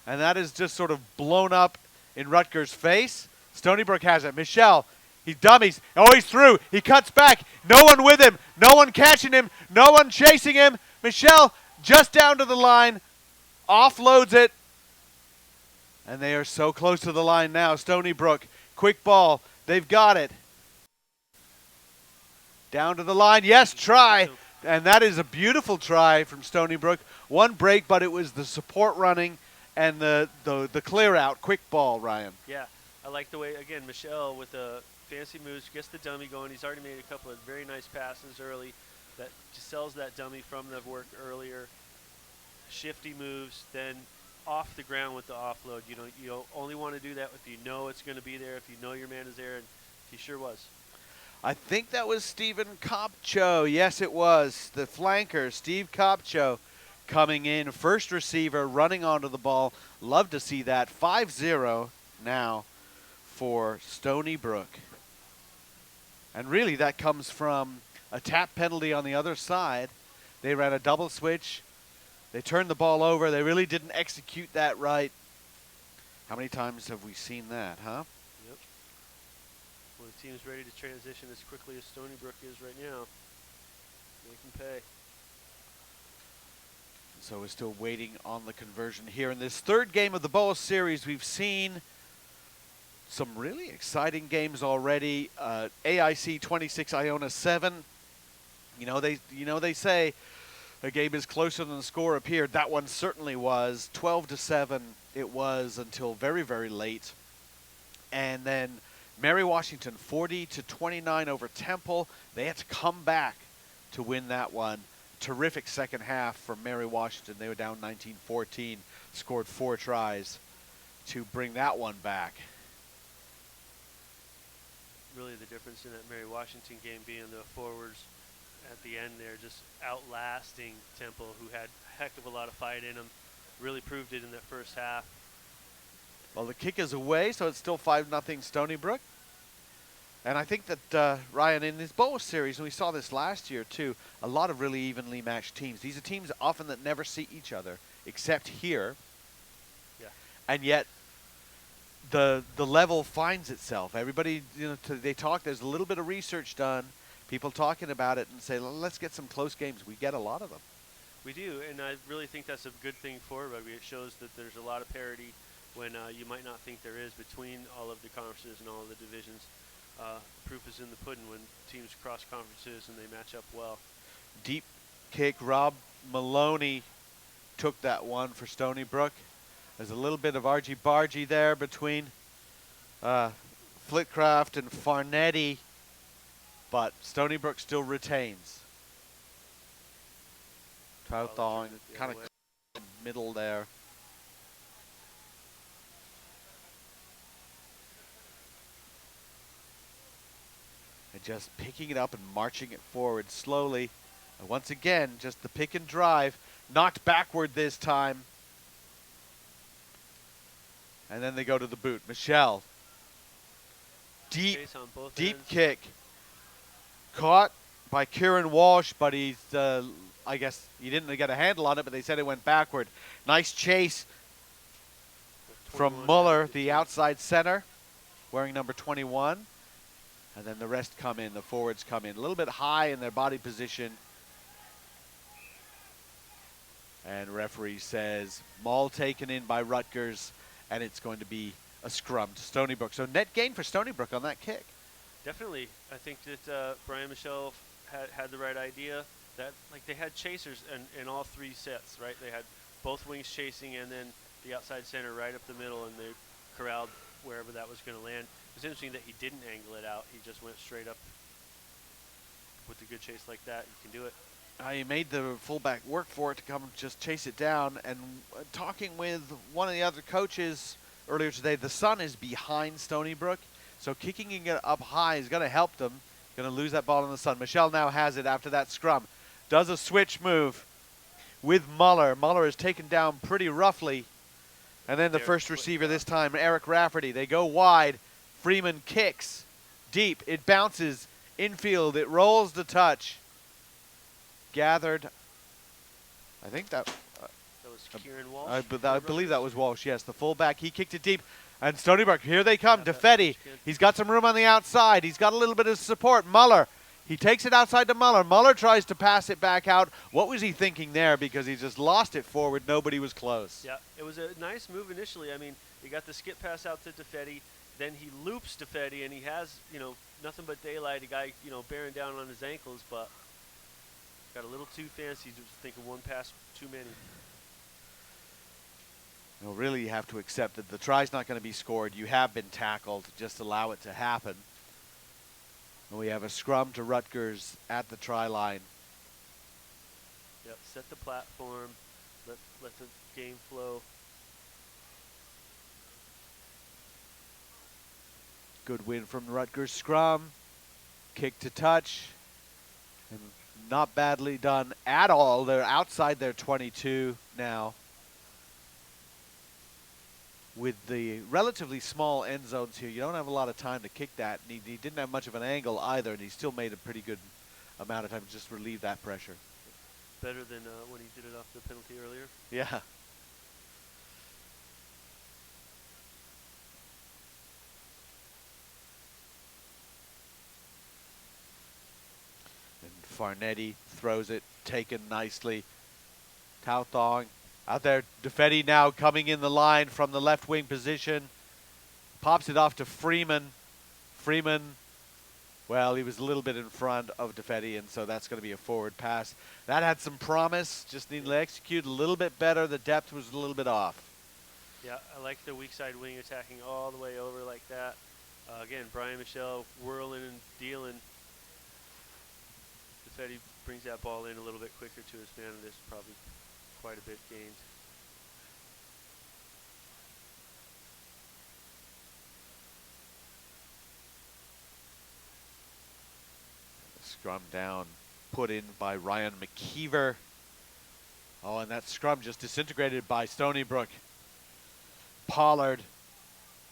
And that is just sort of blown up in Rutgers' face. Stony Brook has it. Michelle, he dummies. Oh, he's through. He cuts back. No one with him. No one catching him. No one chasing him. Michelle just down to the line. Offloads it. And they are so close to the line now. Stony Brook, quick ball. They've got it. Down to the line. Yes, try. And that is a beautiful try from Stony Brook. One break, but it was the support running and the clear out. Quick ball, Ryan. Yeah, I like the way, again, Michelle with the fancy moves, gets the dummy going. He's already made a couple of very nice passes early that just sells that dummy from the work earlier. Shifty moves, then off the ground with the offload. You only want to do that if you know it's going to be there, if you know your man is there, and he sure was. I think that was Stephen Kopcho. Yes, it was. The flanker, Steve Kopcho, coming in. First receiver, running onto the ball. Love to see that. 5-0 now for Stony Brook. And really that comes from a tap penalty on the other side. They ran a double switch. They turned the ball over. They really didn't execute that right. How many times have we seen that, huh? Yep. Well, the team's ready to transition as quickly as Stony Brook is right now. They can pay. So we're still waiting on the conversion here. In this third game of the bowl series, we've seen some really exciting games already. AIC 26, Iona 7. You know they say a game is closer than the score appeared. That one certainly was. 12-7 it was until very, very late. And then Mary Washington 40-29 over Temple. They had to come back to win that one. Terrific second half from Mary Washington. They were down 19-14, scored 4 tries to bring that one back. Really the difference in that Mary Washington game being the forwards at the end there just outlasting Temple, who had a heck of a lot of fight in them. Really proved it in that first half. Well, the kick is away, so it's still 5-0 Stony Brook. And I think that, Ryan, in this bowl series, and we saw this last year too, a lot of really evenly matched teams. These are teams often that never see each other, except here. and yet the level finds itself. Everybody, they talk. There's a little bit of research done. People talking about it and say, let's get some close games. We get a lot of them. We do, and I really think that's a good thing for rugby. It shows that there's a lot of parity when you might not think there is between all of the conferences and all of the divisions. Proof is in the pudding when teams cross conferences and they match up well. Deep kick. Rob Maloney took that one for Stony Brook. There's a little bit of argy-bargy there between Flitcraft and Farnetti, but Stony Brook still retains. Trauthong kind of middle there. And just picking it up and marching it forward slowly. And once again, just the pick and drive. Knocked backward this time. And then they go to the boot. Michelle. Deep kick. Caught by Kieran Walsh, but he's, I guess he didn't get a handle on it, but they said it went backward. Nice chase from Muller, the outside center, wearing number 21. And then the rest come in, the forwards come in. A little bit high in their body position. And referee says, maul taken in by Rutgers, and it's going to be a scrum to Stony Brook. So net gain for Stony Brook on that kick. Definitely. I think that Brian Michelle had the right idea. That they had chasers in all three sets, right? They had both wings chasing and then the outside center right up the middle, and they corralled wherever that was going to land. It was interesting that he didn't angle it out. He just went straight up with a good chase like that. You can do it. He made the fullback work for it to come just chase it down. And talking with one of the other coaches earlier today, the sun is behind Stony Brook, so kicking it up high is going to help them. Going to lose that ball in the sun. Michelle now has it after that scrum. Does a switch move with Muller. Muller is taken down pretty roughly. And then the first receiver this time, Eric Rafferty. They go wide. Freeman kicks deep. It bounces infield. It rolls the touch. Gathered. I think that was Kieran Walsh. I believe that was Walsh, yes. The fullback, he kicked it deep. And Stony Brook, here they come. DeFetti. He's got some room on the outside. He's got a little bit of support. Muller. He takes it outside to Muller. Muller tries to pass it back out. What was he thinking there? Because he just lost it forward. Nobody was close. Yeah, it was a nice move initially. I mean, he got the skip pass out to DeFetti. Then he loops DeFetti, and he has, nothing but daylight. A guy, bearing down on his ankles, but got a little too fancy. Just thinking one pass too many. Really, you have to accept that the try's not going to be scored. You have been tackled. Just allow it to happen. And we have a scrum to Rutgers at the try line. Yep, set the platform. Let the game flow. Good win from Rutgers scrum. Kick to touch. And not badly done at all. They're outside their 22 now. With the relatively small end zones here, you don't have a lot of time to kick that. And he didn't have much of an angle either, and he still made a pretty good amount of time to just relieve that pressure. Better than when he did it off the penalty earlier. Yeah. And Farnetti throws it, taken nicely. Trauthong out there. DeFetti now coming in the line from the left wing position. Pops it off to Freeman. Freeman, well, he was a little bit in front of DeFetti, and so that's going to be a forward pass. That had some promise, just needed to execute a little bit better. The depth was a little bit off. Yeah, I like the weak side wing attacking all the way over like that. Again, Brian Michelle whirling and dealing. DeFetti brings that ball in a little bit quicker to his man, and this probably quite a bit gained. Scrum down, put in by Ryan McKeever. Oh, and that scrum just disintegrated by Stony Brook. Pollard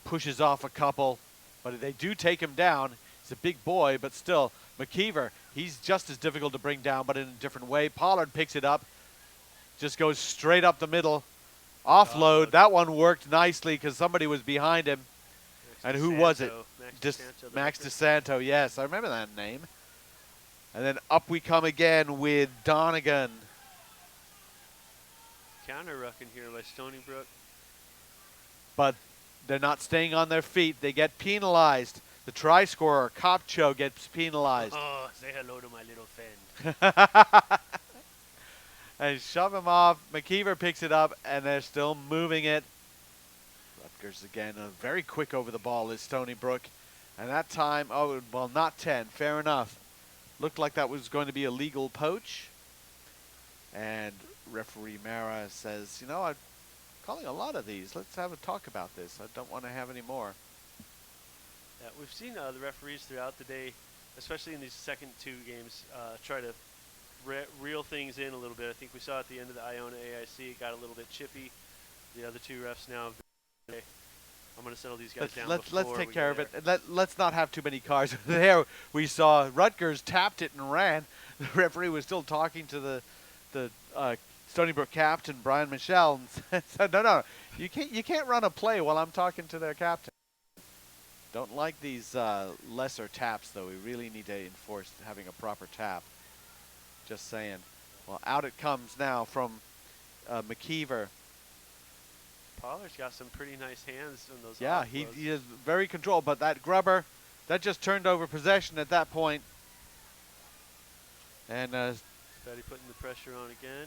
pushes off a couple, but they do take him down. He's a big boy, but still, McKeever, he's just as difficult to bring down, but in a different way. Pollard picks it up, just goes straight up the middle, Offload. That one worked nicely because somebody was behind him. And who was it? Max DeSanto, yes. I remember that name. And then up we come again with Donegan. Counter-rucking here by Stony Brook. But they're not staying on their feet. They get penalized. The try scorer, Kopcho, gets penalized. Oh, say hello to my little friend. And shove him off. McKeever picks it up, and they're still moving it. Rutgers again, very quick over the ball is Stony Brook. And that time, oh, well, not 10. Fair enough. Looked like that was going to be a legal poach. And referee Mara says, you know, I'm calling a lot of these. Let's have a talk about this. I don't want to have any more. Yeah, we've seen the referees throughout the day, especially in these second two games, try to reel things in a little bit. I think we saw at the end of the Iona AIC, it got a little bit chippy. The other two refs now, I'm going to settle these guys down. Let's take care of it. Let's not have too many cars. There we saw Rutgers tapped it and ran. The referee was still talking to the Stony Brook captain, Brian Michelle, and said, no, you can't run a play while I'm talking to their captain. Don't like these lesser taps, though. We really need to enforce having a proper tap. Just saying. Well, out it comes now from McKeever. Pollard's got some pretty nice hands on those. Yeah, he is very controlled, but that grubber, that just turned over possession at that point. And Betty putting the pressure on again.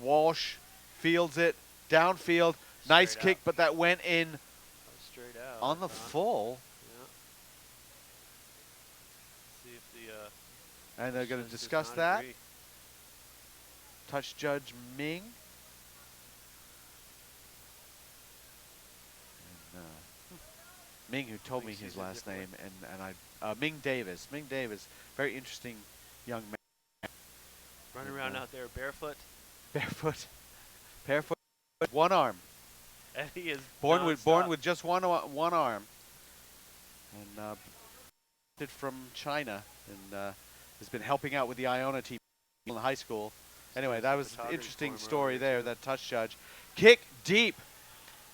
Walsh fields it downfield. Nice kick, but that went in straight out on the full. Yeah. See if the and they're going to discuss that. Agree. Touch judge Ming. And, Ming, who told me his last name, and I Ming Davis. Ming Davis, very interesting young man. Running around out there barefoot. Barefoot, one arm. And he is born with just one arm. And from China, and has been helping out with the Iona team in high school. Anyway, that was an interesting story there. That touch judge, kick deep,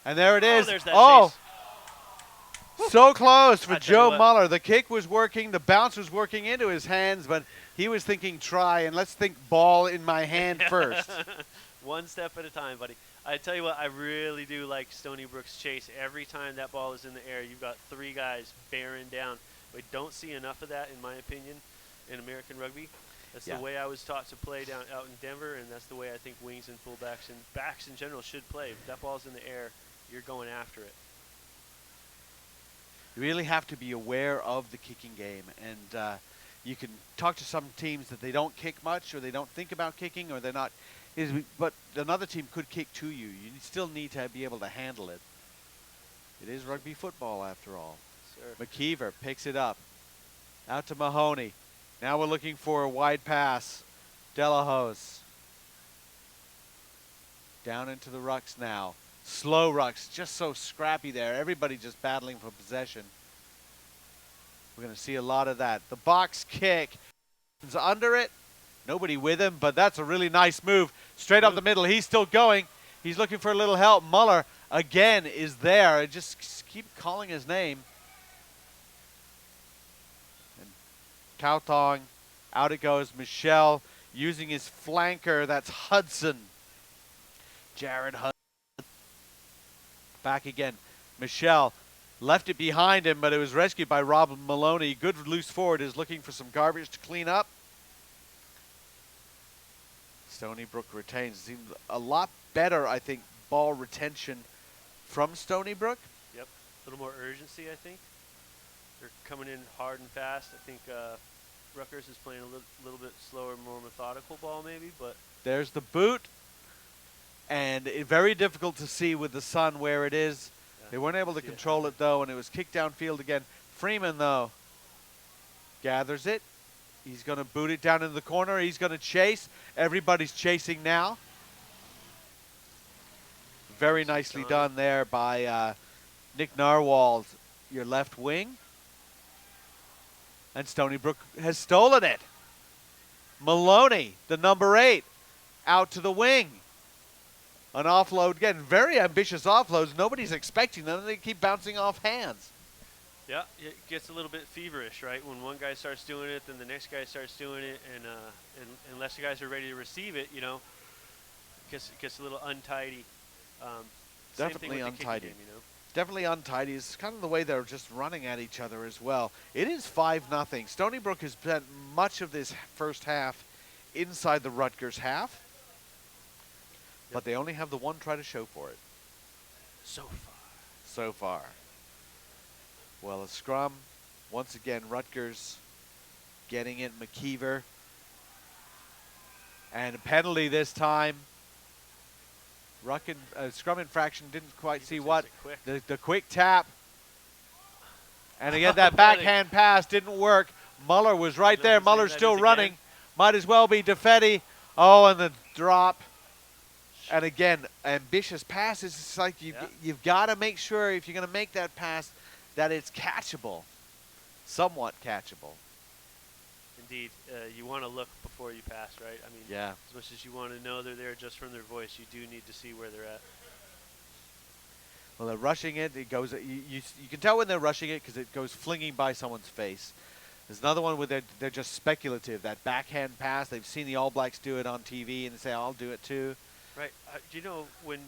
and there it is. There's that chase. So close for Joe Muller. The kick was working, the bounce was working into his hands, but he was thinking try, and let's think ball in my hand first. One step at a time, buddy. I tell you what, I really do like Stony Brook's chase. Every time that ball is in the air, you've got three guys bearing down. We don't see enough of that, in my opinion, in American rugby. That's the way I was taught to play out in Denver, and that's the way I think wings and fullbacks and backs in general should play. If that ball's in the air, you're going after it. You really have to be aware of the kicking game, and you can talk to some teams that they don't kick much, or they don't think about kicking, or they're not. But another team could kick to you. You still need to be able to handle it. It is rugby football, after all. Sir. McKeever picks it up. Out to Mahoney. Now we're looking for a wide pass. Delahose. Down into the rucks now. Slow rucks, just so scrappy there. Everybody just battling for possession. We're going to see a lot of that. The box kick is under it. Nobody with him, but that's a really nice move. Straight up the middle. He's still going. He's looking for a little help. Muller, again, is there. Just keep calling his name. And Kautong, out it goes. Michelle using his flanker. That's Hudson. Jared Hudson. Back again. Michelle left it behind him, but it was rescued by Rob Maloney. Good loose forward is looking for some garbage to clean up. Stony Brook retains. Seems a lot better, I think, ball retention from Stony Brook. Yep. A little more urgency, I think. They're coming in hard and fast. I think Rutgers is playing a little bit slower, more methodical ball maybe, but... There's the boot. And very difficult to see with the sun where it is. Yeah. They weren't able to control it, though, and it was kicked downfield again. Freeman, though, gathers it. He's going to boot it down in the corner. He's going to chase. Everybody's chasing now. Very nicely done there by Nick Narwhal, your left wing. And Stony Brook has stolen it. Maloney, the number 8, out to the wing. An offload, again, very ambitious offloads. Nobody's expecting them. They keep bouncing off hands. Yeah, it gets a little bit feverish, right? When one guy starts doing it, then the next guy starts doing it, and unless the guys are ready to receive it, you know, it gets a little untidy. Same thing Definitely with the kicking untidy. game, you know. Definitely untidy. It's kind of the way they're just running at each other as well. It is 5-0. Stony Brook has spent much of this first half inside the Rutgers half, but they only have the one try to show for it. So far. So far. Well, a scrum. Once again, Rutgers getting it. McKeever. And a penalty this time. Scrum infraction, didn't quite see what. The quick tap. And again, that backhand pass didn't work. Muller was right there. Muller's still running. Might as well be DeFetti. Oh, and the drop. And again, ambitious passes. It's like you've got to make sure if you're going to make that pass that it's catchable, somewhat catchable. Indeed, you want to look before you pass, right? I mean, yeah. As much as you want to know they're there just from their voice, you do need to see where they're at. Well, they're rushing it. It goes. You can tell when they're rushing it because it goes flinging by someone's face. There's another one where they're just speculative. That backhand pass. They've seen the All Blacks do it on TV, and they say, "I'll do it too." Right. You know, when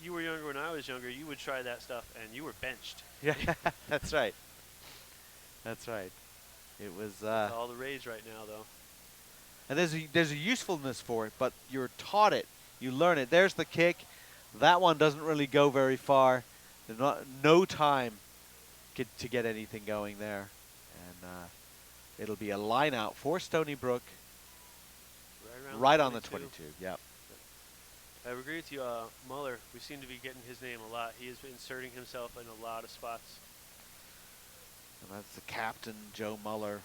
you were younger, when I was younger, you would try that stuff, and you were benched. Yeah, that's right. That's right. It was all the rage right now, though. And there's a usefulness for it, but you're taught it. You learn it. There's the kick. That one doesn't really go very far. There's no time to get anything going there, and it'll be a line out for Stony Brook. Right on the 22. Yep. I agree with you, Muller. We seem to be getting his name a lot. He is inserting himself in a lot of spots. And that's the captain, Joe Muller.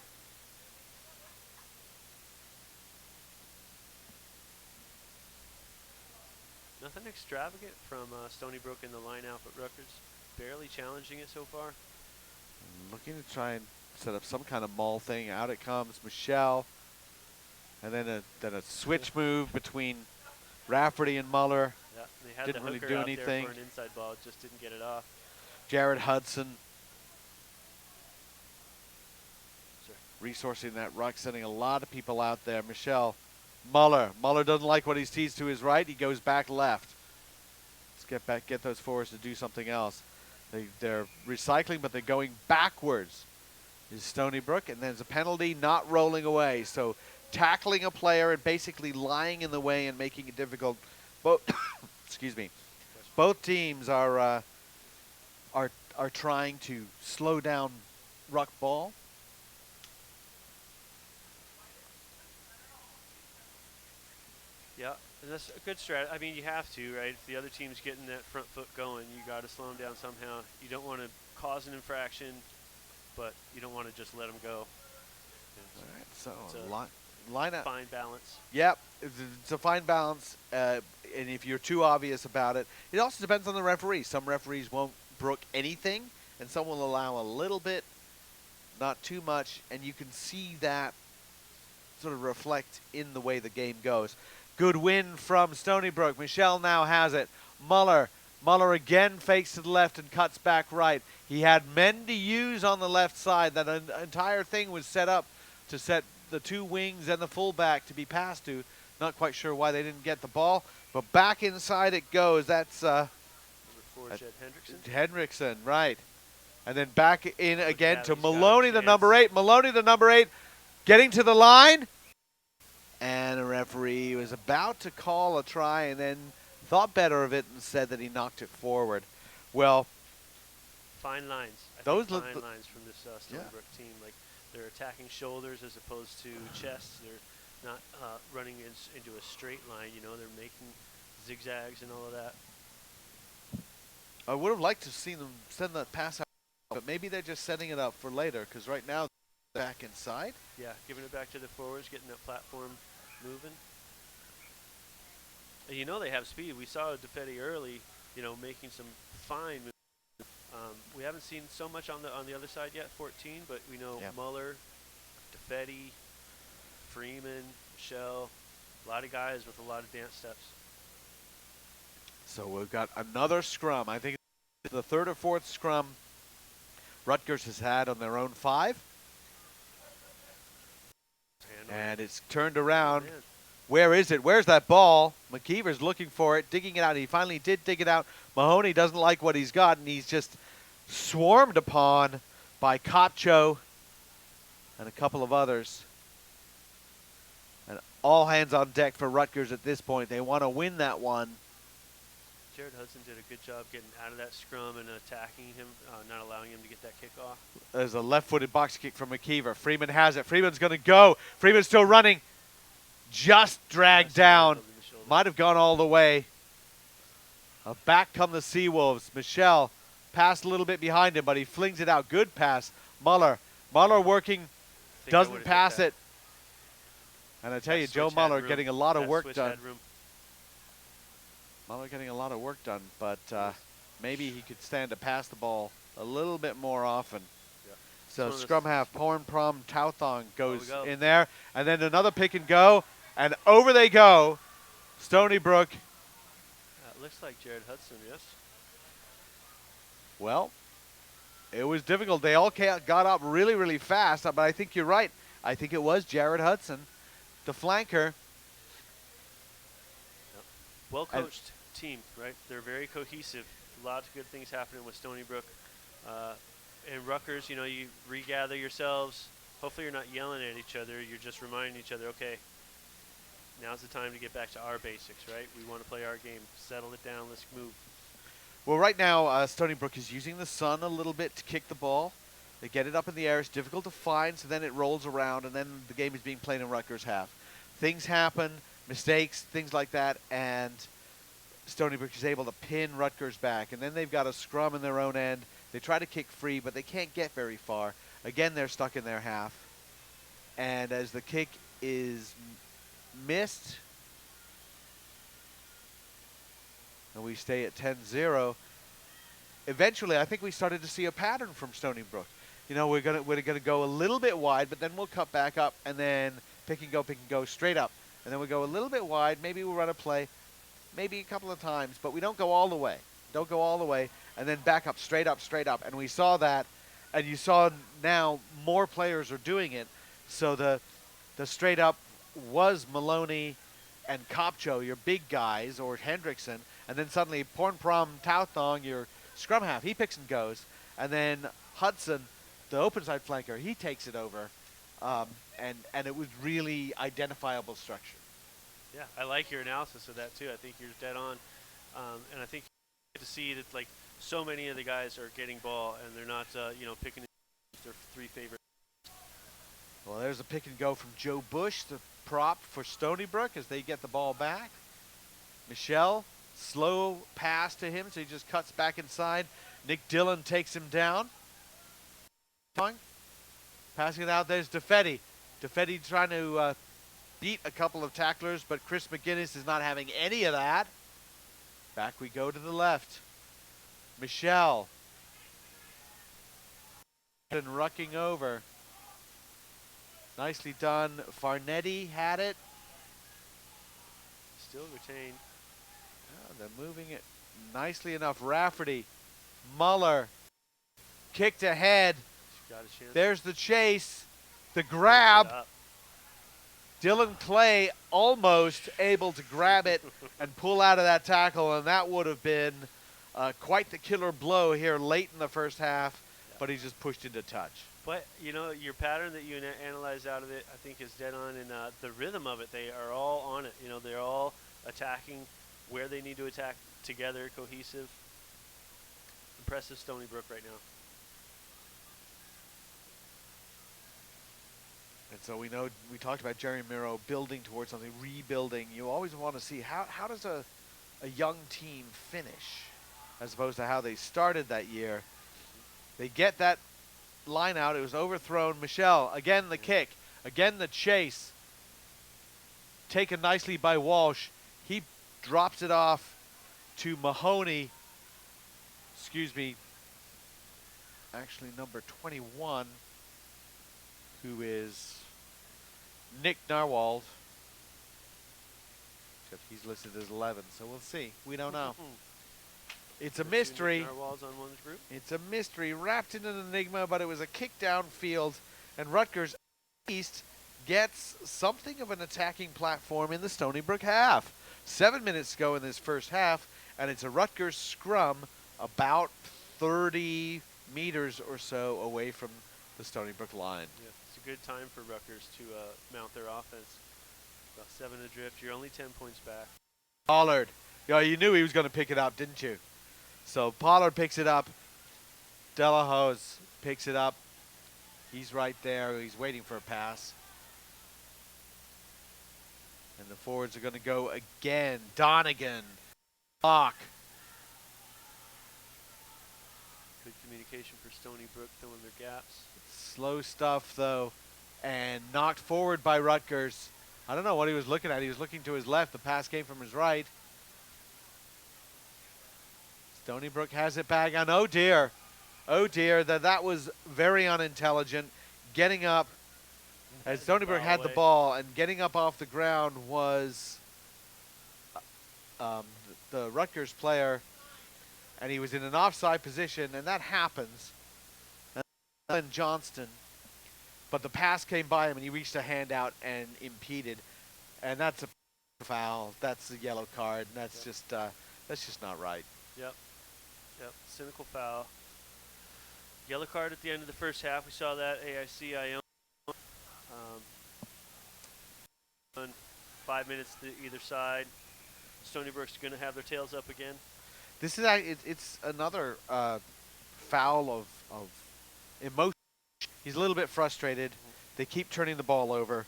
Nothing extravagant from Stony Brook in the line out, but Rutgers barely challenging it so far. Looking to try and set up some kind of maul thing. Out it comes Michelle. And then a switch move between Rafferty and Muller. Yeah, they had didn't the really hooker do out anything. there for an inside ball, just didn't get it off. Jared Hudson resourcing that ruck, sending a lot of people out there. Michelle, Muller doesn't like what he sees to his right. He goes back left. Let's get those forwards to do something else. They're recycling, but they're going backwards. Is Stony Brook, and there's a penalty, not rolling away. So tackling a player and basically lying in the way and making it difficult. Excuse me. Both teams are trying to slow down ruck ball. Yeah, and that's a good strat. I mean, you have to, right? If the other team's getting that front foot going, you got to slow them down somehow. You don't want to cause an infraction, but you don't want to just let them go. All right, so line up. Fine balance. Yep, it's a fine balance, and if you're too obvious about it, it also depends on the referee. Some referees won't brook anything, and some will allow a little bit, not too much, and you can see that sort of reflect in the way the game goes. Good win from Stony Brook. Michelle now has it. Muller again fakes to the left and cuts back right. He had men to use on the left side. That entire thing was set up to set the two wings and the fullback to be passed to. Not quite sure why they didn't get the ball, but back inside it goes. That's Number 4, Jed Hendrickson, right. And then back in again to Gabby's Maloney, got a the number 8. Maloney, the number 8, getting to the line. And a referee was about to call a try and then thought better of it and said that he knocked it forward. Well, fine lines. Those fine lines from this Stony Brook team. Like, they're attacking shoulders as opposed to chests. They're not running into a straight line. You know, they're making zigzags and all of that. I would have liked to have seen them send that pass out, but maybe they're just setting it up for later because right now they're back inside. Yeah, giving it back to the forwards, getting that platform moving. And you know they have speed. We saw DeFetti early, you know, making some fine moves. We haven't seen so much on the other side yet, 14, but we know Muller, DeFetti, Freeman, Michelle, a lot of guys with a lot of dance steps. So we've got another scrum. I think it's the third or fourth scrum Rutgers has had on their own 5. And it's turned around. Where is it? Where's that ball? McKeever's looking for it, digging it out. He finally did dig it out. Mahoney doesn't like what he's got, and he's just swarmed upon by Kopcho and a couple of others. And all hands on deck for Rutgers at this point. They want to win that one. Jared Hudson did a good job getting out of that scrum and attacking him, not allowing him to get that kick off. There's a left-footed box kick from McKeever. Freeman has it. Freeman's going to go. Freeman's still running. Just dragged down. Might have gone all the way. Back come the Seawolves. Michelle passed a little bit behind him, but he flings it out. Good pass. Muller. Muller working. Doesn't pass it. And I tell you, Joe Muller getting a lot of work done. Muller getting a lot of work done, but maybe he could stand to pass the ball a little bit more often. Yeah. So scrum half, Porn Prom Tauthong goes we in there, and then another pick and go, and over they go. Stony Brook. It looks like Jared Hudson, yes. Well, it was difficult. They all got up really, really fast, but I think you're right. I think it was Jared Hudson, the flanker. Well-coached team, right? They're very cohesive. Lots of good things happening with Stony Brook. And Rutgers, you know, you regather yourselves. Hopefully you're not yelling at each other. You're just reminding each other, okay, now's the time to get back to our basics, right? We want to play our game. Settle it down. Let's move. Well, right now, Stony Brook is using the sun a little bit to kick the ball. They get it up in the air. It's difficult to find, so then it rolls around, and then the game is being played in Rutgers half. Things happen, mistakes, things like that, and Stony Brook is able to pin Rutgers back. And then they've got a scrum in their own end. They try to kick free, but they can't get very far. Again, they're stuck in their half. And as the kick is missed, and we stay at 10-0, eventually I think we started to see a pattern from Stony Brook. You know, we're gonna go a little bit wide, but then we'll cut back up, and then pick and go straight up. And then we go a little bit wide, maybe we'll run a play, maybe a couple of times, but we don't go all the way. Don't go all the way, and then back up, straight up, straight up. And we saw that, and you saw now more players are doing it. So the straight up was Maloney and Kopcho, your big guys, or Hendrickson, and then suddenly Porn Prom Tauthong, your scrum half, he picks and goes. And then Hudson, the open side flanker, he takes it over. And it was really identifiable structure. Yeah, I like your analysis of that too. I think you're dead on. And I think you get to see that like so many of the guys are getting ball and they're not, you know, picking their 3 favorite. Well, there's a pick and go from Joe Bush, the prop for Stony Brook as they get the ball back. Michelle, slow pass to him, so he just cuts back inside. Nick Dillon takes him down. Passing it out, there's DeFetti. DeFetti trying to beat a couple of tacklers, but Chris McGinnis is not having any of that. Back we go to the left. Michelle. And rucking over. Nicely done. Farnetti had it. Still retained. Oh, they're moving it nicely enough. Rafferty. Muller. Kicked ahead. Got a chance. There's the chase. The grab. Dylan Clay almost able to grab it and pull out of that tackle, and that would have been quite the killer blow here late in the first half, but he just pushed into touch. But, you know, your pattern that you analyze out of it, I think, is dead on. And the rhythm of it, they are all on it. You know, they're all attacking where they need to attack together, cohesive. Impressive Stony Brook right now. And so we know, we talked about Jerry Miro building towards something, rebuilding. You always want to see how does a young team finish as opposed to how they started that year. They get that line out. It was overthrown. Michelle, again the kick, again the chase. Taken nicely by Walsh. He drops it off to Mahoney. Excuse me. Actually, number 21, who is Nick Narwald. But he's listed as 11, so we'll see. We don't know. It's a The two mystery. Narwhals on one's group. It's a mystery wrapped in an enigma, but it was a kick downfield, and Rutgers East gets something of an attacking platform in the Stony Brook half. 7 minutes go in this first half, and it's a Rutgers scrum about 30 meters or so away from the Stony Brook line. Yeah, it's a good time for Rutgers to mount their offense. About 7 adrift. You're only 10 points back. Pollard. Yeah, you knew he was going to pick it up, didn't you? So Pollard picks it up. Delahose picks it up. He's right there. He's waiting for a pass. And the forwards are going to go again. Donegan. Block. Good communication for Stony Brook, filling their gaps. Slow stuff, though. And knocked forward by Rutgers. I don't know what he was looking at. He was looking to his left. The pass came from his right. Stony Brook has it back. And oh dear. Oh dear. That was very unintelligent. Getting up. As Stony Brook had the ball, and getting up off the ground was the Rutgers player, and he was in an offside position, and that happens. And Johnston, but the pass came by him, and he reached a hand out and impeded, and that's a foul. That's a yellow card, and that's just not right. Yep. Cynical foul. Yellow card at the end of the first half. We saw that KEIO. 5 minutes to either side. Stony Brook's going to have their tails up again. This is it's another foul of emotion. He's a little bit frustrated. They keep turning the ball over,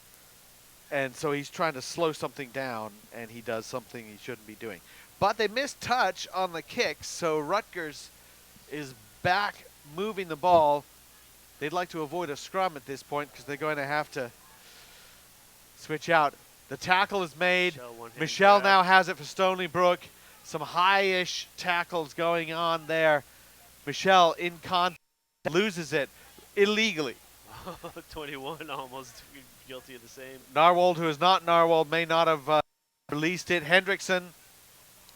and so he's trying to slow something down, and he does something he shouldn't be doing. But they missed touch on the kick, so Rutgers is back moving the ball. They'd like to avoid a scrum at this point because they're going to have to switch out. The tackle is made. Michelle now has it for Stony Brook. Some high-ish tackles going on there. Michelle in contact loses it illegally. 21 almost guilty of the same. Narwhal, who is not Narwhal, may not have released it. Hendrickson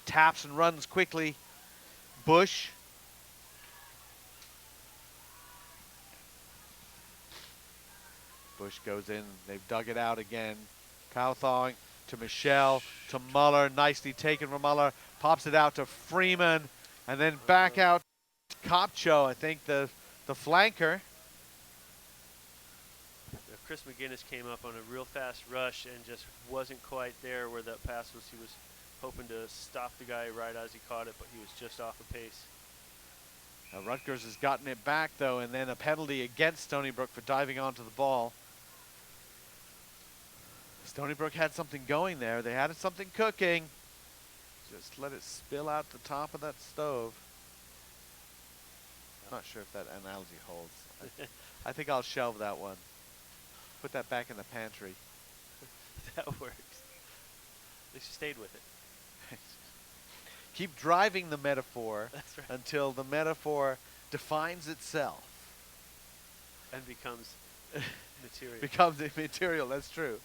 taps and runs quickly. Bush. Bush goes in. They've dug it out again. Cowthong to Michelle, to Muller. Nicely taken from Muller. Pops it out to Freeman. And then back out to Kopcho, I think, the flanker. Chris McGinnis came up on a real fast rush and just wasn't quite there where that pass was. He was hoping to stop the guy right as he caught it, but he was just off of pace. Now Rutgers has gotten it back, though, and then a penalty against Stony Brook for diving onto the ball. Stony Brook had something going there. They had something cooking. Just let it spill out the top of that stove. I'm not sure if that analogy holds. I think I'll shelve that one. Put that back in the pantry. That works. At least you stayed with it. Keep driving the metaphor That's right. until the metaphor defines itself. And becomes material. Becomes immaterial, that's true.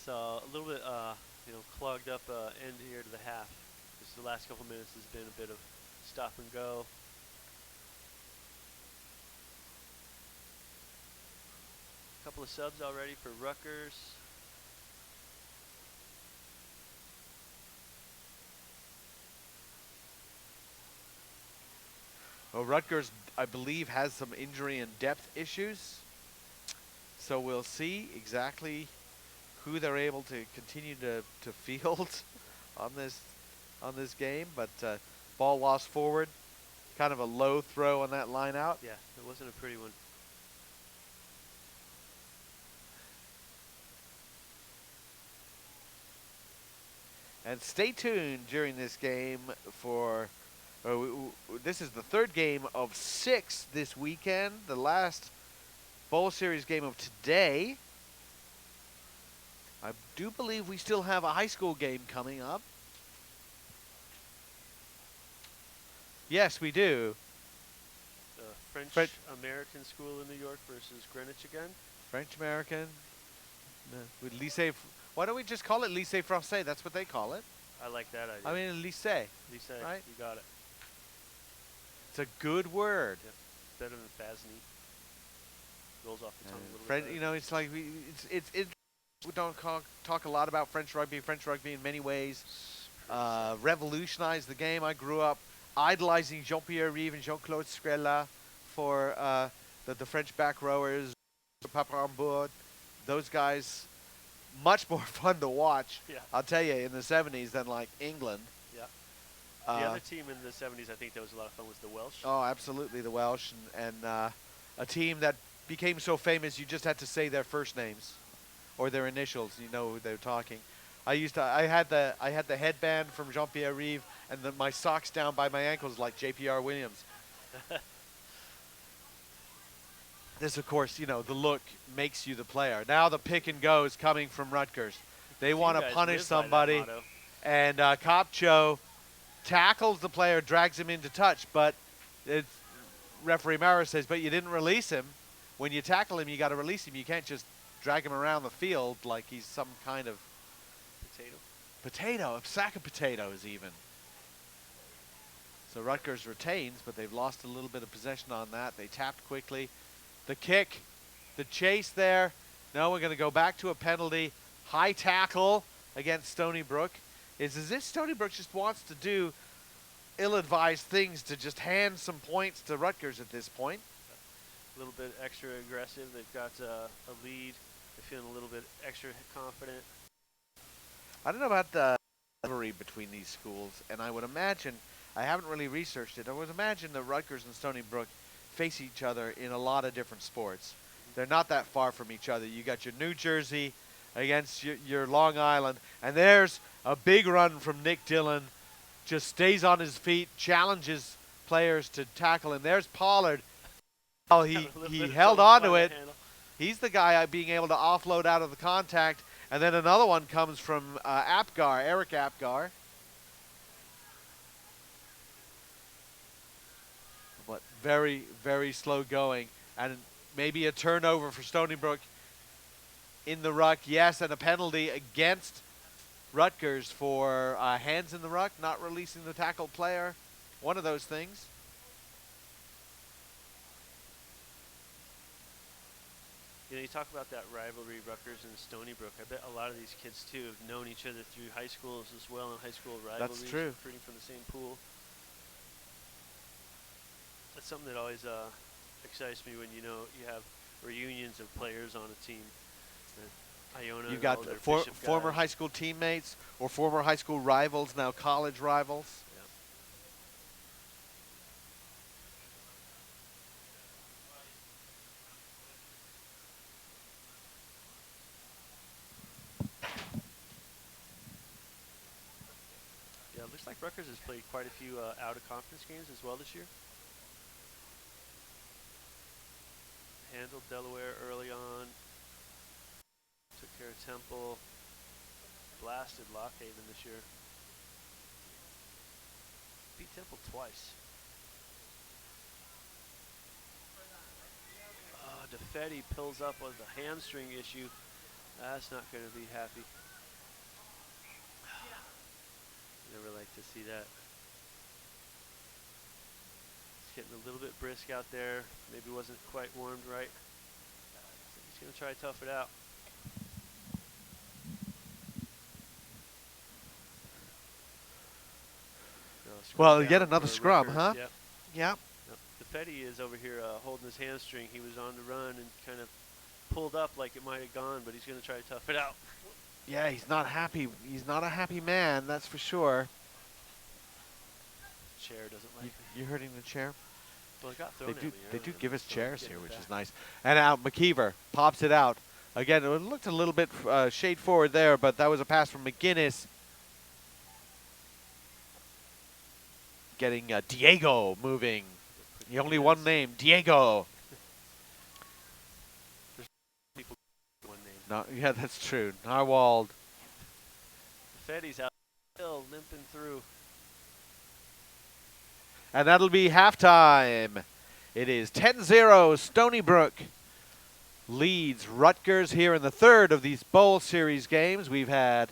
So a little bit, clogged up end here to the half. Just the last couple minutes has been a bit of stop and go. A couple of subs already for Rutgers. Well, Rutgers, I believe, has some injury and depth issues. So we'll see exactly who they're able to continue to field on this game. But ball lost forward. Kind of a low throw on that line out. Yeah, it wasn't a pretty one. And stay tuned during this game for, this is the third game of 6 this weekend, the last Bowl Series game of today. I do believe we still have a high school game coming up. Yes, we do. The French American School in New York versus Greenwich again. French American. With lycée. Why don't we just call it lycée français? That's what they call it. I like that idea. I mean, lycée. Lycée, right? you got it. It's a good word. Yep. Better than FASNY. Rolls off the tongue a little French, bit. you know, it's like we don't talk a lot about French rugby. French rugby in many ways revolutionized the game. I grew up idolizing Jean-Pierre Rive and Jean-Claude Scrella for the French back rowers, Papa Rambourg. Those guys, much more fun to watch, Yeah. I'll tell you, in the 70s than like England. Yeah. The other team in the 70s, I think that was a lot of fun, was the Welsh. Oh, absolutely, the Welsh, and a team that became so famous you just had to say their first names or their initials. You know who they're talking. I had the headband from Jean-Pierre Rive and my socks down by my ankles like J.P.R. Williams. This, of course, you know, the look makes you the player. Now the pick and go is coming from Rutgers. They want to punish somebody, and Kopcho tackles the player, drags him into touch, but referee Mara says, but you didn't release him. When you tackle him, you got to release him. You can't just drag him around the field like he's some kind of potato, a sack of potatoes even. So Rutgers retains, but they've lost a little bit of possession on that. They tapped quickly. The kick, the chase there. No, we're going to go back to a penalty. High tackle against Stony Brook. It's as if Stony Brook just wants to do ill-advised things to just hand some points to Rutgers at this point. A little bit extra aggressive. They've got a lead. They're feeling a little bit extra confident. I don't know about the rivalry between these schools, and I would imagine, I haven't really researched it, I would imagine that Rutgers and Stony Brook face each other in a lot of different sports. They're not that far from each other. You got your New Jersey against your Long Island, and there's a big run from Nick Dillon. Just stays on his feet, challenges players to tackle him. There's Pollard. Oh, he held on to it. He's the guy being able to offload out of the contact. And then another one comes from Apgar, Eric Apgar. But very, very slow going. And maybe a turnover for Stony Brook in the ruck. Yes, and a penalty against Rutgers for hands in the ruck, not releasing the tackled player. One of those things. You know, you talk about that rivalry, Rutgers and Stony Brook. I bet a lot of these kids, too, have known each other through high schools as well, and high school rivalries. That's true. Recruiting from the same pool. That's something that always excites me when, you know, you have reunions of players on a team. Iona, You've got former high school teammates or former high school rivals, now college rivals. Yeah, it looks like Rutgers has played quite a few out-of-conference games as well this year. Handled Delaware early on. Took care of Temple. Blasted Lockhaven this year. Beat Temple twice. DeFetti pills up with a hamstring issue. That's not going to be happy. Never like to see that. It's getting a little bit brisk out there. Maybe wasn't quite warmed right. So he's going to try to tough it out. Well, yet another scrum, huh? Yep. Yep. DeFetti is over here holding his hamstring. He was on the run and kind of pulled up like it might have gone, but he's going to try to tough it out. Yeah, he's not happy. He's not a happy man, that's for sure. Chair doesn't like me. You hurting the chair? Well, it got thrown at me They do earlier, give us so chairs getting here, it which back. is nice. And out, McKeever pops it out. Again, it looked a little bit shade forward there, but that was a pass from McGinnis. Getting Diego moving. The only one name, Diego. People one name. No, yeah, that's true. Narwhal. DeFetti's out still limping through. And that'll be halftime. It is 10-0 Stony Brook leads Rutgers here in the third of these Bowl Series games. We've had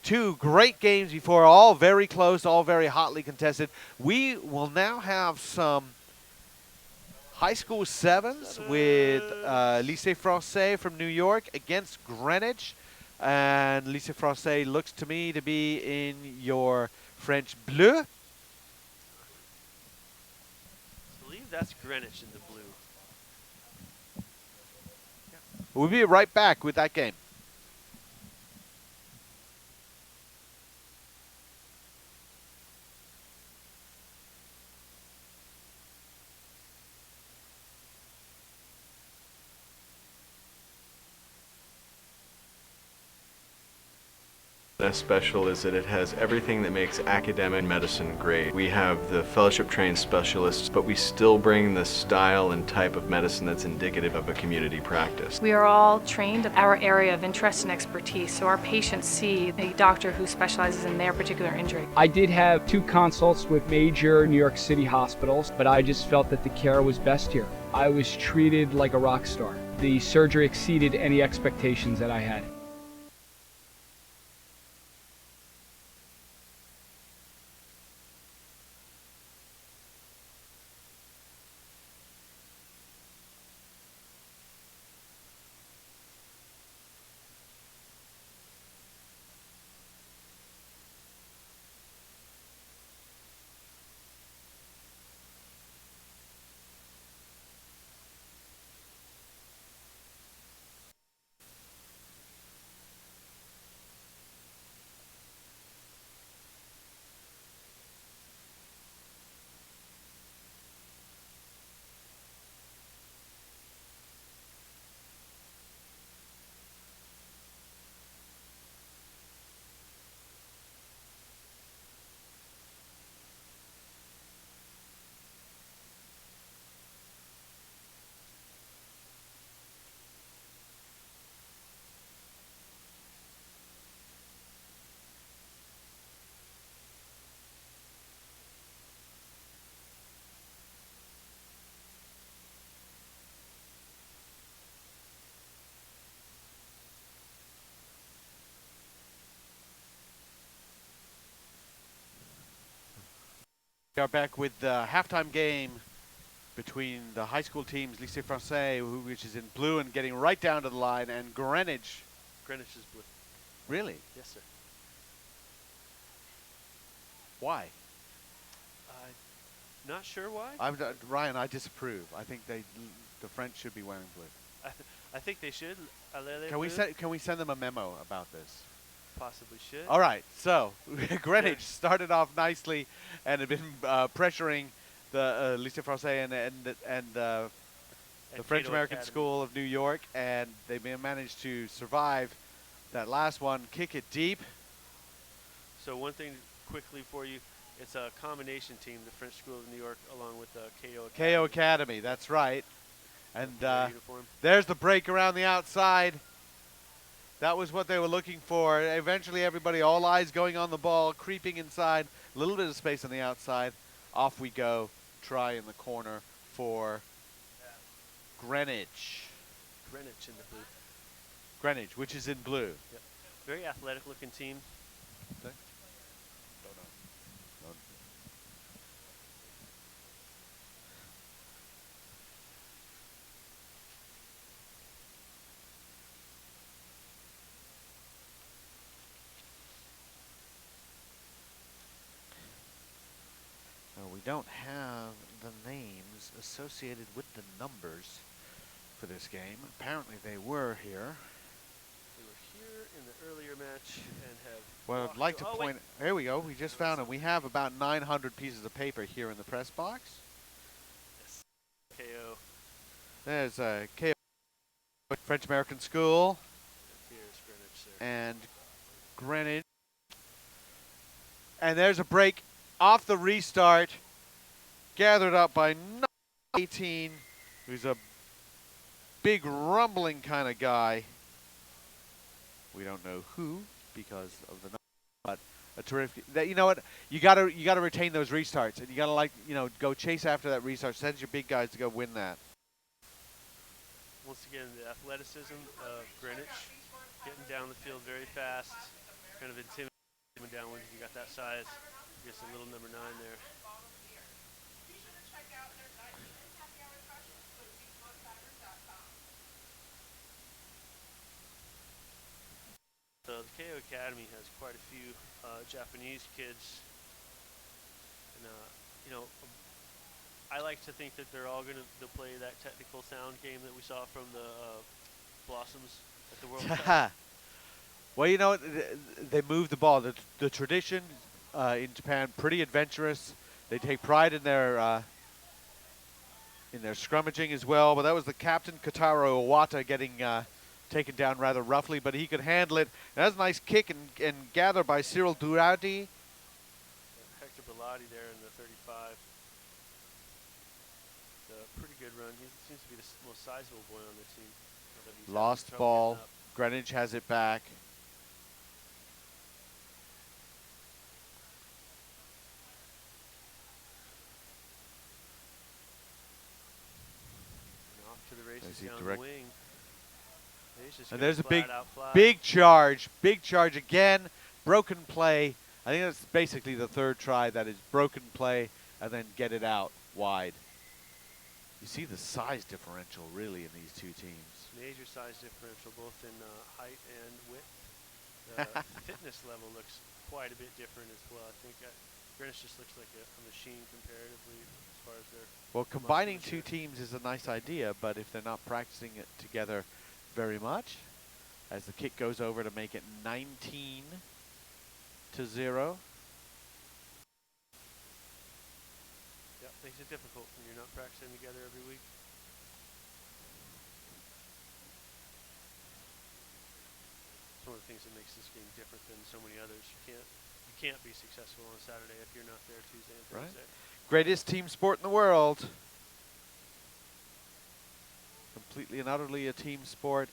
two great games before, all very close, all very hotly contested. We will now have some high school sevens with Lycée Français from New York against Greenwich. And Lycée Français looks to me to be in your French bleu. I believe that's Greenwich in the blue. We'll be right back with that game. As special is that it has everything that makes academic medicine great. We have the fellowship trained specialists, but we still bring the style and type of medicine that's indicative of a community practice. We are all trained in our area of interest and expertise, so our patients see a doctor who specializes in their particular injury. I did have 2 consults with major New York City hospitals, but I just felt that the care was best here. I was treated like a rock star. The surgery exceeded any expectations that I had. We are back with the halftime game between the high school teams, Lycée Français, which is in blue and getting right down to the line, and Greenwich. Greenwich is blue. Really? Yes, sir. Why? Not sure why. Ryan, I disapprove. I think the French should be wearing blue. I think they should. Can we send them a memo about this? Possibly should. All right. So Greenwich started off nicely and had been pressuring the Lycée Français and the French American Academy. School of New York, and they managed to survive that last one, kick it deep. So one thing quickly for you, it's a combination team, the French School of New York, along with the KEIO Academy. KEIO Academy, that's right. And uniform. there's the break around the outside. That was what they were looking for. Eventually everybody, all eyes going on the ball, creeping inside, a little bit of space on the outside. Off we go, try in the corner for Greenwich. Greenwich in the blue. Greenwich, which is in blue. Yep. Very athletic looking team. Okay. We don't have the names associated with the numbers for this game. Apparently they were here. They were here in the earlier match and have... Well, I'd like to point... There we go. We just found them. We have about 900 pieces of paper here in the press box. Yes. KEIO. There's KEIO French American School. Here's Greenwich, sir. And Greenwich. And there's a break off the restart, gathered up by 18, who's a big rumbling kind of guy. We don't know who because of the number, but a terrific. You know what? You gotta retain those restarts, and you gotta go chase after that restart. Send your big guys to go win that. once again, the athleticism of Greenwich, getting down the field very fast, kind of intimidating down when you got that size. I guess a little number 9 there. So the KEIO Academy has quite a few Japanese kids, and you know, I like to think that they're all going to play that technical sound game that we saw from the Blossoms at the World Cup. Well, you know, they move the ball. The tradition in Japan, pretty adventurous. They take pride in their scrummaging as well. But that was the captain, Kotaro Iwata, getting taken down rather roughly, but he could handle it. And that's a nice kick and gather by Cyril Durati. Hector Bellotti there in the 35. It's a pretty good run. He seems to be the most sizable boy on the team. Lost ball. Greenwich has it back. And off to the races down the wing. And there's a big charge again. Broken play. I think that's basically the third try. That is broken play and then get it out wide. You see the size differential really in these two teams. Major size differential both in height and width. The fitness level looks quite a bit different as well. I think Greenwich just looks like a machine comparatively as far as their. Well, combining two teams is a nice idea, but if they're not practicing it together very much, as the kick goes over to make it 19-0. Yeah, makes it difficult when you're not practicing together every week. It's one of the things that makes this game different than so many others. You can't be successful on Saturday if you're not there Tuesday and Thursday. Right. Greatest team sport in the world. Completely and utterly a team sport.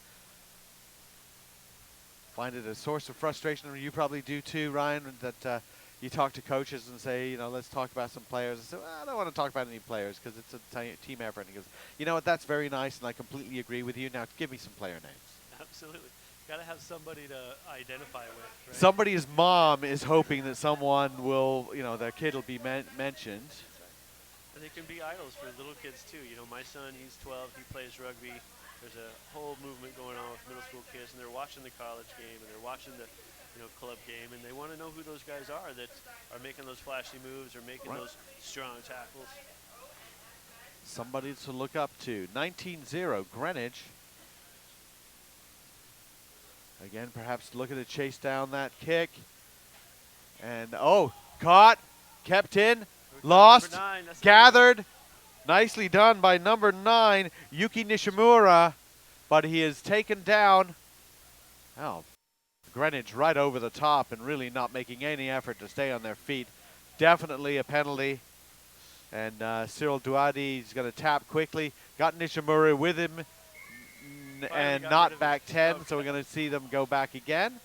Find it a source of frustration. You probably do too, Ryan, that you talk to coaches and say, you know, let's talk about some players. I say, well, I don't want to talk about any players because it's a team effort. And he goes, you know what, that's very nice, and I completely agree with you. Now give me some player names. Absolutely. Got to have somebody to identify with. Right? Somebody's mom is hoping that someone will, you know, their kid will be mentioned. And they can be idols for little kids too. You know, my son, he's 12, he plays rugby. There's a whole movement going on with middle school kids, and they're watching the college game, and they're watching the, you know, club game, and they want to know who those guys are that are making those flashy moves or making those strong tackles. Somebody to look up to. 19-0, Greenwich. Again, perhaps looking to chase down that kick. And, oh, caught, kept in, lost, gathered. Nicely done by number 9, Yuki Nishimura. But he is taken down. Oh, Greenwich right over the top and really not making any effort to stay on their feet. Definitely a penalty. And Cyril Duadi is going to tap quickly. Got Nishimura with him. And not back 10, so we're going to see them go back again.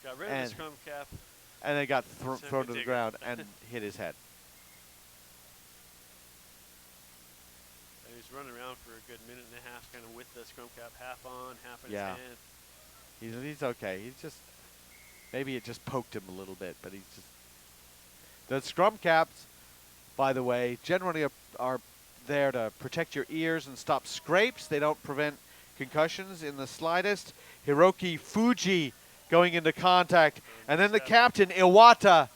Got rid of the scrum cap. And they got thrown to the ground and hit his head. And he's running around for a good minute and a half, kind of with the scrum cap half on, half in his hand. He's okay. He's just, maybe it just poked him a little bit, but he's just. The scrum caps, by the way, generally are there to protect your ears and stop scrapes. They don't prevent concussions in the slightest. Hiroki Fuji going into contact. And then the captain, Iwata,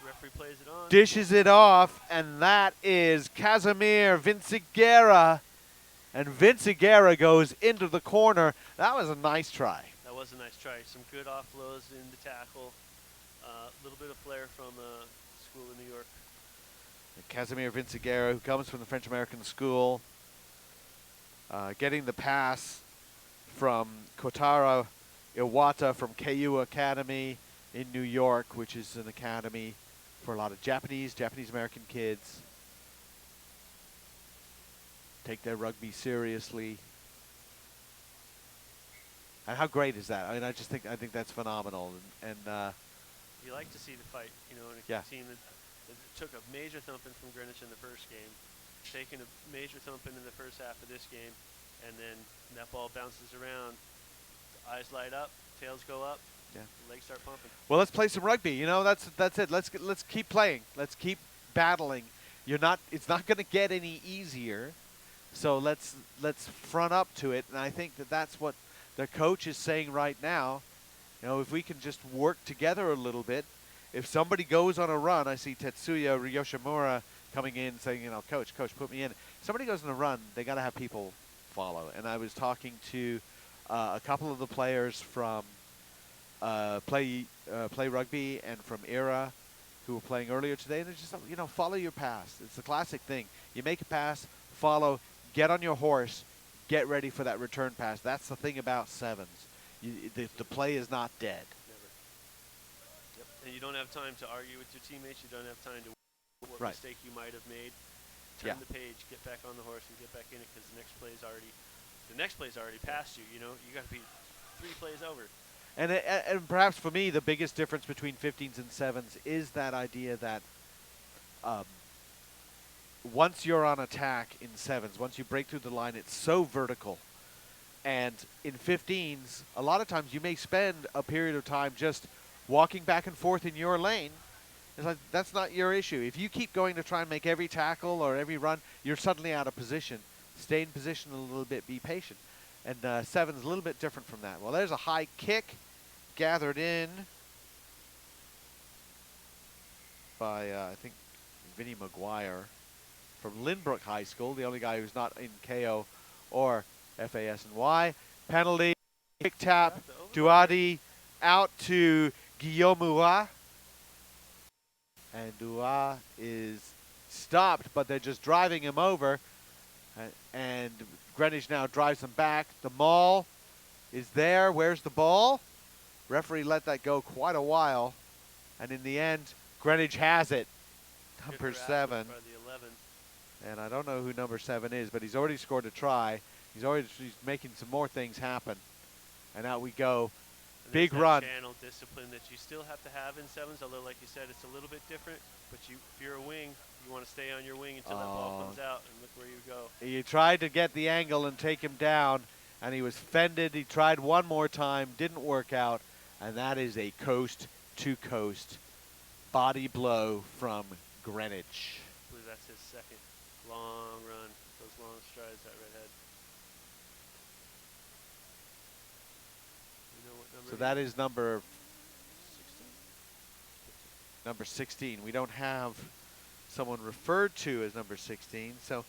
referee plays it on. Dishes it off, and that is Casimir Vinciguerra. And Vinciguerra goes into the corner. That was a nice try. That was a nice try. Some good offloads in the tackle. A little bit of flair from school in New York. Casimir Vinciguerra, who comes from the French-American school, getting the pass from Kotaro Iwata from KEIO Academy in New York, which is an academy for a lot of Japanese-American kids. Take their rugby seriously. And how great is that? I mean, I think that's phenomenal. And you like to see the fight, you know, in a team that took a major thumping from Greenwich in the first game, taking a major thumping in the first half of this game, and then that ball bounces around. The eyes light up, tails go up, Yeah. the legs start pumping. Well, let's play some rugby. You know, that's it. Let's keep playing. Let's keep battling. It's not going to get any easier. So let's front up to it. And I think that's what the coach is saying right now. You know, if we can just work together a little bit. If somebody goes on a run, I see Tetsuya Yoshimura coming in saying, you know, coach, put me in. If somebody goes on a run, they got to have people follow. And I was talking to a couple of the players from Play Rugby and from ERA who were playing earlier today, and they're just, you know, follow your pass. It's the classic thing. You make a pass, follow, get on your horse, get ready for that return pass. That's the thing about sevens. The play is not dead. Never. Yep. And you don't have time to argue with your teammates. You don't have time to what Right. mistake you might have made. Turn Yeah. the page, get back on the horse, and get back in it, because the next play's already past you. You know, you got to be 3 plays over. And perhaps for me, the biggest difference between 15s and 7s is that idea that once you're on attack in 7s, once you break through the line, it's so vertical. And in 15s, a lot of times you may spend a period of time just walking back and forth in your lane. It's like, that's not your issue. If you keep going to try and make every tackle or every run, you're suddenly out of position. Stay in position a little bit, be patient. And 7's a little bit different from that. Well, there's a high kick gathered in by, I think, Vinny Maguire from Lynbrook High School, the only guy who's not in KEIO or FASNY. Penalty, kick tap, Duadi out to Guillaume. And Dua is stopped, but they're just driving him over. And Greenwich now drives them back. The maul is there. Where's the ball? Referee let that go quite a while. And in the end, Greenwich has it. Number 7. And I don't know who number 7 is, but he's already scored a try. He's making some more things happen. And out we go. And Big there's run. that channel discipline that you still have to have in 7s, although, like you said, it's a little bit different. But if you're a wing, you want to stay on your wing until that ball comes out, and look where you go. He tried to get the angle and take him down, and he was fended. He tried one more time, didn't work out, and that is a coast-to-coast body blow from Greenwich. I believe that's his second long run, those long strides, that redhead. You know what number? So that is number 16? 16. We don't have someone referred to as number 16. So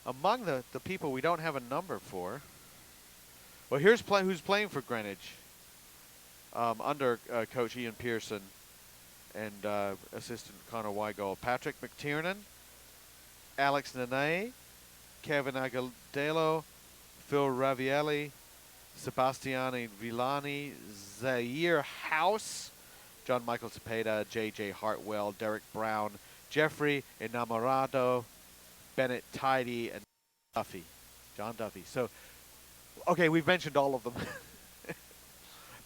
among the people we don't have a number for. Well, here's who's playing for Greenwich under Coach Ian Pearson and assistant Connor Weigel. Patrick McTiernan, Alex Nene, Kevin Agudelo, Phil Ravielli, Sebastiani Villani, Zaire House, John Michael Cepeda, J.J. Hartwell, Derek Brown, Jeffrey Enamorado, Bennett Tidy, and Duffy, John Duffy. So, okay, we've mentioned all of them.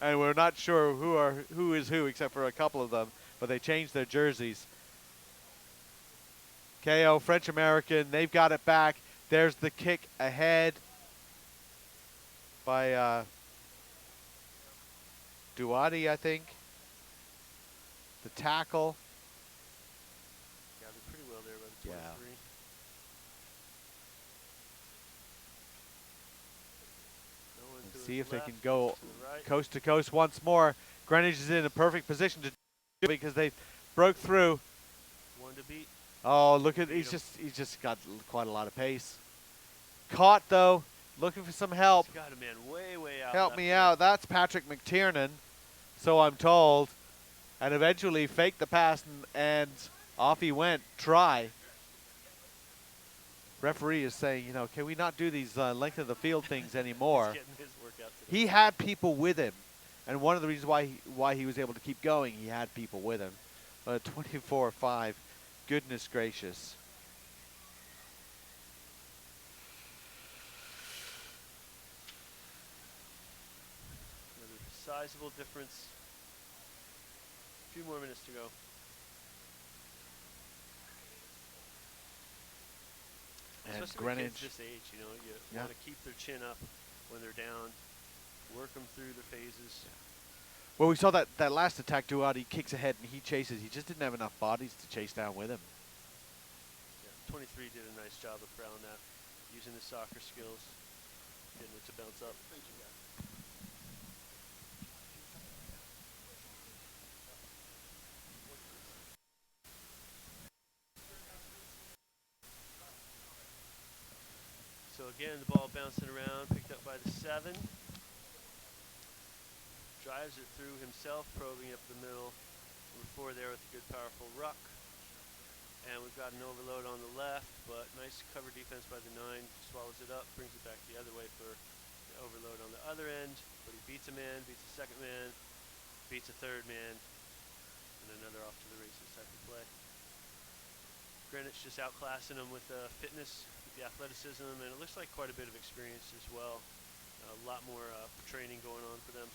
And we're not sure who is who except for a couple of them, but they changed their jerseys. KEIO, French-American, they've got it back. There's the kick ahead by Duati, I think. The tackle. Gathered pretty well there by the 23. Yeah. No one to And his see if they left, can go to the right. coast to coast once more. Greenwich is in a perfect position to do it because they broke through. One to beat. Oh, look at he's just got quite a lot of pace. Caught though, looking for some help. He's got a man way out. Help left me there. out. That's Patrick McTiernan, so I'm told. And eventually faked the pass and off he went. Try. Referee is saying, you know, can we not do these length of the field things anymore? He's getting his workout today. He had people with him, and one of the reasons why he was able to keep going, he had people with him. 24-5, goodness gracious. Another sizable difference. A few more minutes to go. And Especially Greenwich. with kids this age, you know, you Yeah. want to keep their chin up when they're down, work them through the phases. Well, we saw that last attack Duarte, he kicks ahead and he chases. He just didn't have enough bodies to chase down with him. Yeah, 23 did a nice job of corralling that, using his soccer skills, getting it to bounce up. So again, the ball bouncing around, picked up by the 7. Drives it through himself, probing up the middle. Number 4 there with a good, powerful ruck. And we've got an overload on the left, but nice cover defense by the 9. Swallows it up, brings it back the other way for the overload on the other end. But he beats a man, beats a second man, beats a third man, and another off to the races type of play. Greenwich just outclassing him with fitness, with the athleticism, and it looks like quite a bit of experience as well. A lot more training going on for them.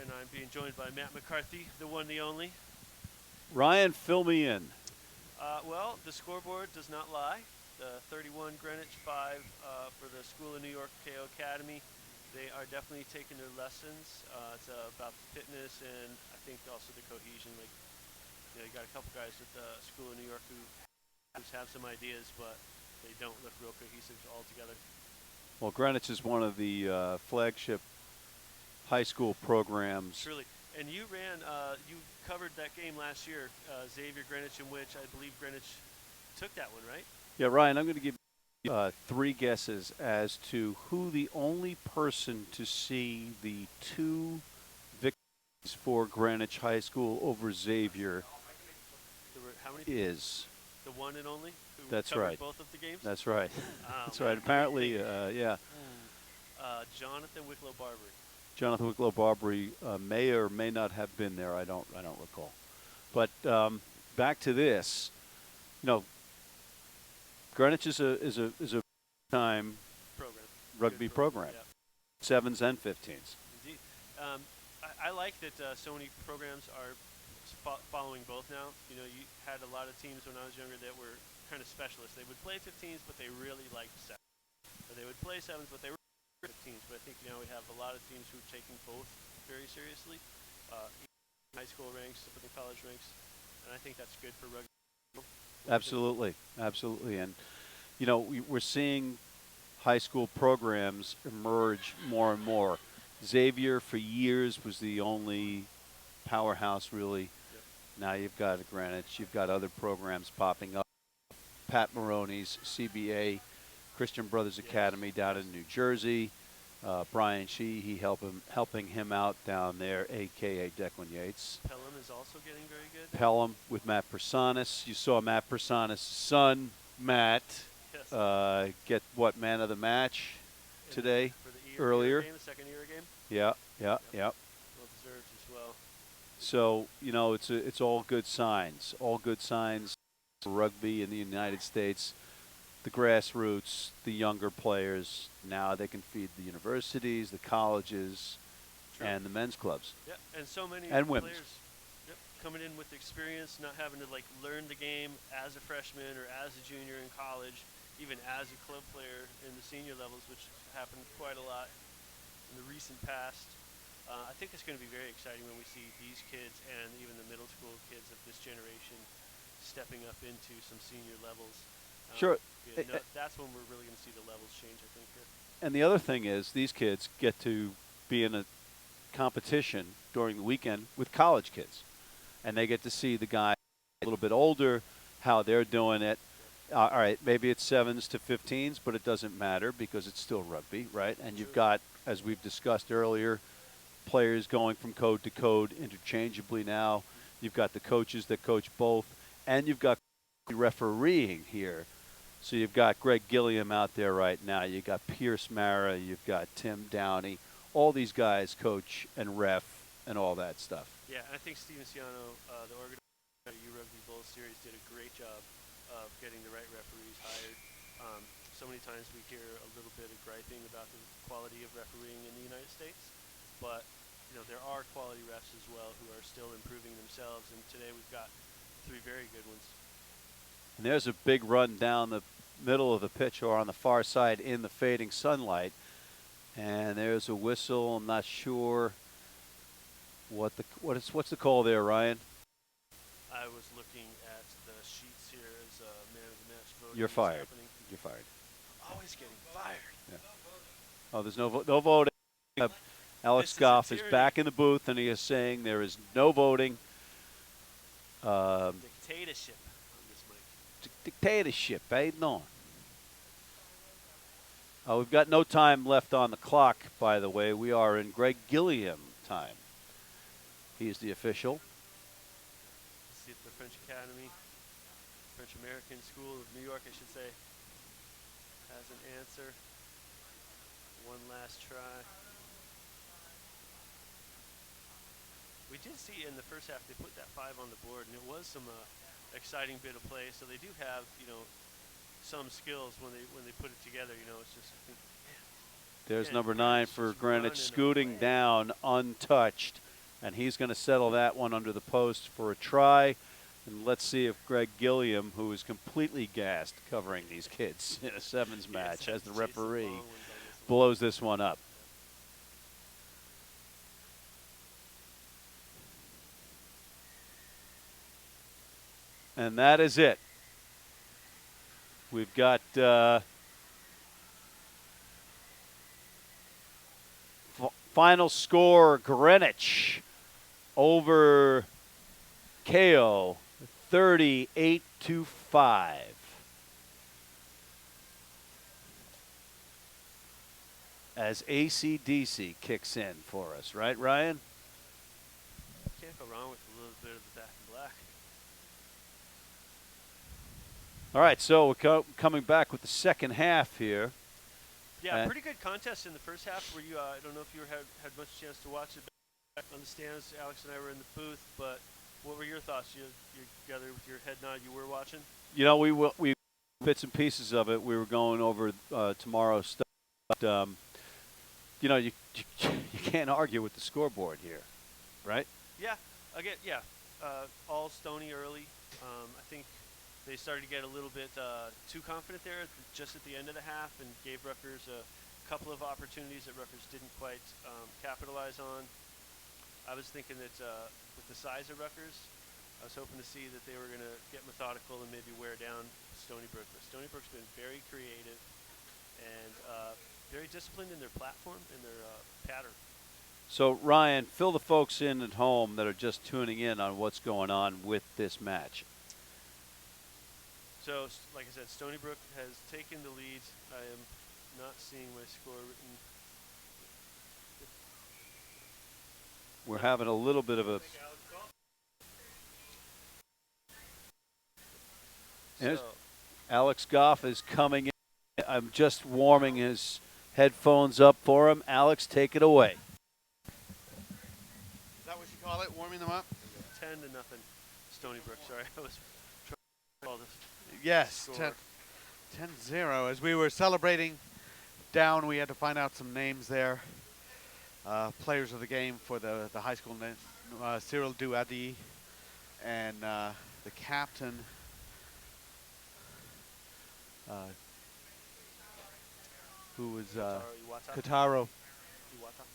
And I'm being joined by Matt McCarthy, the one, the only. Ryan, fill me in. Well, the scoreboard does not lie. 31 Greenwich, 5 for the School of New York KEIO Academy. They are definitely taking their lessons. It's about the fitness and I think also the cohesion. Like, you know, you got a couple guys at the School of New York who have some ideas, but they don't look real cohesive all together. Well, Greenwich is one of the flagship high school programs. Truly. And you ran, you covered that game last year, Xavier Greenwich, in which I believe Greenwich took that one, right? Yeah, Ryan, I'm going to give you 3 guesses as to who the only person to see the 2 victories for Greenwich High School over Xavier There were how many? is. The one and only? Who That's covered right. both of the games? That's right. Oh, That's man. right. Apparently, yeah. Jonathan Wicklow Barbary. Jonathan Wicklow Barbary may or may not have been there. I don't recall. But back to this, you know, Greenwich is a time Program. rugby Good program, Yeah. 7s and 15s. Indeed. I like that so many programs are following both now. You know, you had a lot of teams when I was younger that were kind of specialists. They would play 15s, but they really liked 7s. Or they would play 7s, but they were 15s. But I think now we have a lot of teams who are taking both very seriously. High school ranks, up in the college ranks. And I think that's good for rugby. Absolutely, absolutely. And, you know, we're seeing high school programs emerge more and more. Xavier, for years, was the only powerhouse, really. Yep. Now you've got Greenwich. You've got other programs popping up. Pat Maroney's CBA, Christian Brothers Academy down in New Jersey. Brian Sheehy helping him out down there, a.k.a. Declan Yates. Pelham is also getting very good. Pelham with Matt Persanis. You saw Matt Persanis' son, Matt, Yes. get what, man of the match today, For the earlier. Game, the second year game. Yeah. Well deserved as well. So, you know, it's all good signs. All good signs for rugby in the United States. The grassroots, the younger players, now they can feed the universities, the colleges, True. and the men's clubs. Yeah, and so many And players women's. coming in with experience, not having to like learn the game as a freshman or as a junior in college, even as a club player in the senior levels, which happened quite a lot in the recent past. I think it's going to be very exciting when we see these kids and even the middle school kids of this generation stepping up into some senior levels. Sure. That's when we're really going to see the levels change, I think. Here. And the other thing is these kids get to be in a competition during the weekend with college kids. And they get to see the guys a little bit older, how they're doing it. All right, maybe it's 7s to 15s, but it doesn't matter because it's still rugby, right? And you've got, as we've discussed earlier, players going from code to code interchangeably now. You've got the coaches that coach both, and you've got refereeing here. So you've got Greg Gilliam out there right now. You've got Pierce Mara. You've got Tim Downey. All these guys coach and ref and all that stuff. Yeah, and I think Steven Ciano, the organizer of the URugby Bowl Series, did a great job of getting the right referees hired. So many times we hear a little bit of griping about the quality of refereeing in the United States, but you know there are quality refs as well who are still improving themselves, and today we've got 3 very good ones. And there's a big run down the middle of the pitch or on the far side in the fading sunlight. And there's a whistle. I'm not sure what's the call there, Ryan? I was looking at the sheets here as man of the match voting. You're is fired. happening. You're fired. Always getting fired. Yeah. Oh, there's no voting. Alex This is Goff a is tyranny. back in the booth, and he is saying there is no voting. Dictatorship on this mic. Dictatorship, eh? No. We've got no time left on the clock, by the way. We are in Greg Gilliam time. He's the official. Let's see if the French Academy, French American School of New York, I should say, has an answer. One last try. We did see in the first half they put that 5 on the board, and it was some exciting bit of play. So they do have, some skills when they put it together. It's just. There's Yeah, number Greenwich 9 for just Greenwich, running scooting away. down untouched, and he's going to settle that one under the post for a try. And let's see if Greg Gilliam, who is completely gassed covering these kids in a sevens match as the referee, blows this one up. And that is it. We've got final score, Greenwich over KEIO, 38-5. As AC/DC kicks in for us, right, Ryan? Can't go wrong with a little bit of the back and black. All right, so we're coming back with the second half here. Yeah, pretty good contest in the first half. Where you, I don't know if you had much chance to watch it back on the stands. Alex and I were in the booth, but what were your thoughts? You gathered with your head nod. You were watching. We bits and pieces of it. We were going over tomorrow's stuff, but you can't argue with the scoreboard here, right? Yeah, again, yeah. All Stony early. I think they started to get a little bit too confident there just at the end of the half and gave Rutgers a couple of opportunities that Rutgers didn't quite capitalize on. I was thinking that with the size of Rutgers, I was hoping to see that they were going to get methodical and maybe wear down Stony Brook. But Stony Brook's been very creative and very disciplined in their platform and their pattern. So, Ryan, fill the folks in at home that are just tuning in on what's going on with this match. So, like I said, Stony Brook has taken the lead. I am not seeing my score written. We're having a little bit of a... So, Alex Goff is coming in. I'm just warming his headphones up for him. Alex, take it away. Is that what you call it, warming them up? 10-0, Stony Brook. Sorry, I was trying to call this. Yes, Score. 10-0. As we were celebrating down, we had to find out some names there. Players of the game for the high school name, Cyril Douadi, and the captain, who was Kataro. Iwata.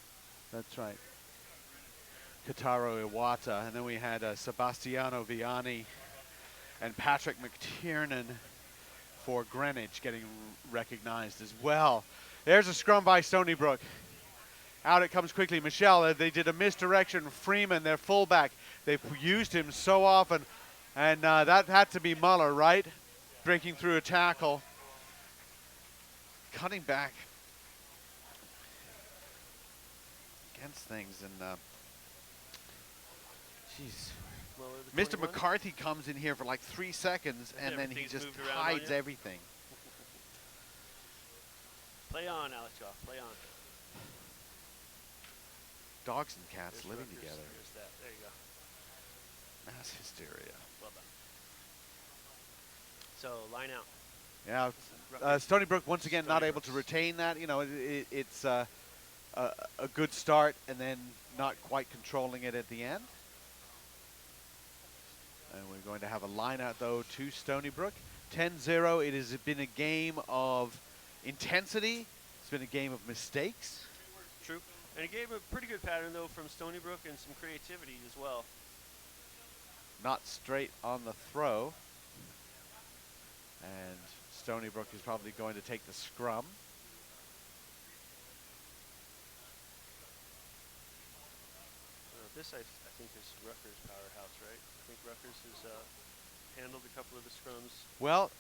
That's right. Kataro Iwata. And then we had Sebastiano Viani and Patrick McTiernan for Greenwich getting recognized as well. There's a scrum by Stony Brook. Out it comes quickly. Michelle, they did a misdirection. Freeman, their fullback, they've used him so often. And that had to be Muller, right? Breaking through a tackle. Cutting back against things. And, jeez. Mr. McCarthy comes in here for like 3 seconds, and then he just hides everything. Play on, Alex Goff. Play on. Dogs and cats There's living Rutgers. together. There's that. There you go. Mass hysteria. Well done. So, line out. Yeah, Stony Brook once again not able to retain that. You know, it's a good start, and then not quite controlling it at the end. And we're going to have a line out, though, to Stony Brook. 10-0. It has been a game of intensity. It's been a game of mistakes. True. And it gave a pretty good pattern, though, from Stony Brook and some creativity as well. Not straight on the throw. And Stony Brook is probably going to take the scrum. This, I think, is Rutgers' powerhouse, right? I think Rutgers has handled a couple of the scrums. Well,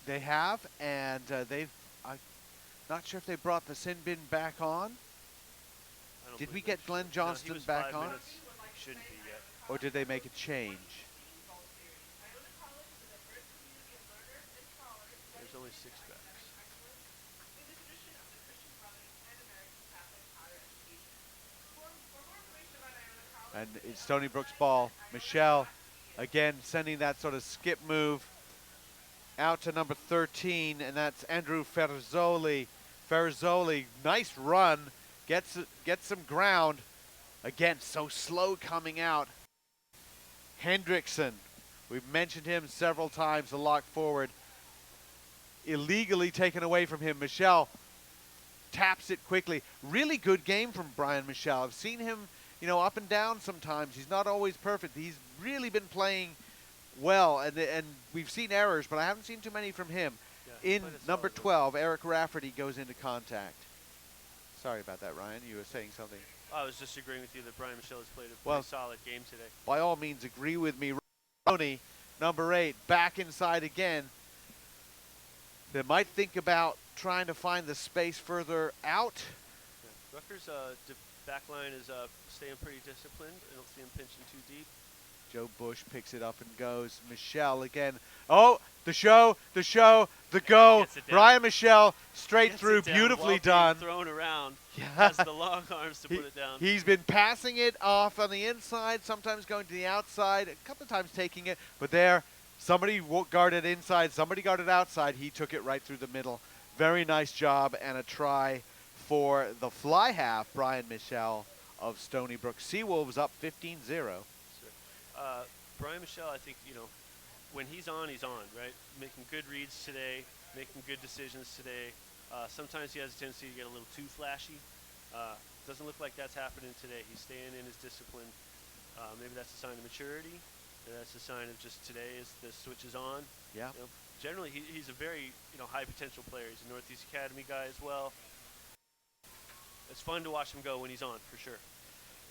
they have, and I'm not sure if they brought the sin bin back on. Did we get Glenn Johnston back on? Shouldn't be yet. Or did they make a change? There's only 6 backs. And it's Stony Brook's ball. Michelle, again, sending that sort of skip move out to number 13, and that's Andrew Ferrazzoli. Ferrazzoli, nice run, gets some ground. Again, so slow coming out. Hendrickson, we've mentioned him several times, the lock forward. Illegally taken away from him. Michelle taps it quickly. Really good game from Brian Michelle. I've seen him, you know, up and down sometimes. He's not always perfect. He's really been playing well, and we've seen errors, but I haven't seen too many from him. Yeah, in number 12, Eric Rafferty goes into contact. Sorry about that, Ryan. You were saying something. I was just agreeing with you that Brian Michelle has played a pretty solid game today. By all means, agree with me. Stony, number 8, back inside again. They might think about trying to find the space further out. Yeah. Rutgers' back line is staying pretty disciplined. I don't see him pinching too deep. Joe Bush picks it up and goes. Michelle again. Oh, the go. Brian Michelle straight through, beautifully done. Thrown around. Yeah. Has the long arms to put it down. He's been passing it off on the inside, sometimes going to the outside, a couple of times taking it, but there, somebody guarded inside, somebody guarded outside. He took it right through the middle. Very nice job, and a try for the fly half, Brian Michelle of Stony Brook. Seawolves up 15-0. Brian Michelle, I think, you know, when he's on, right? Making good reads today, making good decisions today. Sometimes he has a tendency to get a little too flashy. Doesn't look like that's happening today. He's staying in his discipline. Maybe that's a sign of maturity. That's a sign of just today as the switch is on. Yeah. You know, generally, he's a very high potential player. He's a Northeast Academy guy as well. It's fun to watch him go when he's on, for sure.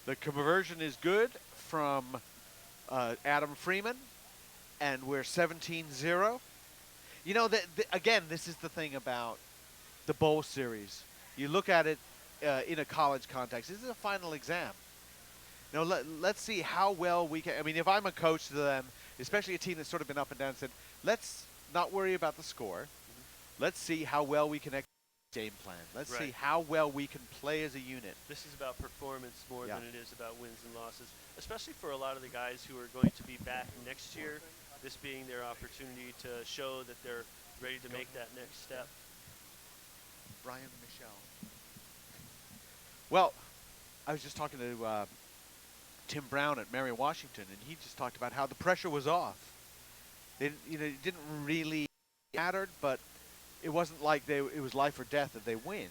The conversion is good from Adam Freeman, and we're 17-0. You know, again, this is the thing about the bowl series. You look at it in a college context. This is a final exam. You know, let's see how well we can. I mean, if I'm a coach to them, especially a team that's sort of been up and down, said, let's not worry about the score. Mm-hmm. Let's see how well we can execute game plan. Let's see how well we can play as a unit. This is about performance more than it is about wins and losses, especially for a lot of the guys who are going to be back next year, this being their opportunity to show that they're ready to make that next step. Brian Michelle. Well, I was just talking to Tim Brown at Mary Washington, and he just talked about how the pressure was off. It didn't really matter, but it wasn't like it was life or death that they win.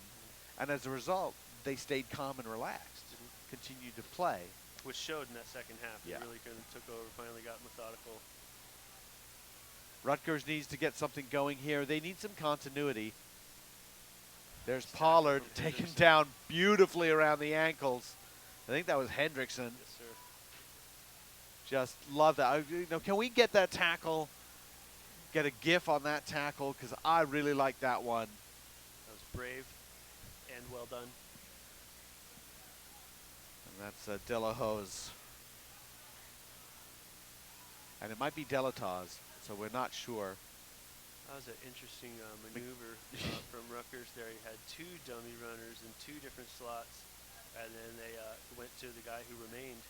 And as a result, they stayed calm and relaxed, continued to play. Which showed in that second half. Yeah. They really kind of took over, finally got methodical. Rutgers needs to get something going here. They need some continuity. There's Pollard taken down beautifully around the ankles. I think that was Hendrickson. Yes, sir. Just love that. Can we get that tackle? Get a GIF on that tackle, because I really like that one. That was brave and well done. And that's Delahose. And it might be Delataz, so we're not sure. That was an interesting maneuver from Rutgers there. He had 2 dummy runners in 2 different slots, and then they went to the guy who remained.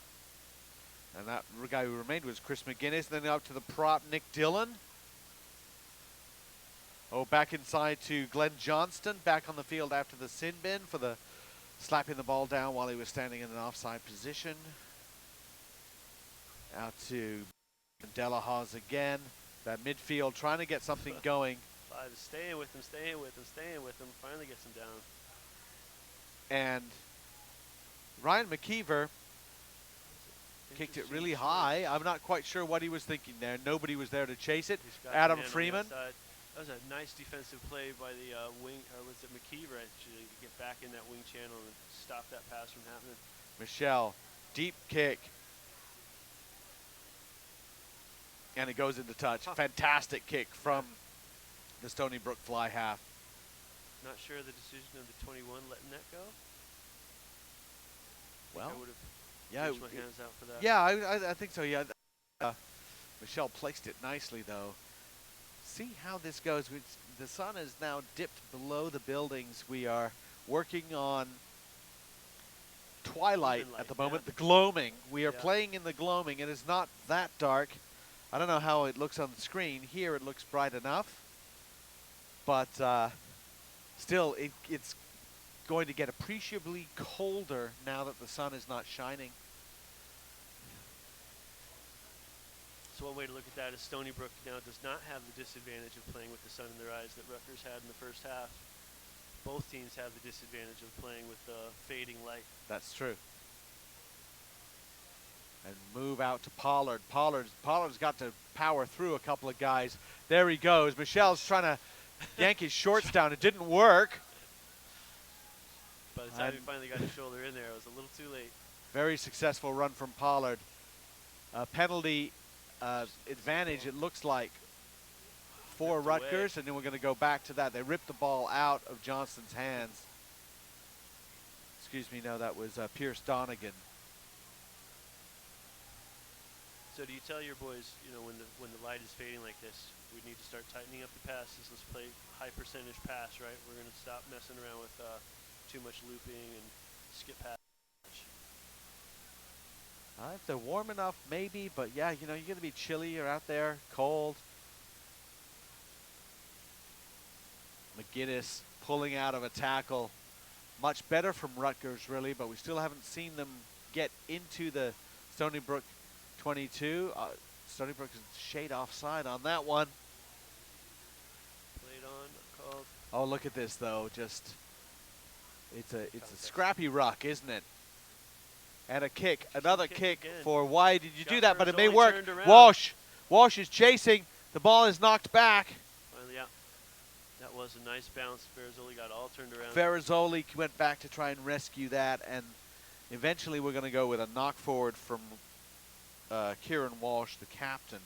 And that guy who remained was Chris McGinnis. Then up to the prop, Nick Dillon. Oh, back inside to Glenn Johnston, back on the field after the sin bin for the slapping the ball down while he was standing in an offside position. Out to Delahaz again. That midfield trying to get something going. 5 is staying with him, staying with him, staying with him. Finally gets him down. And Ryan McKeever kicked it really high. I'm not quite sure what he was thinking there. Nobody was there to chase it. He's got Adam the man on the Freeman. outside. That was a nice defensive play by the wing, or was it McKeever actually, to get back in that wing channel and stop that pass from happening. Michelle, deep kick. And it goes into touch. Fantastic kick from the Stony Brook fly half. Not sure of the decision of the 21 letting that go. Well, I would have yeah, reached my hands out for that. yeah, I think so. Yeah, Michelle placed it nicely though. See how this goes. The sun is now dipped below the buildings. We are working on twilight at the moment. Yeah. The gloaming. We are Yeah. playing in the gloaming. It is not that dark. I don't know how it looks on the screen. Here it looks bright enough, but still, it's going to get appreciably colder now that the sun is not shining. So one way to look at that is Stony Brook now does not have the disadvantage of playing with the sun in their eyes that Rutgers had in the first half. Both teams have the disadvantage of playing with the fading light. That's true. And move out to Pollard. Pollard's got to power through a couple of guys. There he goes. Michelle's trying to yank his shorts down. It didn't work. By the time he finally got his shoulder in there, it was a little too late. Very successful run from Pollard. Penalty advantage, it looks like, for Ripped Rutgers, away. and then we're going to go back to that. They ripped the ball out of Johnston's hands. Excuse me, no, that was Pierce Donegan. So do you tell your boys, you know, when the light is fading like this, we need to start tightening up the passes. Let's play high percentage pass, right? We're going to stop messing around with too much looping and skip pass. If they're warm enough, maybe, but yeah, you know, you're going to be chilly. You're out there, cold. McGinnis pulling out of a tackle. Much better from Rutgers, really, but we still haven't seen them get into the Stony Brook 22. Stony Brook is shade offside on that one. Played on, called. Oh, look at this, though. Just, it's a scrappy ruck, isn't it? And a kick, another kick again. for why did you do that? But it may Only work. turned around. Walsh is chasing. The ball is knocked back. Finally, yeah. That was a nice bounce. Ferrazzoli got all turned around. Ferrazzoli went back to try and rescue that, and eventually we're going to go with a knock forward from Kieran Walsh, the captain.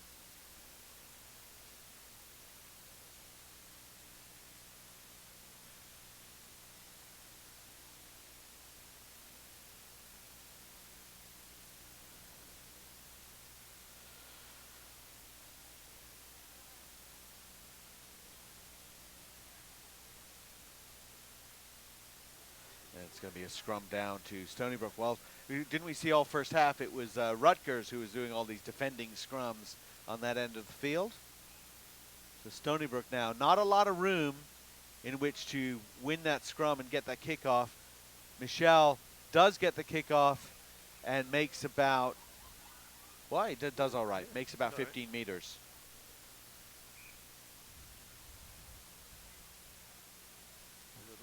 And it's going to be a scrum down to Stony Brook. Well, didn't we see all first half? It was Rutgers who was doing all these defending scrums on that end of the field. So Stony Brook now, not a lot of room in which to win that scrum and get that kickoff. Michelle does get the kickoff and makes about, well, he does all right. Makes about 15 meters.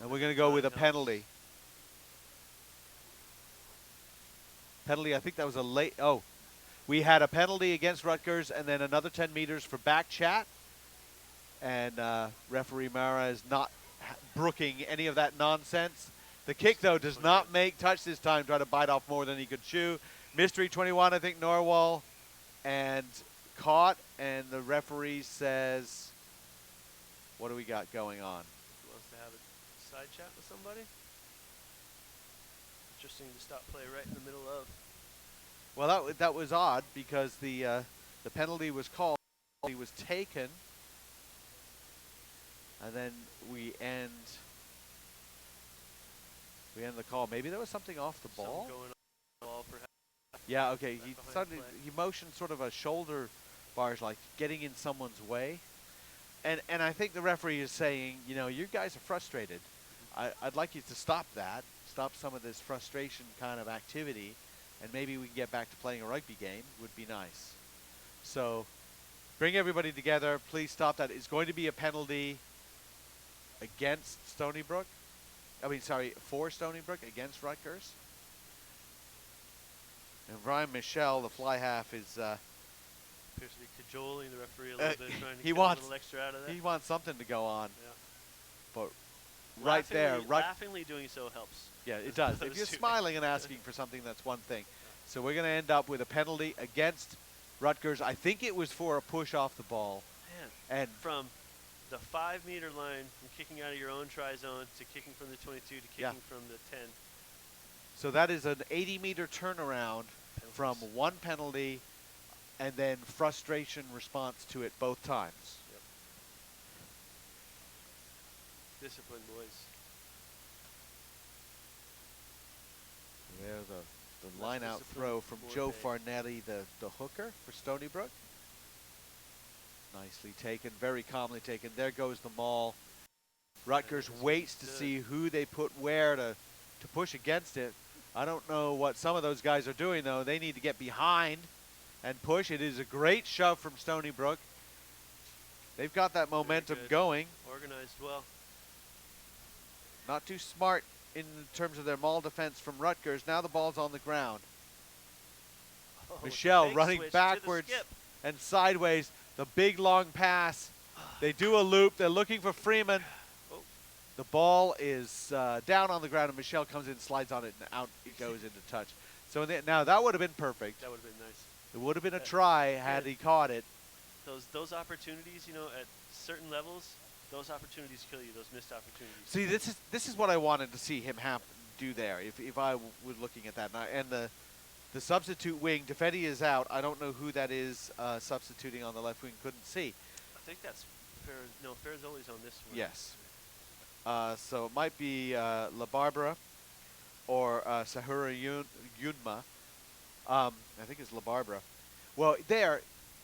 And we're going to go with a penalty. Penalty, I think that was a late, we had a penalty against Rutgers and then another 10 meters for back chat. And referee Mara is not brooking any of that nonsense. The kick, though, does not make touch this time, try to bite off more than he could chew. Mystery 21, I think, Norwal, and caught, and the referee says, what do we got going on? Who wants to have a side chat with somebody? Interesting to stop play right in the middle of. Well, that was odd because the penalty was called, he was taken, and then we end the call. Maybe there was something off the ball. Something going on the ball, perhaps. Yeah, okay. He behind suddenly play. he motioned sort of a shoulder bars, like getting in someone's way, and I think the referee is saying, you know, you guys are frustrated. I'd like you to stop that, stop some of this frustration kind of activity, and maybe we can get back to playing a rugby game. Would be nice. So Bring everybody together. Please stop that. It's going to be a penalty against Stony Brook. I mean, sorry, for Stony Brook against Rutgers. And Ryan Michelle, the fly half, is Appears to be cajoling the referee a little bit, trying to he get wants- a little extra out of that. he wants something to go on. Yeah. But right there, laughingly doing so helps. yeah, it as does. If opposed you're to- smiling and asking for something, that's one thing. So we're going to end up with a penalty against Rutgers. I think it was for a push off the ball. Man, And from the 5-meter line, from kicking out of your own try zone to kicking from the 22 to kicking Yeah. from the 10. so that is an 80-meter turnaround from Penalties. one penalty and then frustration response to it both times. Discipline, boys. There's the That's line out discipline throw from for Joe Bay. Farnetti, the hooker for Stony Brook. Nicely taken, very calmly taken. There goes the maul. Rutgers it's waits to good. see who they put where to push against it. I don't know what some of those guys are doing, though. They need to get behind and push. It is a great shove from Stony Brook. They've got that momentum good. going. Organized well. Not too smart in terms of their maul defense from Rutgers. Now the ball's on the ground. Oh, Michelle big running switch to the backwards skip. and sideways. The big long pass. They do a loop. They're looking for Freeman. Oh. The ball is down on the ground, and Michelle comes in, slides on it, and out it goes into touch. So now that would have been perfect. That would have been nice. It would have been a try had he caught it. Those opportunities, you know, at certain levels, those opportunities kill you. Those missed opportunities. See, this is what I wanted to see him do there. If I was looking at that, and the substitute wing, Defetti is out. I don't know who that is substituting on the left wing. Couldn't see. I think that's Ferrazzoli's on this one. Yes. So it might be La Barbara or Sahura Yunma. I think it's La Barbara. Well, there,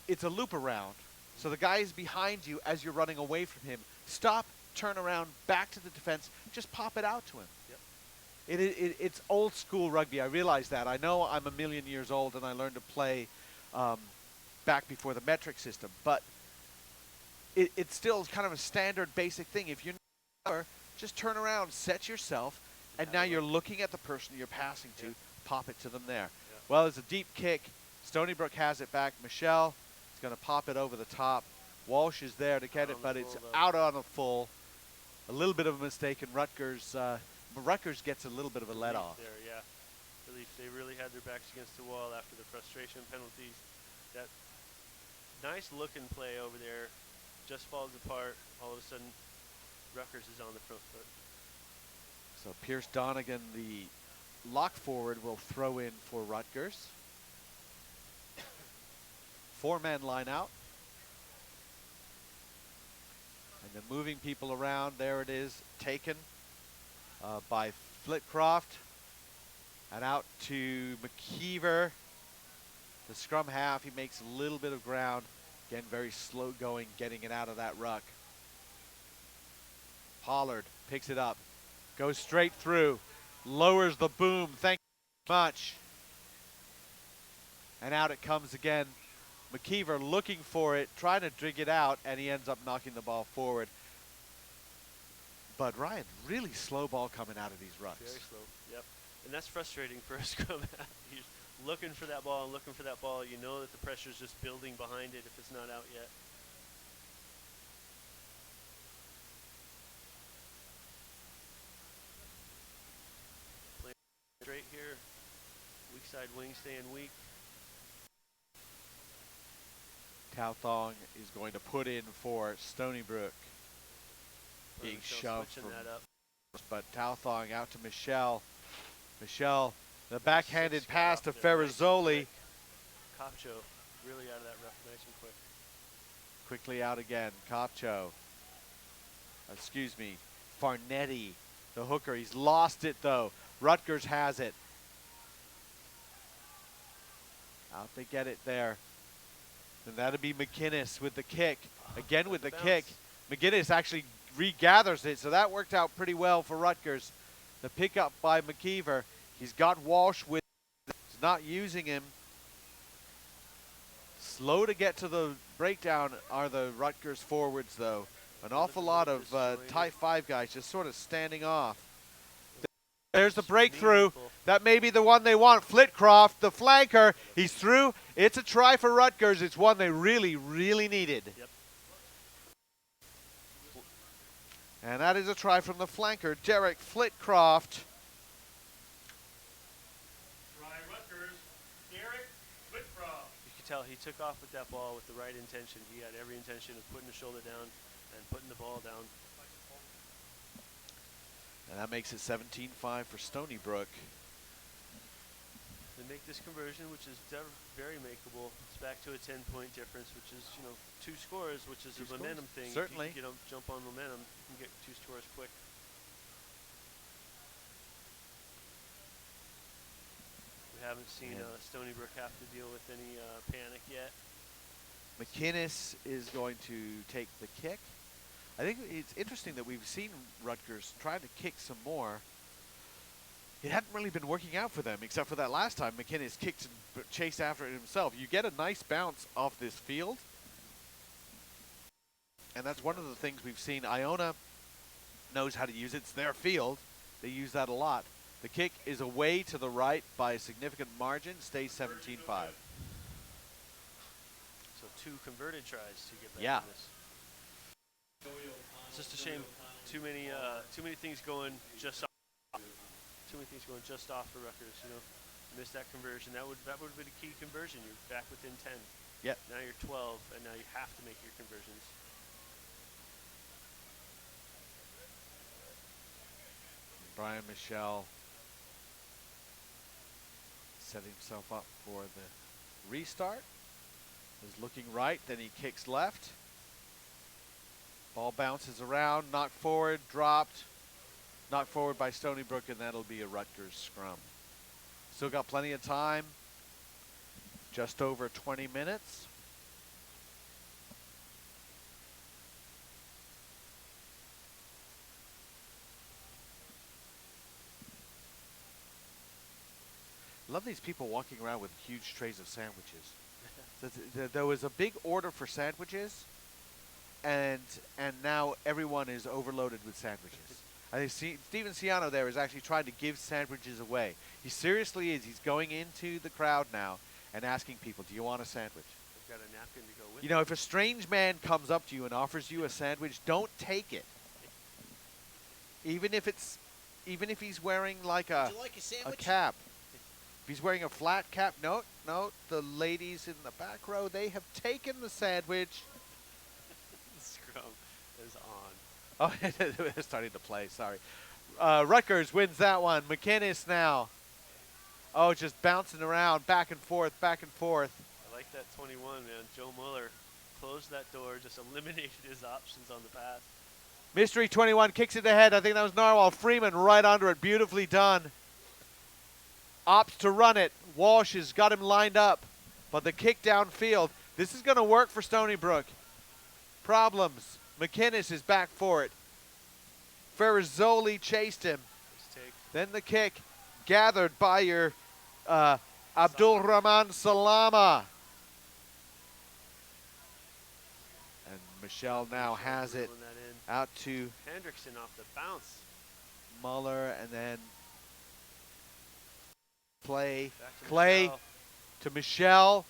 it's a loop around. So the guy is behind you as you're running away from him. Stop, turn around, back to the defense. Just pop it out to him. Yep. It's old school rugby. I realize that. I know I'm a million years old and I learned to play back before the metric system. But it's still kind of a standard basic thing. If you're not, just turn around, set yourself, and now you're looking at the person you're passing to. Pop it to them there. Yeah. Well, it's a deep kick. Stony Brook has it back. Michelle is going to pop it over the top. Walsh is there to get it, but it's out on a full. A little bit of a mistake, and Rutgers gets a little bit of a let off. There, yeah. Relief. They really had their backs against the wall after the frustration penalties. That nice looking play over there just falls apart. All of a sudden, Rutgers is on the front foot. So Pierce Donegan, the lock forward, will throw in for Rutgers. 4-man line out. And then moving people around. There it is, taken by Flitcroft. And out to McKeever. The scrum half, he makes a little bit of ground. Again, very slow going, getting it out of that ruck. Pollard picks it up, goes straight through, lowers the boom, thank you much. And out it comes again. McKeever looking for it, trying to dig it out, and he ends up knocking the ball forward. But Ryan, really slow ball coming out of these rucks. Very slow, yep. And that's frustrating for a scrum half. You're looking for that ball and looking for that ball. You know that the pressure's just building behind it if it's not out yet. Playing straight here. Weak side wing staying weak. Tauthong is going to put in for Stony Brook. Being Michelle shoved switching from, that up. but Tauthong out to Michelle. Michelle, the backhanded Six pass got to up there, nice and Ferrazzoli. quick. Copcho really out of that rough, nice and quick. Quickly out again, Copcho. Excuse me, Farnetti, the hooker. He's lost it though. Rutgers has it. Out they get it there. And that'll be McInnes with the kick. Again with the kick. McInnes actually regathers it, so that worked out pretty well for Rutgers. The pickup by McKeever. He's got Walsh with him. He's not using him. Slow to get to the breakdown are the Rutgers forwards, though. An awful lot of Type 5 guys just sort of standing off. There's the breakthrough. That may be the one they want. Flitcroft, the flanker, he's through. It's a try for Rutgers. It's one they really, really needed. Yep. And that is a try from the flanker, Derek Flitcroft. Try Rutgers, Derek Flitcroft. You could tell he took off with that ball with the right intention. He had every intention of putting the shoulder down and putting the ball down. And that makes it 17-5 for Stony Brook. They make this conversion, which is very makeable. It's back to a 10-point difference, which is, 2 scores, which is a momentum thing. Certainly. If you jump on momentum, you can get 2 scores quick. We haven't seen Stony Brook have to deal with any panic yet. McInnes is going to take the kick. I think it's interesting that we've seen Rutgers trying to kick some more. It hadn't really been working out for them, except for that last time McInnes kicked and chased after it himself. You get a nice bounce off this field, and that's one of the things we've seen. Iona knows how to use it. It's their field. They use that a lot. The kick is away to the right by a significant margin, stays 17-5. So 2 converted tries to get back Yeah. to this. It's just a shame. Too many things going just off. Too many things going just off for Rutgers. Missed that conversion. That would be the key conversion. You're back within 10. Yep. Now you're 12, and now you have to make your conversions. Brian Michelle setting himself up for the restart. Is looking right, then he kicks left. Ball bounces around, knocked forward, dropped. Knocked forward by Stony Brook, and that'll be a Rutgers scrum. Still got plenty of time. Just over 20 minutes. Love these people walking around with huge trays of sandwiches. There was a big order for sandwiches, and now everyone is overloaded with sandwiches. I think Steven Ciano there is actually trying to give sandwiches away. He seriously is. He's going into the crowd now and asking people, do you want a sandwich? They've got a napkin to go with You know, if a strange man comes up to you and offers you a sandwich, don't take it. Even if he's wearing like Would you like a sandwich? cap. If he's wearing a flat cap, no, the ladies in the back row, they have taken the sandwich. The scrum is on. Oh, they're starting to play, sorry. Rutgers wins that one. McInnes now. Oh, just bouncing around, back and forth, back and forth. I like that 21, man. Joe Muller closed that door, just eliminated his options on the pass. Mystery 21 kicks it ahead. I think that was Narwhal Freeman right under it. Beautifully done. Opts to run it. Walsh has got him lined up. But the kick downfield. This is going to work for Stony Brook. Problems. McInnes is back for it. Ferrazzoli chased him. Then the kick gathered by your Abdul Rahman Salama. And Michelle now has it out to Hendrickson off the bounce. Muller, and then Clay Michelle. to Michelle.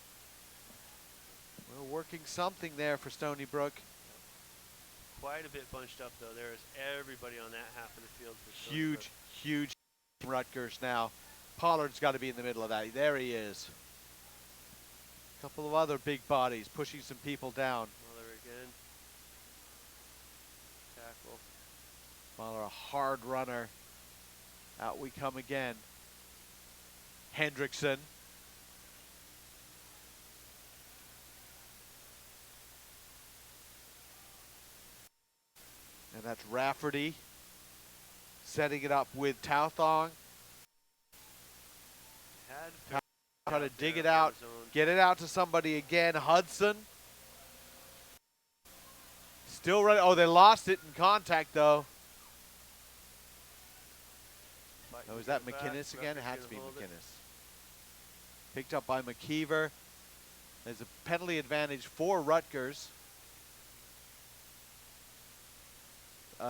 We're working something there for Stony Brook. Quite a bit bunched up, though. There is everybody on that half of the field. For Stony Brook. Huge Rutgers now. Pollard's got to be in the middle of that. There he is. A couple of other big bodies pushing some people down. Muller again. Tackle. Muller, a hard runner. Out we come again. Hendrickson. And that's Rafferty setting it up with Tauthong. Try to dig it out, get it out to somebody again. Hudson. Still running. Oh, they lost it in contact, though. Oh, is that McInnes again? It had to be McInnes. Picked up by McKeever. There's a penalty advantage for Rutgers.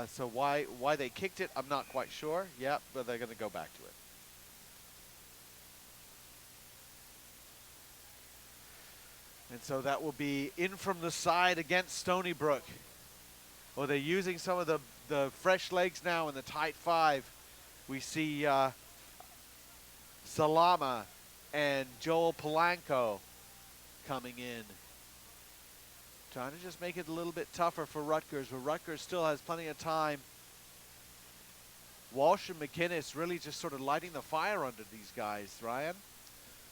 So why they kicked it, I'm not quite sure. Yeah, but they're going to go back to it. And so that will be in from the side against Stony Brook. Well, they're using some of the fresh legs now in the tight five. We see Salama and Joel Polanco coming in. Trying to just make it a little bit tougher for Rutgers, but Rutgers still has plenty of time. Walsh and McInnes really just sort of lighting the fire under these guys, Ryan.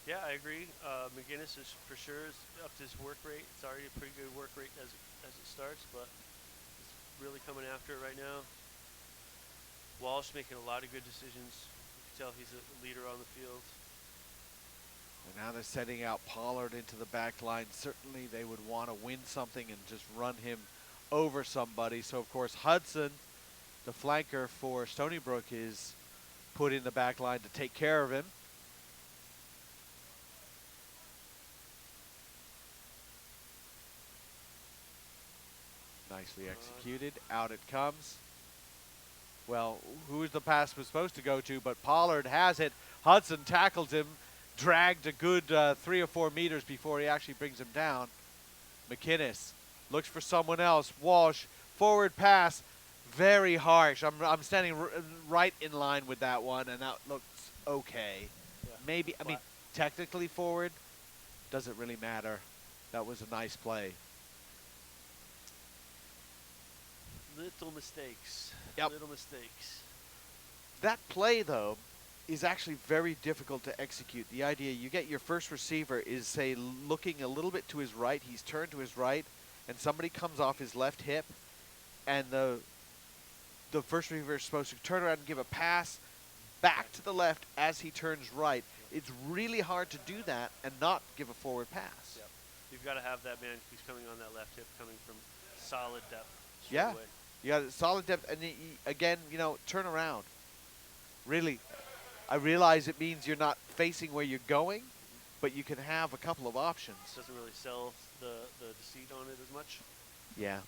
Yeah, I agree. McGinnis is for sure is up to his work rate. It's already a pretty good work rate as it starts, but he's really coming after it right now. Walsh making a lot of good decisions. You can tell he's a leader on the field. And now they're setting out Pollard into the back line. Certainly they would want to win something and just run him over somebody. So, of course, Hudson, the flanker for Stony Brook, is put in the back line to take care of him. Nicely executed. Out it comes. Well, who's the pass was supposed to go to, but Pollard has it. Hudson tackles him, dragged a good 3 or 4 meters before he actually brings him down. McInnes looks for someone else. Walsh, forward pass, very harsh. I'm standing right in line with that one, and that looks okay. Yeah. Maybe, I mean, technically forward, doesn't really matter. That was a nice play. Little mistakes. Yep. Little mistakes. That play, though, is actually very difficult to execute. The idea you get your first receiver is, say, looking a little bit to his right. He's turned to his right, and somebody comes off his left hip, and the first receiver is supposed to turn around and give a pass back to the left as he turns right. It's really hard to do that and not give a forward pass. Yep. You've got to have that man who's coming on that left hip coming from solid depth. Yeah. Away. You got solid depth, and again, you know, turn around. Really, I realize it means you're not facing where you're going, but you can have a couple of options. Doesn't really sell the deceit on it as much. Yeah,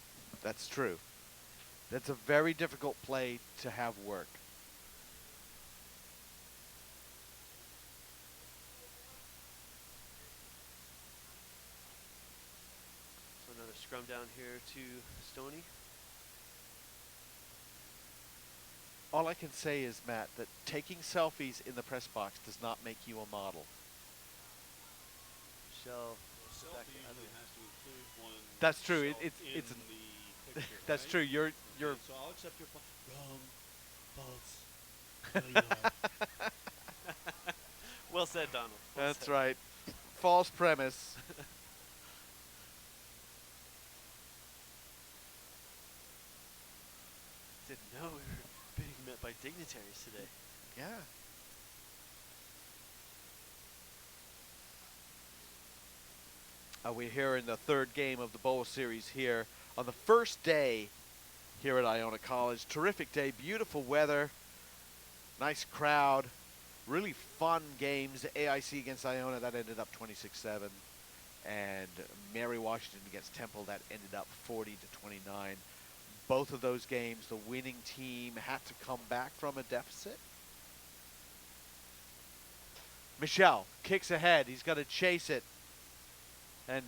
that's true. That's a very difficult play to have work. So another scrum down here to Stony. All I can say is, Matt, that taking selfies in the press box does not make you a model. Shell. Selfie usually has to include one. That's true. self It's in the picture, that's right? true. You're Okay, so I'll accept your wrong, false. No, you are. Well said, Donald. Well That's said. right. False premise. Didn't know we were being met by dignitaries today. Yeah. We're here in the third game of the bowl series here on the first day here at Iona College. Terrific day, beautiful weather, nice crowd, really fun games. AIC against Iona, that ended up 26-7. And Mary Washington against Temple, that ended up 40-29. Both of those games, the winning team had to come back from a deficit. Michelle kicks ahead. He's got to chase it. And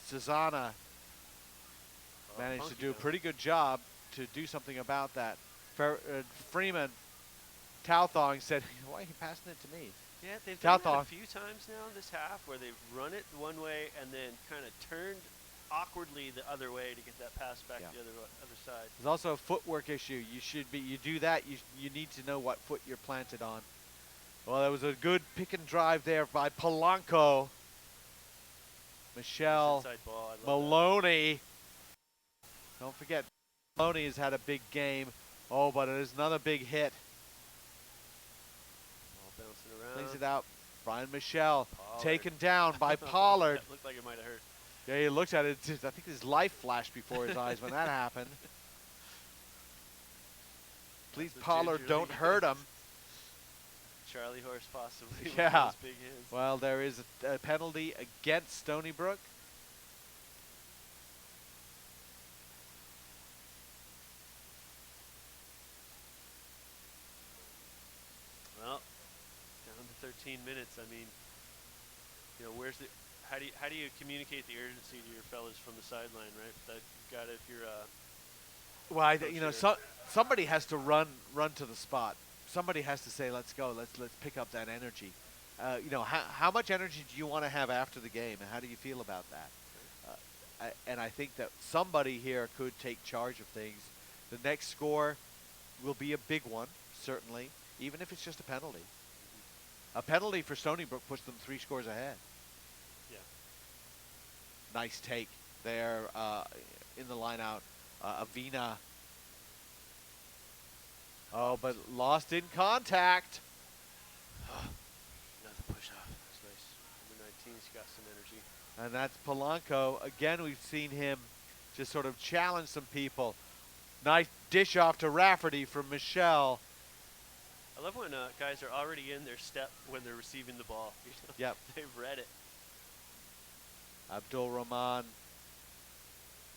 Susanna managed to do a pretty good job to do something about that. Freeman Tauthong said, why are you passing it to me? Yeah, they've done that Tauthong. a few times now this half where they've run it one way and then kind of turned awkwardly the other way to get that pass back the other side. There's also a footwork issue. You do that, you need to know what foot you're planted on. Well, that was a good pick and drive there by Polanco. Michelle Ball, Maloney. Don't forget, Maloney has had a big game. Oh, but it is another big hit. Ball bouncing around. Brings it out. Brian Michelle Pollard. taken down by Pollard. That looked like it might have hurt. Yeah, he looked at it. I think his life flashed before his eyes when that happened. Please, Pollard, don't hurt him. Charlie horse possibly. With Yeah. those big hands. Well, there is a penalty against Stony Brook. Well, down to 13 minutes. I mean, you know, where's the? How do you communicate the urgency to your fellas from the sideline, right? That you got if you're. Well, coach you know, here. somebody has to run to the spot. Somebody has to say, "Let's go. Let's pick up that energy." You know, how much energy do you want to have after the game, and how do you feel about that? And I think that somebody here could take charge of things. The next score will be a big one, certainly, even if it's just a penalty. A penalty for Stony Brook puts them 3 scores ahead. Yeah. Nice take there in the line out. Avina. Oh, but lost in contact. Another push off. That's nice. Number 19's got some energy. And that's Polanco. Again, we've seen him just sort of challenge some people. Nice dish off to Rafferty from Michelle. I love when guys are already in their step when they're receiving the ball. You know? Yep. They've read it. Abdul Rahman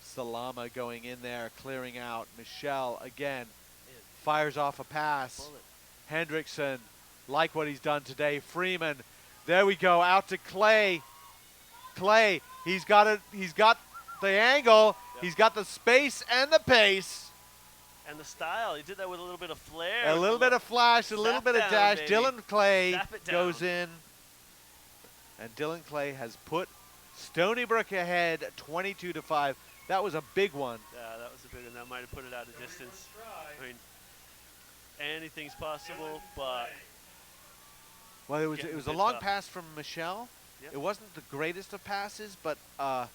Salama going in there, clearing out. Michelle again fires off a pass. Bullet. Hendrickson, like what he's done today. Freeman, there we go, out to Clay. Clay, he's got the angle, Yep. he's got the space and the pace. And the style. He did that with a little bit of flair. A little bit of flash, a little Zap bit of down, dash. baby. Dylan Clay Zap it goes down. in. And Dylan Clay has put Stony Brook ahead 22-5. That was a big one. Yeah, that was a big one. That might have put it out of distance. I mean, anything's possible, but Well, it was Getting a a bit long tough. pass from Michelle. Yep. It wasn't the greatest of passes, but the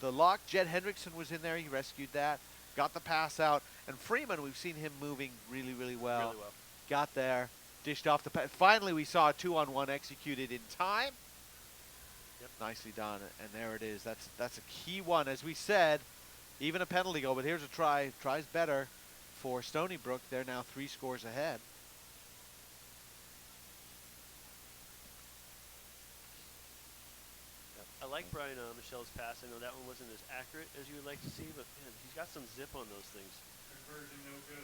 lock, Jed Hendrickson was in there. He rescued that, got the pass out. And Freeman, we've seen him moving really, really well. really well. Got there, dished off the pass. Finally, we saw a 2-on-1 executed in time. Yep. Nicely done, and there it is. That's a key one. As we said, even a penalty goal, but here's a try. Tries better for Stony Brook. They're now 3 scores ahead. I like Brian Michelle's pass. I know that one wasn't as accurate as you would like to see, but man, he's got some zip on those things. Conversion no good.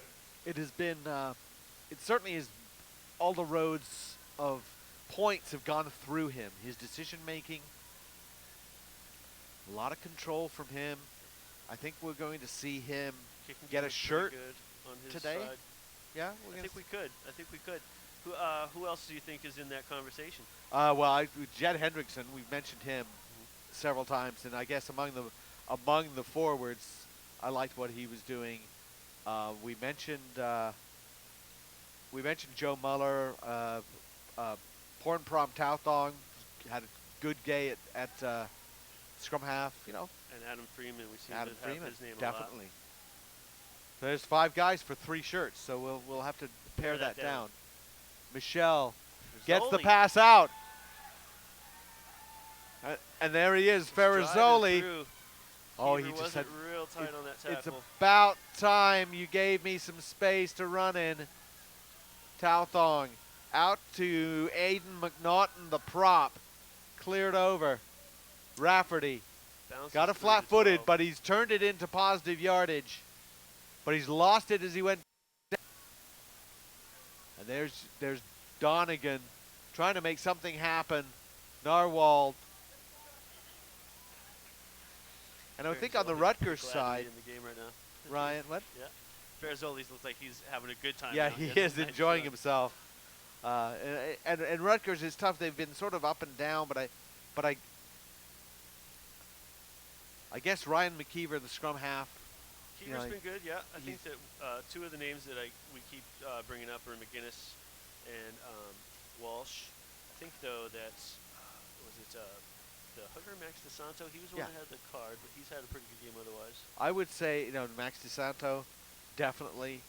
It has been, it certainly is, all the roads of points have gone through him. His decision making, a lot of control from him. I think we're going to see him Kicking get a was pretty shirt good on his today. side. Yeah, I think we could. I think we could. Who else do you think is in that conversation? well, Jed Hendrickson, we've mentioned him several times, and I guess among the forwards, I liked what he was doing. We mentioned Joe Muller, Pornprom Tauthong had a good day at scrum half, you know. And Adam Freeman, we seem Adam to have Freeman, his name definitely. There's 5 guys for 3 shirts, so we'll have to pare that down. Michelle gets the Ferrazzoli. pass out. And there he is, Driving Ferrazzoli. through. Oh, Keeper he just wasn't had, real tight on that tackle. it's about time you gave me some space to run in. Tauthong out to Aiden McNaughton, the prop. Cleared over. Rafferty Bounces got it through to flat-footed, 12. but he's turned it into positive yardage. But he's lost it as he went down. And there's Donegan trying to make something happen. Narwhal. And I think on the Ferrazzoli's Rutgers glad to be side, in the game right now. Ryan, what? Yeah. Ferrazzoli's looks like he's having a good time. Yeah, now. he Getting a is nice enjoying run. himself. And Rutgers is tough. They've been sort of up and down, but I guess Ryan McKeever, the scrum half. you Keeper's know, been good, yeah. I think he's- that 2 of the names that we keep bringing up are McGinnis and Walsh. I think though that's the hooker Max DeSanto. He was the one Yeah. that had the card, but he's had a pretty good game otherwise. I would say, Max DeSanto, definitely.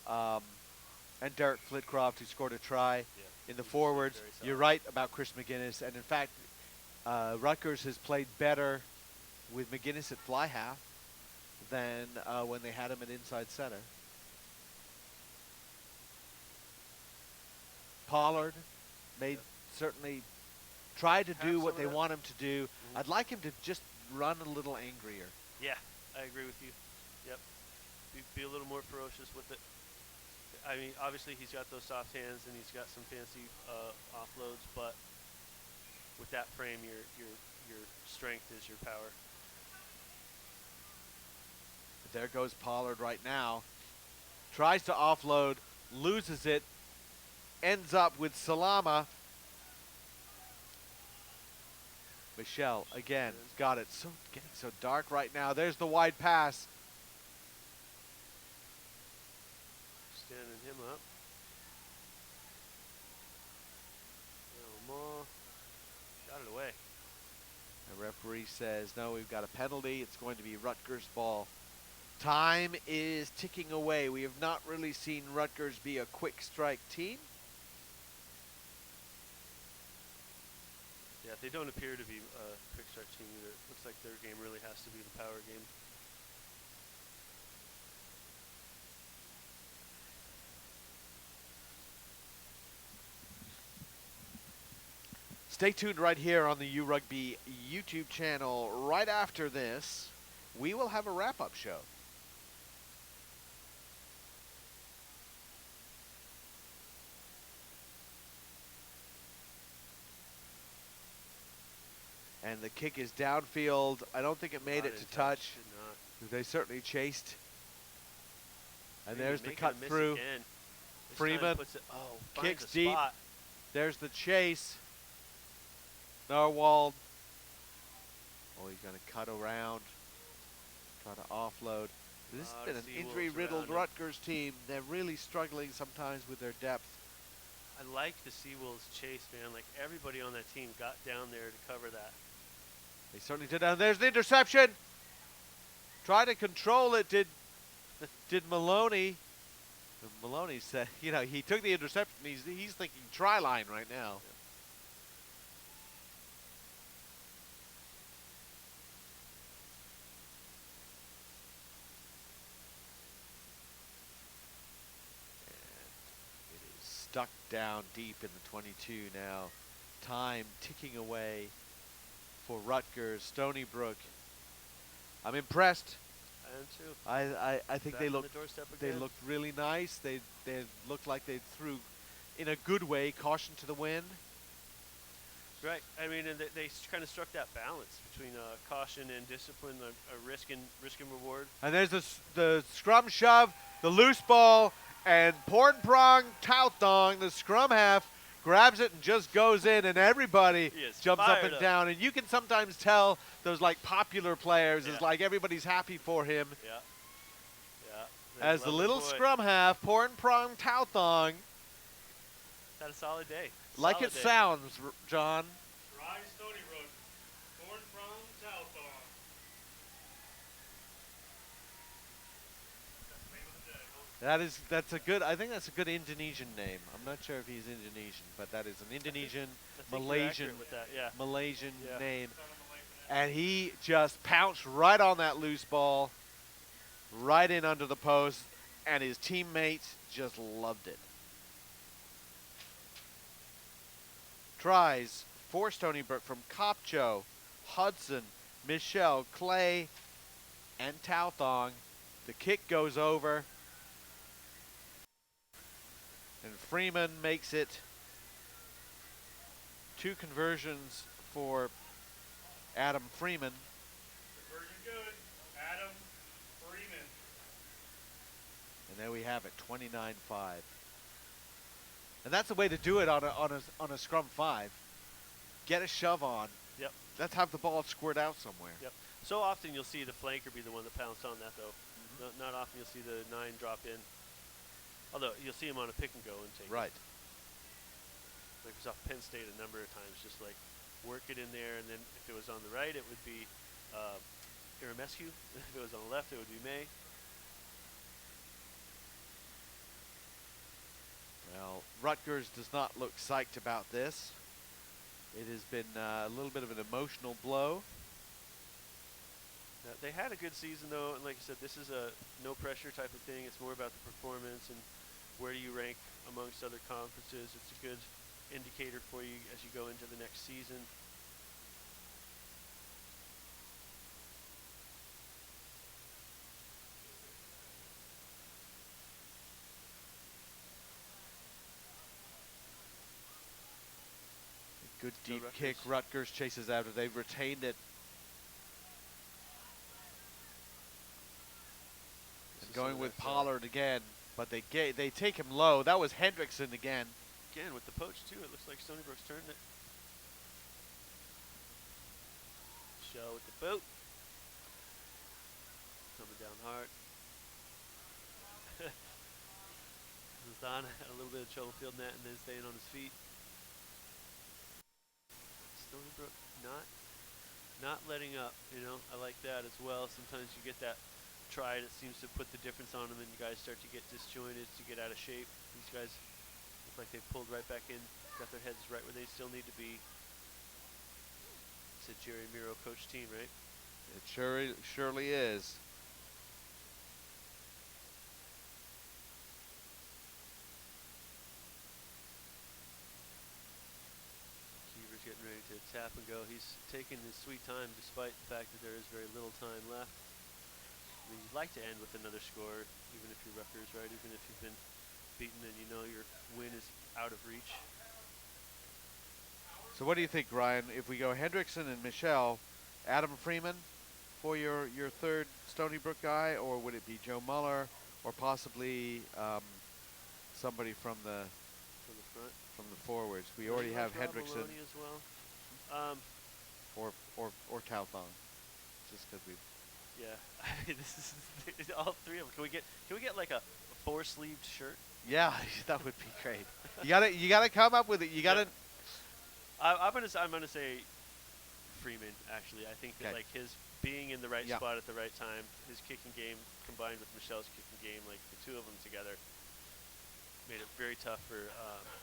And Derek Flitcroft, who scored a try Yeah. in the He was forwards. very solid. You're right about Chris McGinnis. And in fact, Rutgers has played better with McGinnis at fly half than when they had him at inside center. Pollard made certainly tried to Have do some what of they that. want him to do. Mhm. I'd like him to just run a little angrier. Yeah, I agree with you. Yep. Be a little more ferocious with it. I mean, obviously he's got those soft hands and he's got some fancy offloads, but with that frame, your strength is your power. But there goes Pollard right now. Tries to offload, loses it, ends up with Salama. Michelle again got it. So getting so dark right now. There's the wide pass. Standing him up. More. Got it away. The referee says, no, we've got a penalty. It's going to be Rutgers ball. Time is ticking away. We have not really seen Rutgers be a quick strike team. Yeah, they don't appear to be a quick start team either. It looks like their game really has to be the power game. Stay tuned right here on the URugby YouTube channel. Right after this, we will have a wrap-up show. And the kick is downfield. I don't think it made Not it to in touch. Did not. They certainly chased. And Maybe there's the make it cut a miss through. again. This time Freeman puts it, kicks finds a deep. spot. There's the chase. Narwhal. Oh, he's going to cut around. Try to offload. This has been an Seawolves injury-riddled around him. Rutgers team. They're really struggling sometimes with their depth. I like the Seawolves chase, man. Like everybody on that team got down there to cover that. They certainly did. And there's the interception. Try to control it. Did Maloney? And Maloney said, you know, he took the interception. He's thinking try line right now. And it is stuck down deep in the 22 now. Time ticking away for Rutgers. Stony Brook. I'm impressed. I am too. I think Back they on looked the doorstep they again. looked really nice. They looked like they threw in a good way, caution to the wind. Right. I mean, and they kind of struck that balance between caution and discipline, a risk and reward. And there's the scrum shove, the loose ball, and Pornprong Tautong, the scrum half, grabs it and just goes in, and everybody He is jumps up fired and up. down. And you can sometimes tell those like popular players is Yeah. like everybody's happy for him. Yeah. Yeah. They As the love little boy. scrum half, Pornprong Tautong, Had a solid day. like Solid it day. sounds, John. Try Stony Brook. Born from Tautong. That's the name of the day. That's a good. I think that's a good Indonesian name. I'm not sure if he's Indonesian, but that is an Indonesian, I think you're Malaysian, accurate with that, yeah. Malaysian Yeah. name. And he just pounced right on that loose ball, right in under the post, and his teammates just loved it. Tries for Stony Brook from Kopcho, Hudson, Michelle, Clay, and Tautong. The kick goes over. And Freeman makes it 2 conversions for Adam Freeman. Conversion good. Adam Freeman. And there we have it, 29-5. And that's the way to do it on a scrum 5. Get a shove on. Yep. Let's have the ball squirt out somewhere. Yep. So often you'll see the flanker be the one that pounced on that, though. Not often you'll see the 9 drop in. Although you'll see him on a pick and go and take Right. it. Like we saw Penn State a number of times, just like work it in there, and then if it was on the right, it would be Iramescu. If it was on the left, it would be May. Well, Rutgers does not look psyched about this. It has been a little bit of an emotional blow. They had a good season, though, and like I said, this is a no-pressure type of thing. It's more about the performance, and where do you rank amongst other conferences. It's a good indicator for you as you go into the next season. Good So deep Rutgers. kick. Rutgers chases after. They've retained it. This And is going some of with that, Pollard again, but they take him low. That was Hendrickson again. Again, with the poach, too, it looks like Stony Brook's turned it. Shell with the boot. Coming down hard. Zana had a little bit of trouble fielding that and then staying on his feet. Stony Brook not letting up, you know. I like that as well. Sometimes you get that try that seems to put the difference on them and you guys start to get disjointed, to get out of shape. These guys look like they've pulled right back in, got their heads right where they still need to be. It's a Jerry Miro coach team, right? It surely is. Keever's getting ready to tap and go. He's taking his sweet time despite the fact that there is very little time left. I mean, you'd like to end with another score, even if you're Rutgers, right? Even if you've been beaten and you know your win is out of reach. So what do you think, Ryan? If we go Hendrickson and Michelle, Adam Freeman for your third Stony Brook guy, or would it be Joe Muller, or possibly somebody from the From the front. from the forwards? We already have Rob Hendrickson Maloney as well. or Talthong, just because we. Yeah, this is all three of them. Can we get like a four-sleeved shirt? Yeah, that would be great. You gotta come up with it. You gotta. I'm gonna say Freeman. Actually, I think that Okay. like his being in the right Yeah. spot at the right time, his kicking game combined with Michelle's kicking game, like the two of them together, made it very tough for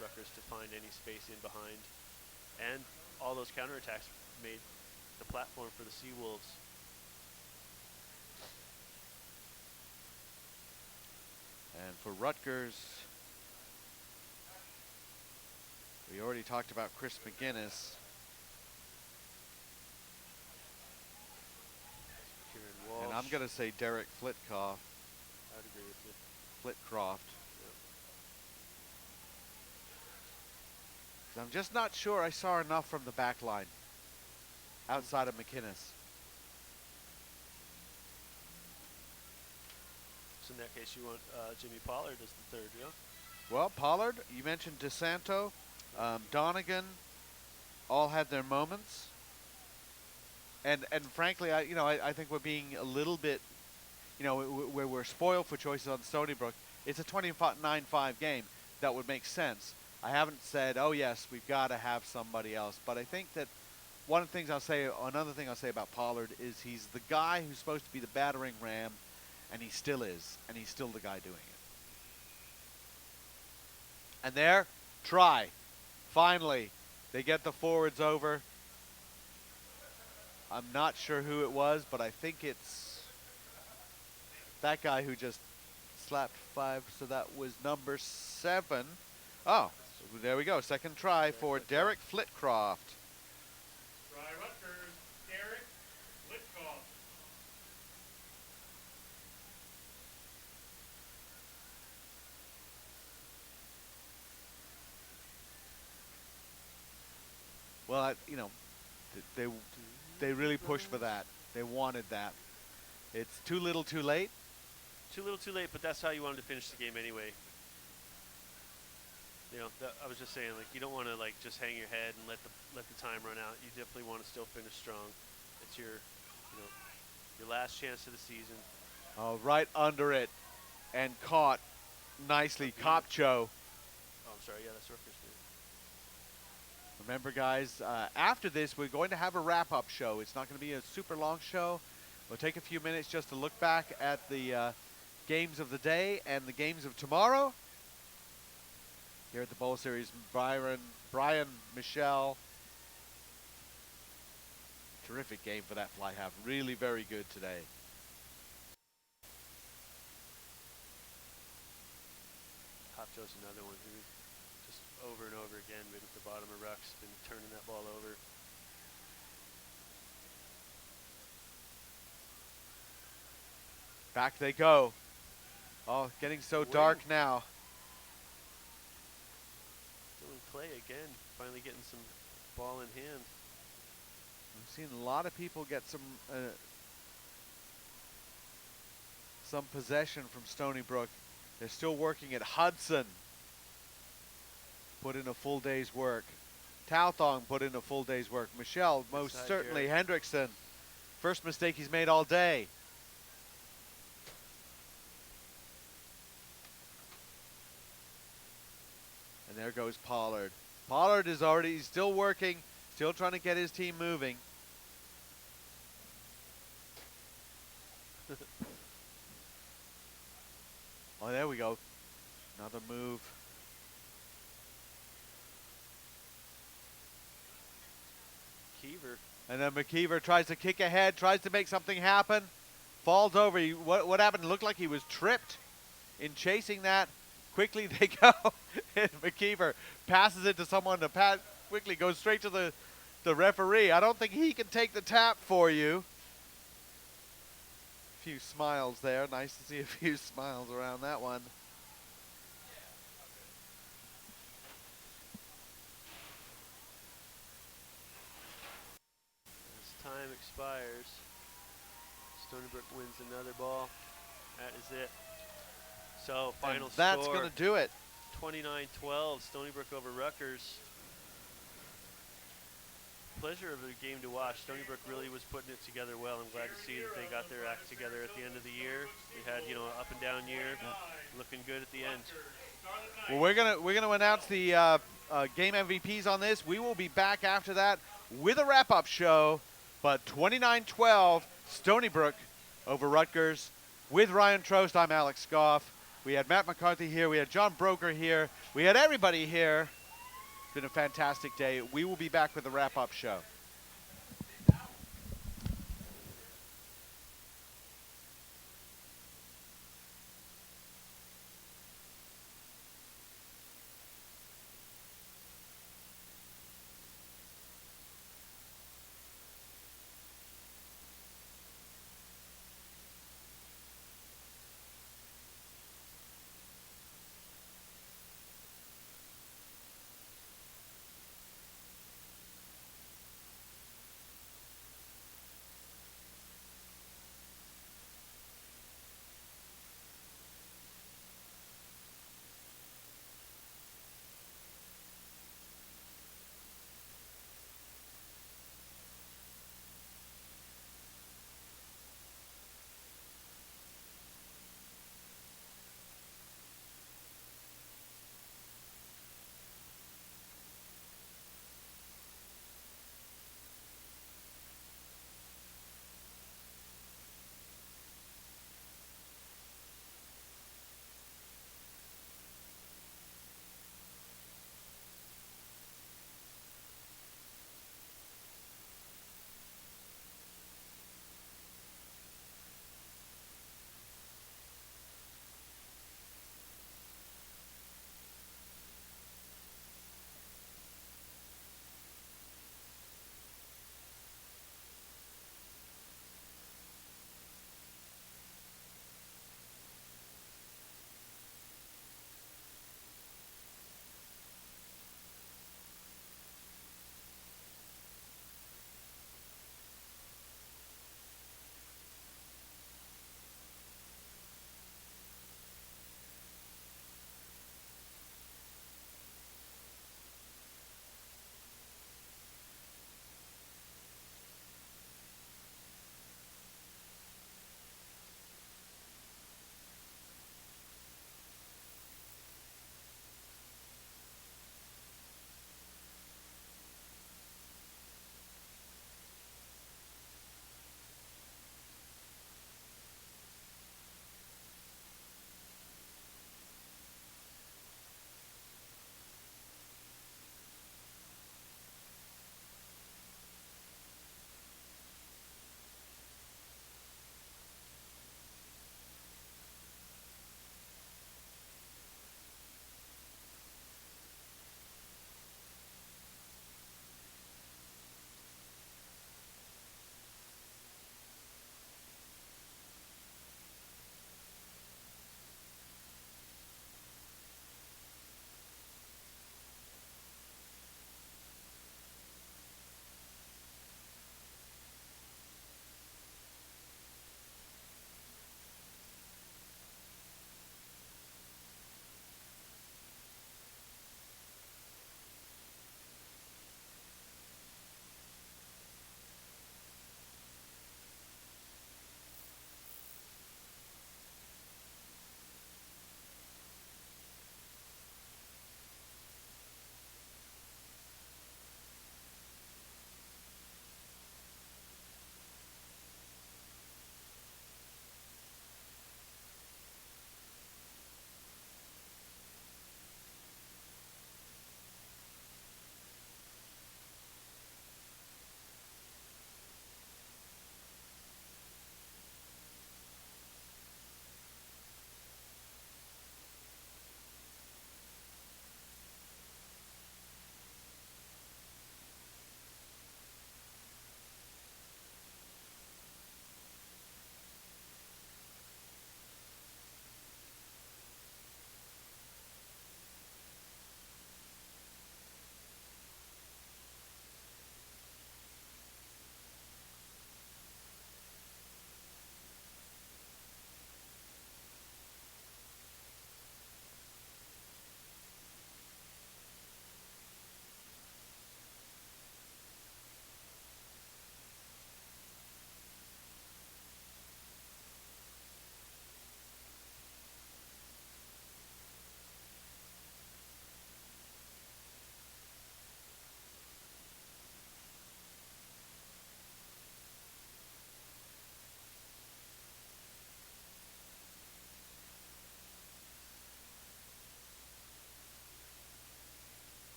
Rutgers to find any space in behind, and all those counterattacks made the platform for the Seawolves. And for Rutgers, we already talked about Chris McGinnis. Kieran Walsh. And I'm going to say Derek Flitcroft. I would agree with you. Flitcroft. 'Cause I'm just not sure I saw enough from the back line outside of McInnes. So in that case, you want Jimmy Pollard as the third, yeah? Well, Pollard, you mentioned DeSanto, Donegan, all had their moments. And frankly, I think we're being a little bit, where we're spoiled for choices on Stony Brook. It's a 29-5 game. That would make sense. I haven't said, oh yes, we've got to have somebody else. But I think that another thing I'll say about Pollard is he's the guy who's supposed to be the battering ram, and he still is, and he's still the guy doing it. And there, try. Finally, they get the forwards over. I'm not sure who it was, but I think it's that guy who just slapped 5, so that was number 7. Oh, so there we go. Second try for Derek Flitcroft. Try Rutgers, Derek Flitcroft. Well, they really pushed for that. They wanted that. It's too little, too late. Too little, too late, but that's how you wanted to finish the game anyway. I was just saying, like, you don't want to like just hang your head and let the time run out. You definitely want to still finish strong. It's your last chance of the season. Oh, right under it, and caught nicely. Kopcho. Oh, I'm sorry. Yeah, that's Rutgers. Remember, guys, after this, we're going to have a wrap-up show. It's not going to be a super long show. We'll take a few minutes just to look back at the games of the day and the games of tomorrow. Here at the Bowl Series, Brian, Michelle. Terrific game for that fly half. Really very good today. Hopjo's another one who just over and over again been at the bottom of rucks, been turning that ball over. Back they go. Oh, getting so dark now. Dylan Clay again, finally getting some ball in hand. We've seen a lot of people get some possession from Stony Brook. They're still working at Hudson. Put in a full day's work. Tauthong put in a full day's work. Michelle, most certainly. Hendrickson, first mistake he's made all day. And there goes Pollard. Pollard is already, he's still working, still trying to get his team moving. Oh, there we go. Another move. McKeever. And then McKeever tries to kick ahead, tries to make something happen. Falls over. What happened? It looked like he was tripped in chasing that. Quickly they go. And McKeever passes it to someone to pat. Quickly goes straight to the referee. I don't think he can take the tap for you. A few smiles there. Nice to see a few smiles around that one. As time expires, Stony Brook wins another ball. That is it. So final and that's score. going to do it. 29-12, Stony Brook over Rutgers. Pleasure of a game to watch. Stony Brook really was putting it together well. I'm glad to see that they got their act together at the end of the year. They had, an up and down year, looking good at the end. Well, we're gonna announce the game MVPs on this. We will be back after that with a wrap-up show. But 29-12, Stony Brook over Rutgers. With Ryan Trost, I'm Alex Scoff. We had Matt McCarthy here. We had John Broker here. We had everybody here. It's been a fantastic day. We will be back with a wrap-up show.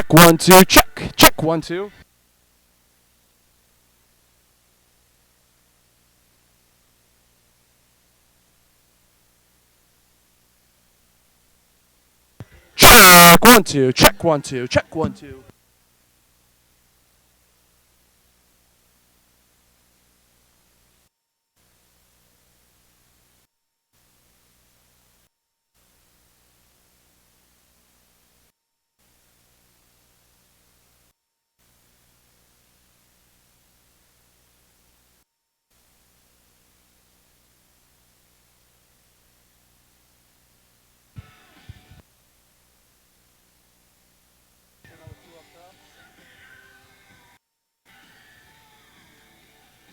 Check 1 2. Check. Check 1 2. Check 1 2. Check 1 2. Check 1 2.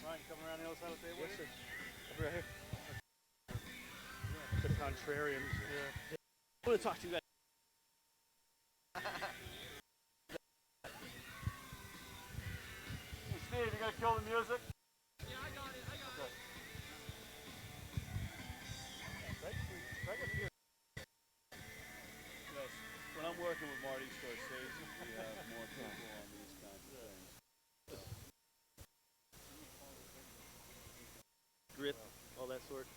Ryan, coming around the other side of the table? Yes, sir. Over here. The contrarians. Yeah. I want to talk to you guys. Steve, you gonna kill the music? Yes, when I'm working with Marty Scorsese, we have more people on these kinds of things. Grip, all that sort.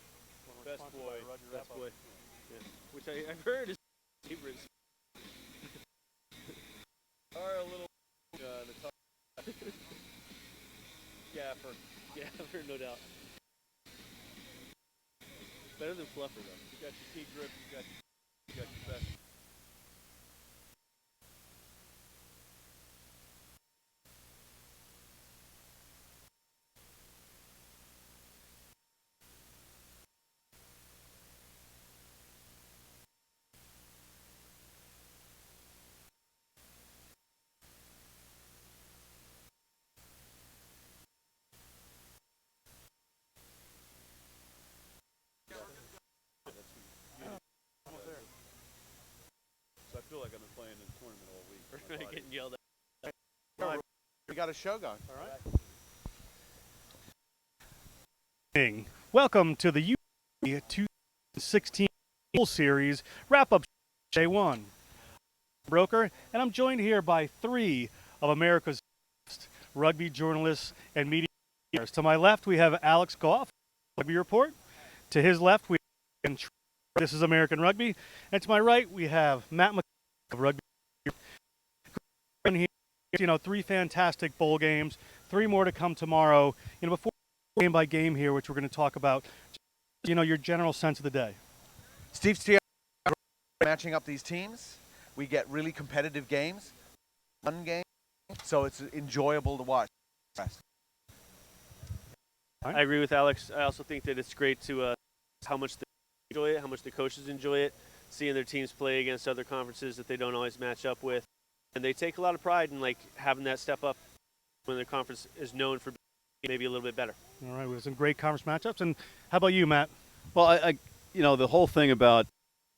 Best boy. Best boy. Yeah. Which I've heard is favorites. Are a little the top gaffer. Gaffer, no doubt. Better than Fluffer, though. You got your key grip, you got your best. So I feel like I've been playing in the tournament all week. We're getting yelled at. We got a show going. All right. Welcome to the URugby 2016 Bowl Series wrap-up Day 1. Broker, and I'm joined here by 3 of America's best rugby journalists and media. To my left, we have Alex Goff, Rugby Report. To his left, we have This is American Rugby. And to my right, we have Matt McCullough of Rugby. Here, 3 fantastic bowl games, 3 more to come tomorrow. Before game by game here, which we're going to talk about, your general sense of the day. Steve Steele matching up these teams. We get really competitive games, fun game, so it's enjoyable to watch. I agree with Alex. I also think that it's great to how much they enjoy it, how much the coaches enjoy it, seeing their teams play against other conferences that they don't always match up with. And they take a lot of pride in having that step up when the conference is known for being maybe a little bit better. All right, we have some great conference matchups. And how about you, Matt? Well, I the whole thing about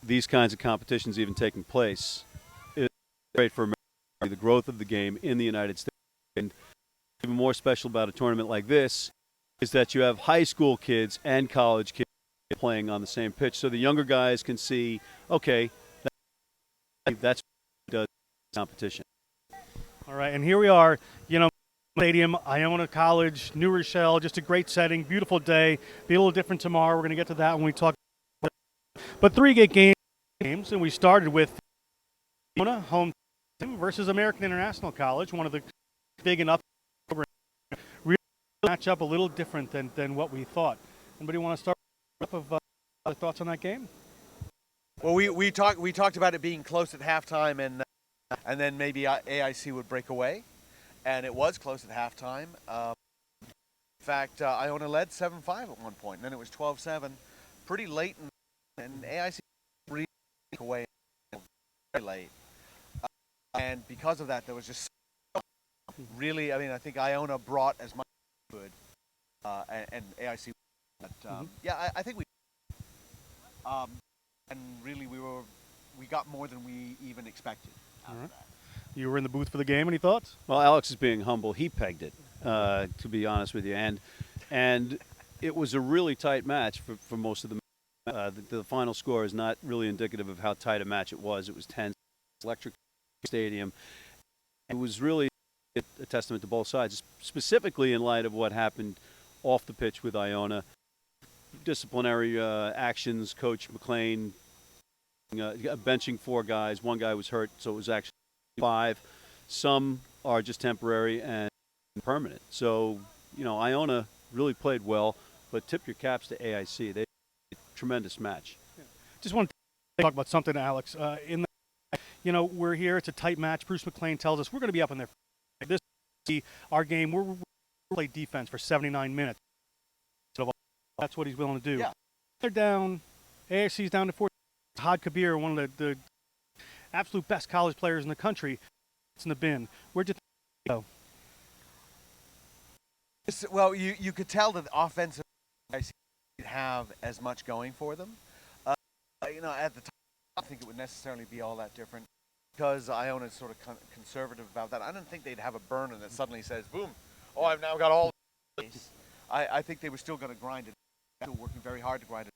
these kinds of competitions even taking place is great for America, the growth of the game in the United States. And even more special about a tournament like this is that you have high school kids and college kids playing on the same pitch. So the younger guys can see, okay, that's what does competition. All right, and here we are, Stadium, Iona College, New Rochelle, just a great setting, beautiful day. Be a little different tomorrow. We're going to get to that when we talk. But 3 games, and we started with Iona home team versus American International College, one of the big enough programs. Really match up a little different than what we thought. Anybody want to start with other thoughts on that game? Well, we talked about it being close at halftime, and then maybe AIC would break away, and it was close at halftime. In fact, Iona led 7-5 at one point, and then it was 12-7, pretty late, and AIC really broke away very late. And because of that, there was just really, I think Iona brought as much as they could, and AIC. But yeah, I think we. And really, we got more than we even expected out of that. You were in the booth for the game. Any thoughts? Well, Alex is being humble. He pegged it, to be honest with you, and it was a really tight match for most of the. The final score is not really indicative of how tight a match it was. It was tense, electric stadium, It was really a testament to both sides, specifically in light of what happened off the pitch with Iona. Disciplinary actions, Coach McLean benching 4 guys. 1 guy was hurt, so it was actually 5. Some are just temporary and permanent. So, Iona really played well, but tip your caps to AIC. They had a tremendous match. Just want to talk about something, Alex. We're here. It's a tight match. Bruce McLean tells us we're going to be up in there. This is our game. We're play defense for 79 minutes. That's what he's willing to do. Yeah. They're down. AIC's down to 4. Had Kabir, one of the absolute best college players in the country, it's in the bin. Where'd you go? Well, you could tell that the offensive guys didn't have as much going for them. At the time, I don't think it would necessarily be all that different because Iona's sort of conservative about that. I don't think they'd have a burner that suddenly says, boom, oh, I've now got all this. I think they were still going to grind it, still working very hard to grind it.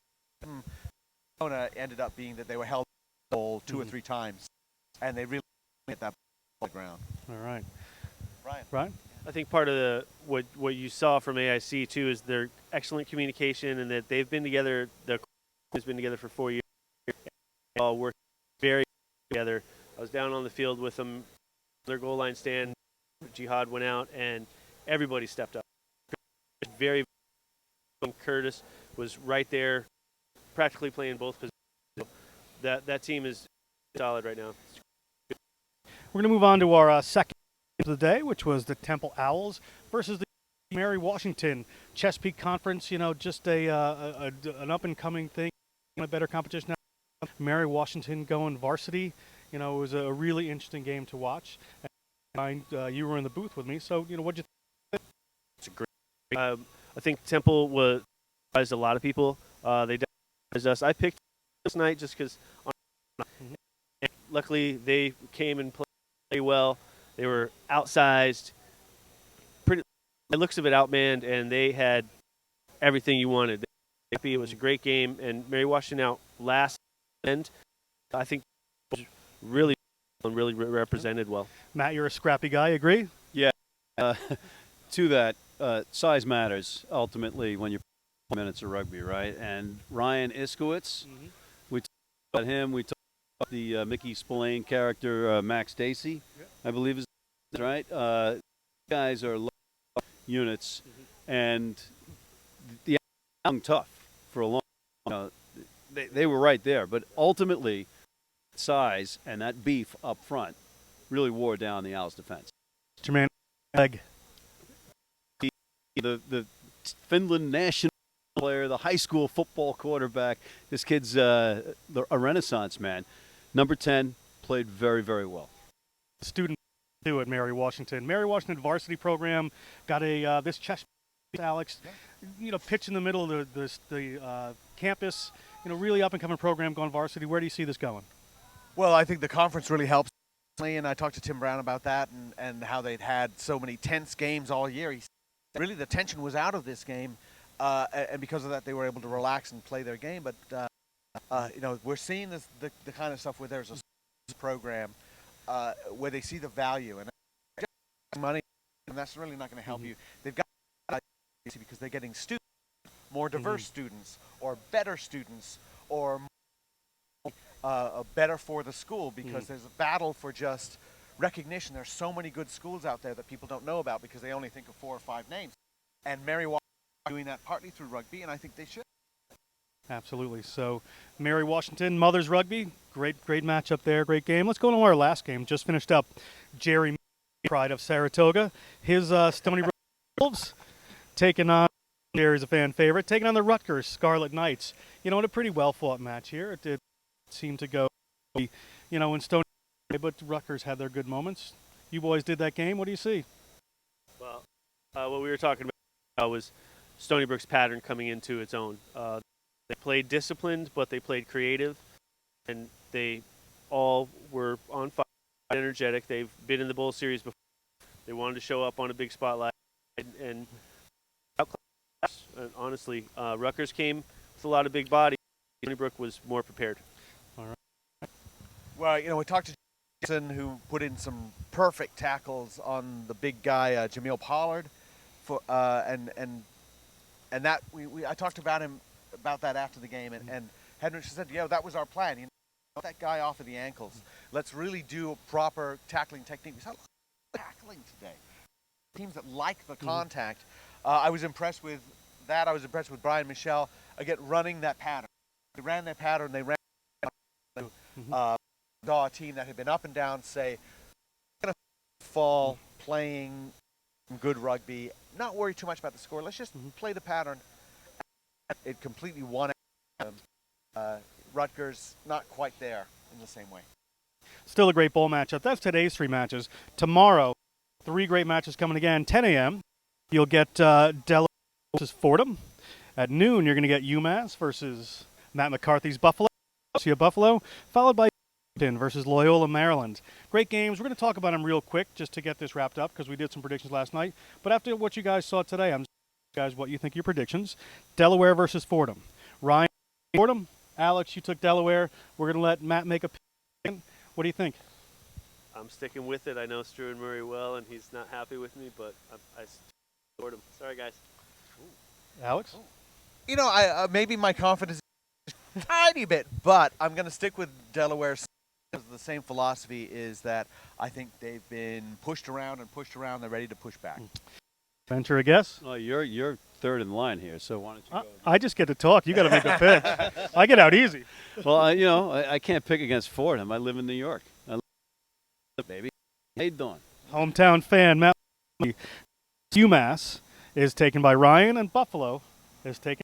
Iona ended up being that they were held the ball 2 or 3 times, and they really hit that ball on the ground. All right. Brian? I think part of what you saw from AIC too is their excellent communication and that they've been together. The has been together for 4 years. They all work very together. I was down on the field with them. Their goal line stand. Jihad went out and everybody stepped up. Very. Curtis was right there, practically playing both positions. That team is solid right now. We're going to move on to our second game of the day, which was the Temple Owls versus the Mary Washington Chesapeake Conference. Just an up-and-coming thing, a better competition now. Mary Washington going varsity. It was a really interesting game to watch. And you were in the booth with me, so what'd you think? It's a great. I think Temple was surprised a lot of people. They surprised us. I picked this night just because. Luckily, they came and played well. They were outsized, pretty. It looks a bit outmanned, and they had everything you wanted. It was a great game, and Mary Washington out last end. I think was really represented well. Matt, you're a scrappy guy. Agree? Yeah. To that, size matters ultimately when you're playing minutes of rugby, right? And Ryan Iskowitz, we talked about him. We talked about the Mickey Spillane character, Max Stacy, I believe is right. Guys are low units, and the tough for a long. They were right there, but ultimately, size and that beef up front really wore down the Owls' defense. Jermaine Egg. The Finland national player, the high school football quarterback. This kid's a renaissance man. Number 10 played very, very well. Student too at Mary Washington. Mary Washington varsity program got a this chest, Alex. Pitch in the middle of the campus. Really up and coming program going varsity. Where do you see this going? Well, I think the conference really helps. And I talked to Tim Brown about that and how they'd had so many tense games all year. He said really the tension was out of this game, and because of that they were able to relax and play their game. But we're seeing the kind of stuff where there's a program where they see the value and money, and that's really not going to help you. They've got because they're getting students, more diverse students, or better students, or better for the school because there's a battle for just recognition. There's so many good schools out there that people don't know about because they only think of 4 or 5 names. And Mary Washington is doing that partly through rugby, and I think they should. Absolutely. So Mary Washington, Mothers Rugby, great matchup there, great game. Let's go to our last game. Just finished up. Jerry Pride of Saratoga, his Stony Brook Wolves taking on, Jerry's a fan favorite, taking on the Rutgers Scarlet Knights. In a pretty well-fought match here. It did seem to go, in Stony, but Rutgers had their good moments. You boys did that game. What do you see? Well, what we were talking about was Stony Brook's pattern coming into its own. They played disciplined, but they played creative, and they all were on fire, energetic. They've been in the Bowl Series before. They wanted to show up on a big spotlight, and honestly, Rutgers came with a lot of big bodies. Stony Brook was more prepared. All right. Well, we talked to who put in some perfect tackles on the big guy Jameel Pollard, and that I talked about that after the game, and Henrich said, yeah, that was our plan. You know, that guy off of the ankles. Let's really do a proper tackling technique. We saw a lot of tackling today. Teams that like the contact. I was impressed with that. I was impressed with Brian Michel again running that pattern. They ran that pattern. They ran. Saw a team that had been up and down say, we're going to fall playing good rugby, not worry too much about the score. Let's just play the pattern. It completely won. Rutgers not quite there in the same way. Still a great bowl matchup. That's today's 3 matches. Tomorrow, 3 great matches coming again. 10 a.m. You'll get Delaware versus Fordham. At noon, you're going to get UMass versus Matt McCarthy's Buffalo. Buffalo, followed by versus Loyola, Maryland. Great games. We're going to talk about them real quick just to get this wrapped up because we did some predictions last night. But after what you guys saw today, I'm guys what you think your predictions. Delaware versus Fordham. Ryan, Fordham. Alex, you took Delaware. We're going to let Matt make a pick. What do you think? I'm sticking with it. I know Struan Murray well, and he's not happy with me, but I scored him. Sorry, guys. Alex? You know, maybe my confidence is a tiny bit, but I'm going to stick with Delaware. The same philosophy is that I think they've been pushed around. They're ready to push back. Venture a guess? Well, you're third in line here, so why don't you go? I just get to talk. You got to make a pitch. I get out easy. Well, I can't pick against Fordham. I live in New York. Baby. How you doing? Hometown fan, Matt. UMass is taken by Ryan, and Buffalo is taken.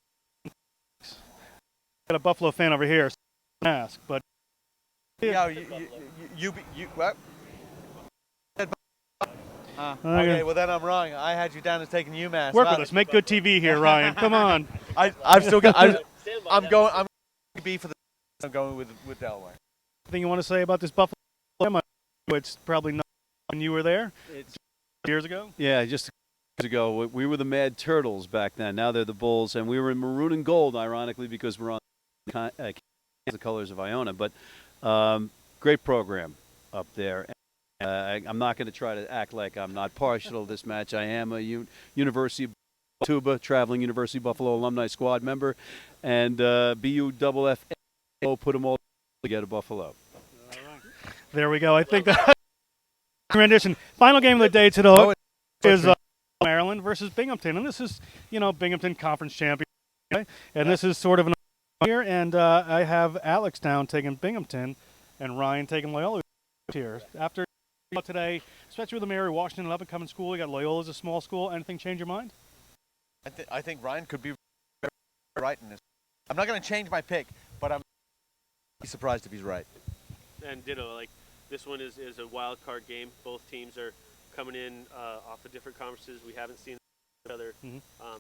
Got a Buffalo fan over here. Ask, but. Yeah, you what? Okay, well then I'm wrong. I had you down as taking UMass. Work with us. Make good TV here, Ryan. Come on. I've still got. I'm going to be for the. I'm going with Delaware. Anything you want to say about this Buffalo? It's probably not when you were there. It's years ago. Yeah, just years ago. We were the Mad Turtles back then. Now they're the Bulls, and we were in maroon and gold, ironically, because we're on the colors of Iona. But great program up there. I'm not going to try to act like I'm not partial to this match. I am a University of Tuba, traveling University of Buffalo alumni squad member, and BUFF put them all together, Buffalo. There we go. I think that rendition. Final game of the day today is Maryland versus Binghamton, and this is Binghamton conference champion, and this is sort of an here. And I have Alex down taking Binghamton, and Ryan taking Loyola here after today, especially with the Mary Washington up and coming school. You got Loyola as a small school. Anything change your mind? I think Ryan could be right in this. I'm not going to change my pick, but I'm surprised if he's right. And ditto, like this one is a wild card game. Both teams are coming in off of different conferences. We haven't seen each other. I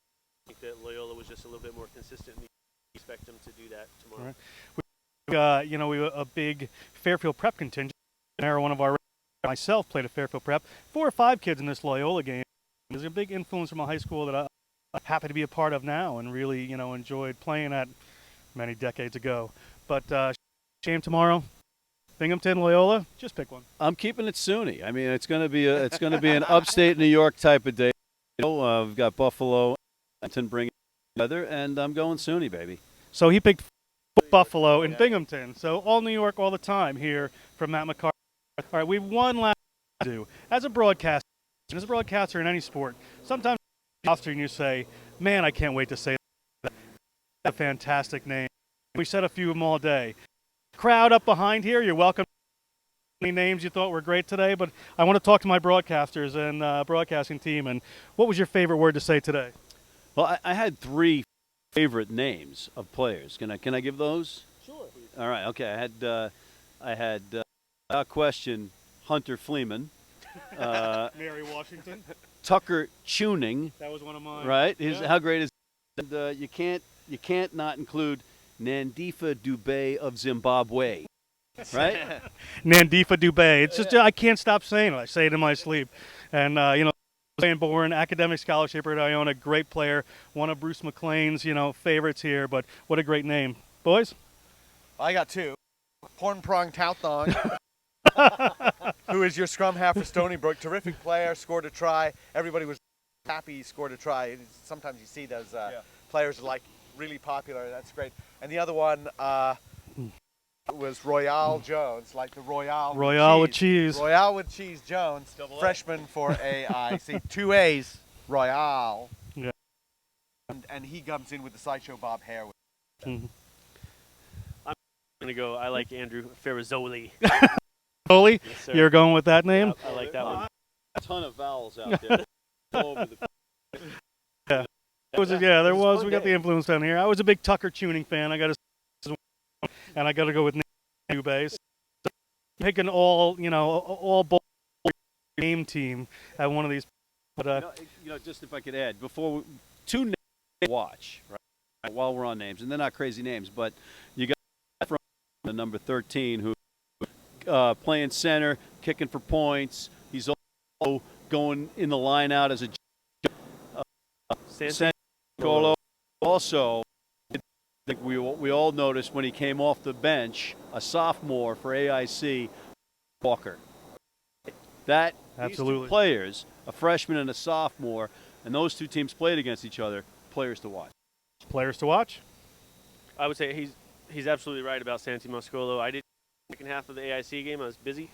think that Loyola was just a little bit more consistent. We expect them to do that tomorrow. Right. We have a big Fairfield prep contingent. One of our myself played at Fairfield Prep. 4 or 5 kids in this Loyola game. There's a big influence from a high school that I'm happy to be a part of now and really, enjoyed playing at many decades ago. But shame tomorrow. Binghamton, Loyola, just pick one. I'm keeping it SUNY. I mean, it's going to be an upstate New York type of day. We've got Buffalo, and bringing together, and I'm going SUNY, baby. So he picked Buffalo and Binghamton. So all New York all the time here from Matt McCarthy. All right, we have one last to do. As a broadcaster in any sport, sometimes you say, man, I can't wait to say that. That's a fantastic name. We said a few of them all day. Crowd up behind here, you're welcome. Any names you thought were great today, but I want to talk to my broadcasters and broadcasting team. And what was your favorite word to say today? Well, I had 3 favorite names of players. Can I give those? Sure. All right. Okay. I had without question Hunter Fleeman. Mary Washington. Tucker Tuning. That was one of mine. Right. Yeah. How great is? And you can't not include Nandifa Dubé of Zimbabwe. Right? Nandifa Dubé. It's just I can't stop saying it. I say it in my sleep. And born academic scholarship at Iona, great player, one of Bruce McLean's favorites here. But what a great name, boys. I got 2. Porn Prong Tout Thong. who is your scrum half for Stony Brook. Terrific player, scored a try. Everybody was happy he scored a try. Sometimes you see those players like really popular. That's great. And the other one was Royale Jones, like the Royale. Royale with cheese. Royale with cheese Jones, freshman for AIC. 2 A's, Royale. Yeah. And he comes in with the sideshow bob hair. Mm-hmm. I'm gonna go. I like Andrew Ferrazzoli. Holy, Yes, sir. you're going with that name? I like that one. A ton of vowels out there. All over the Yeah. There was. We got the influence down here. I was a big Tucker tuning fan. I got to, and I got to go with new bass. Pick an all bowl game team at one of these. But just if I could add, before two names to watch, right? While we're on names, and they're not crazy names, but you got from the number 13 who playing center, kicking for points. He's also going in the line out as a Colo. Also, I think we all noticed when he came off the bench, a sophomore for AIC, Walker. That Absolutely. These two players, a freshman and a sophomore, and those two teams played against each other. Players to watch. Players to watch. I would say he's absolutely right about Santi Moscolo. I did the second half of the AIC game. I was busy.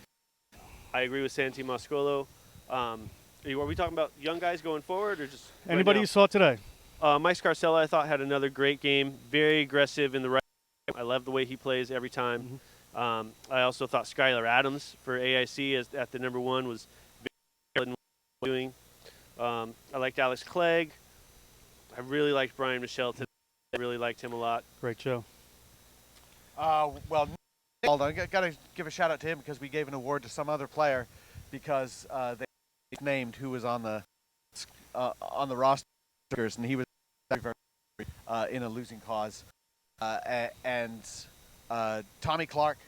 I agree with Santi Moscolo. Are we talking about young guys going forward or just Anybody right you saw today? Mike Scarcella, I thought, had another great game. Very aggressive in the right. I love the way he plays every time. Mm-hmm. I also thought Skylar Adams for AIC at the number 1 was very good in what he was doing. I liked Alex Clegg. I really liked Brian Michelle today. I really liked him a lot. Great show. Well, I got to give a shout out to him because we gave an award to some other player because they named who was on the roster, and he was very in a losing cause. And Tommy Clark,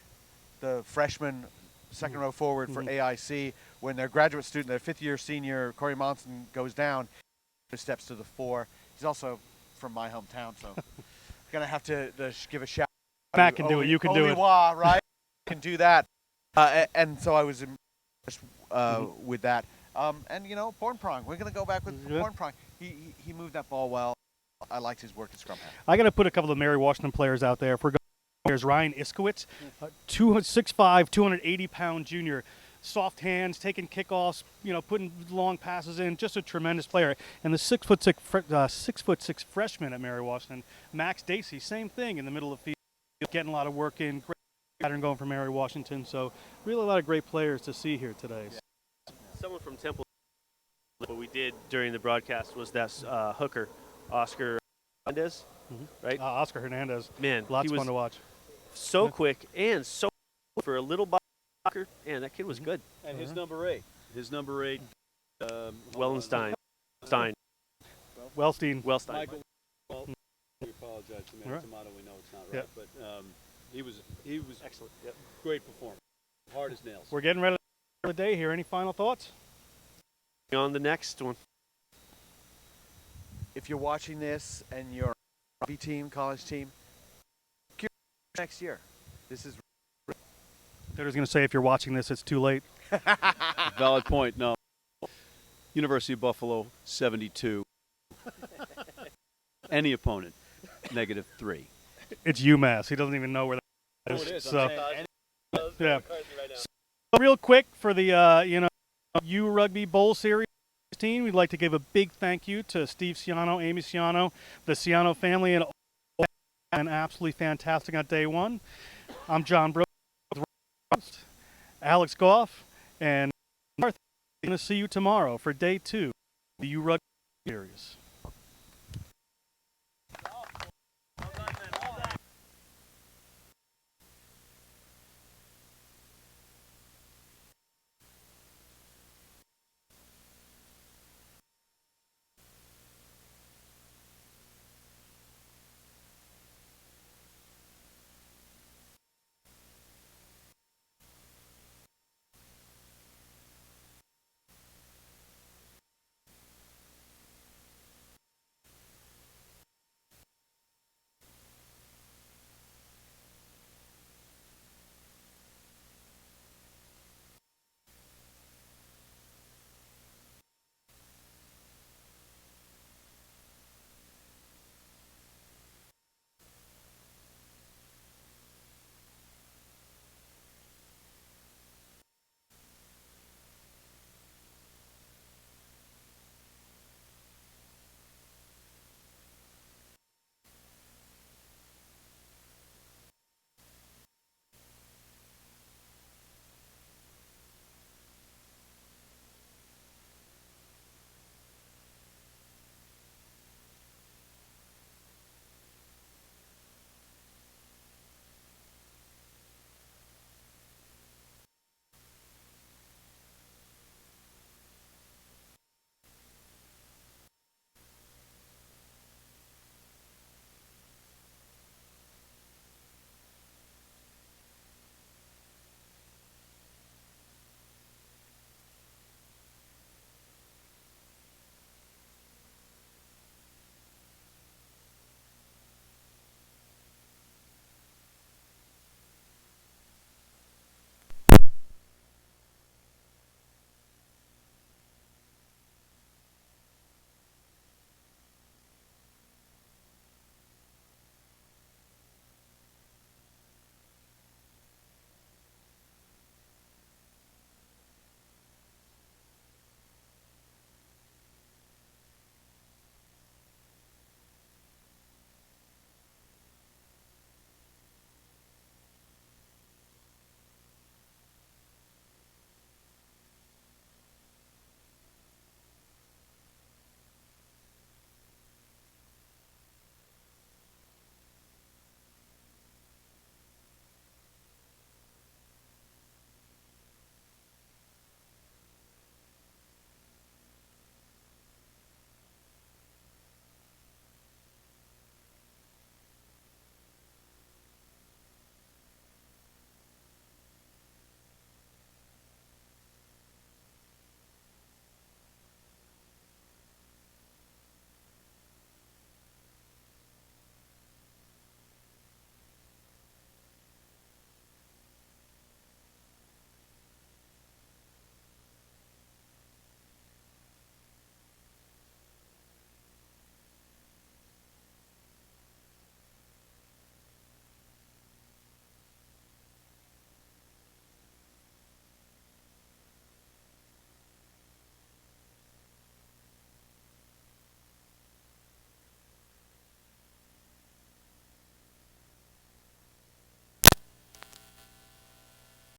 the freshman second row forward for AIC, when their graduate student, their 5th-year senior Corey Monson goes down, he steps to the 4. He's also from my hometown, so I'm gonna have to give a shout. Matt can do it. You can do it. Right? Can do that. And so I was impressed with that. And Born Prong. We're gonna go back with Born Prong. He moved that ball well. I liked his work at scrum half. I got to put a couple of Mary Washington players out there. If we're going, there's Ryan Iskowitz, 6'5", 280-pound junior. Soft hands, taking kickoffs, putting long passes in. Just a tremendous player. And the 6'6" freshman at Mary Washington, Max Dacey, same thing in the middle of the field, getting a lot of work in. Great pattern going for Mary Washington. So really a lot of great players to see here today. Yeah. Someone from Temple. What we did during the broadcast was that hooker, Oscar Hernandez, right? Oscar Hernandez. Man, lots he of was fun to watch. So quick and so for a little blocker. Man, that kid was good. And his number 8. Wellenstein. Wellstein. Michael. We apologize to Matt Tomato. We know it's not right, but he was excellent. Yep. Great performance. Hard as nails. We're getting ready for the day here. Any final thoughts? On the next one. If you're watching this and you're a rugby team, college team, next year. This is. They're just going to say if you're watching this, it's too late. Valid point. No. University of Buffalo, 72. Any opponent, -3. It's UMass. He doesn't even know where that is. Oh, it is. So, yeah. So real quick for the URugby Bowl Series team, we'd like to give a big thank you to Steve Ciano, Amy Ciano, the Ciano family, and absolutely fantastic on day 1. I'm John Brook, Alex Goff, and Martha. We're going to see you tomorrow for day 2 of the URugby Series.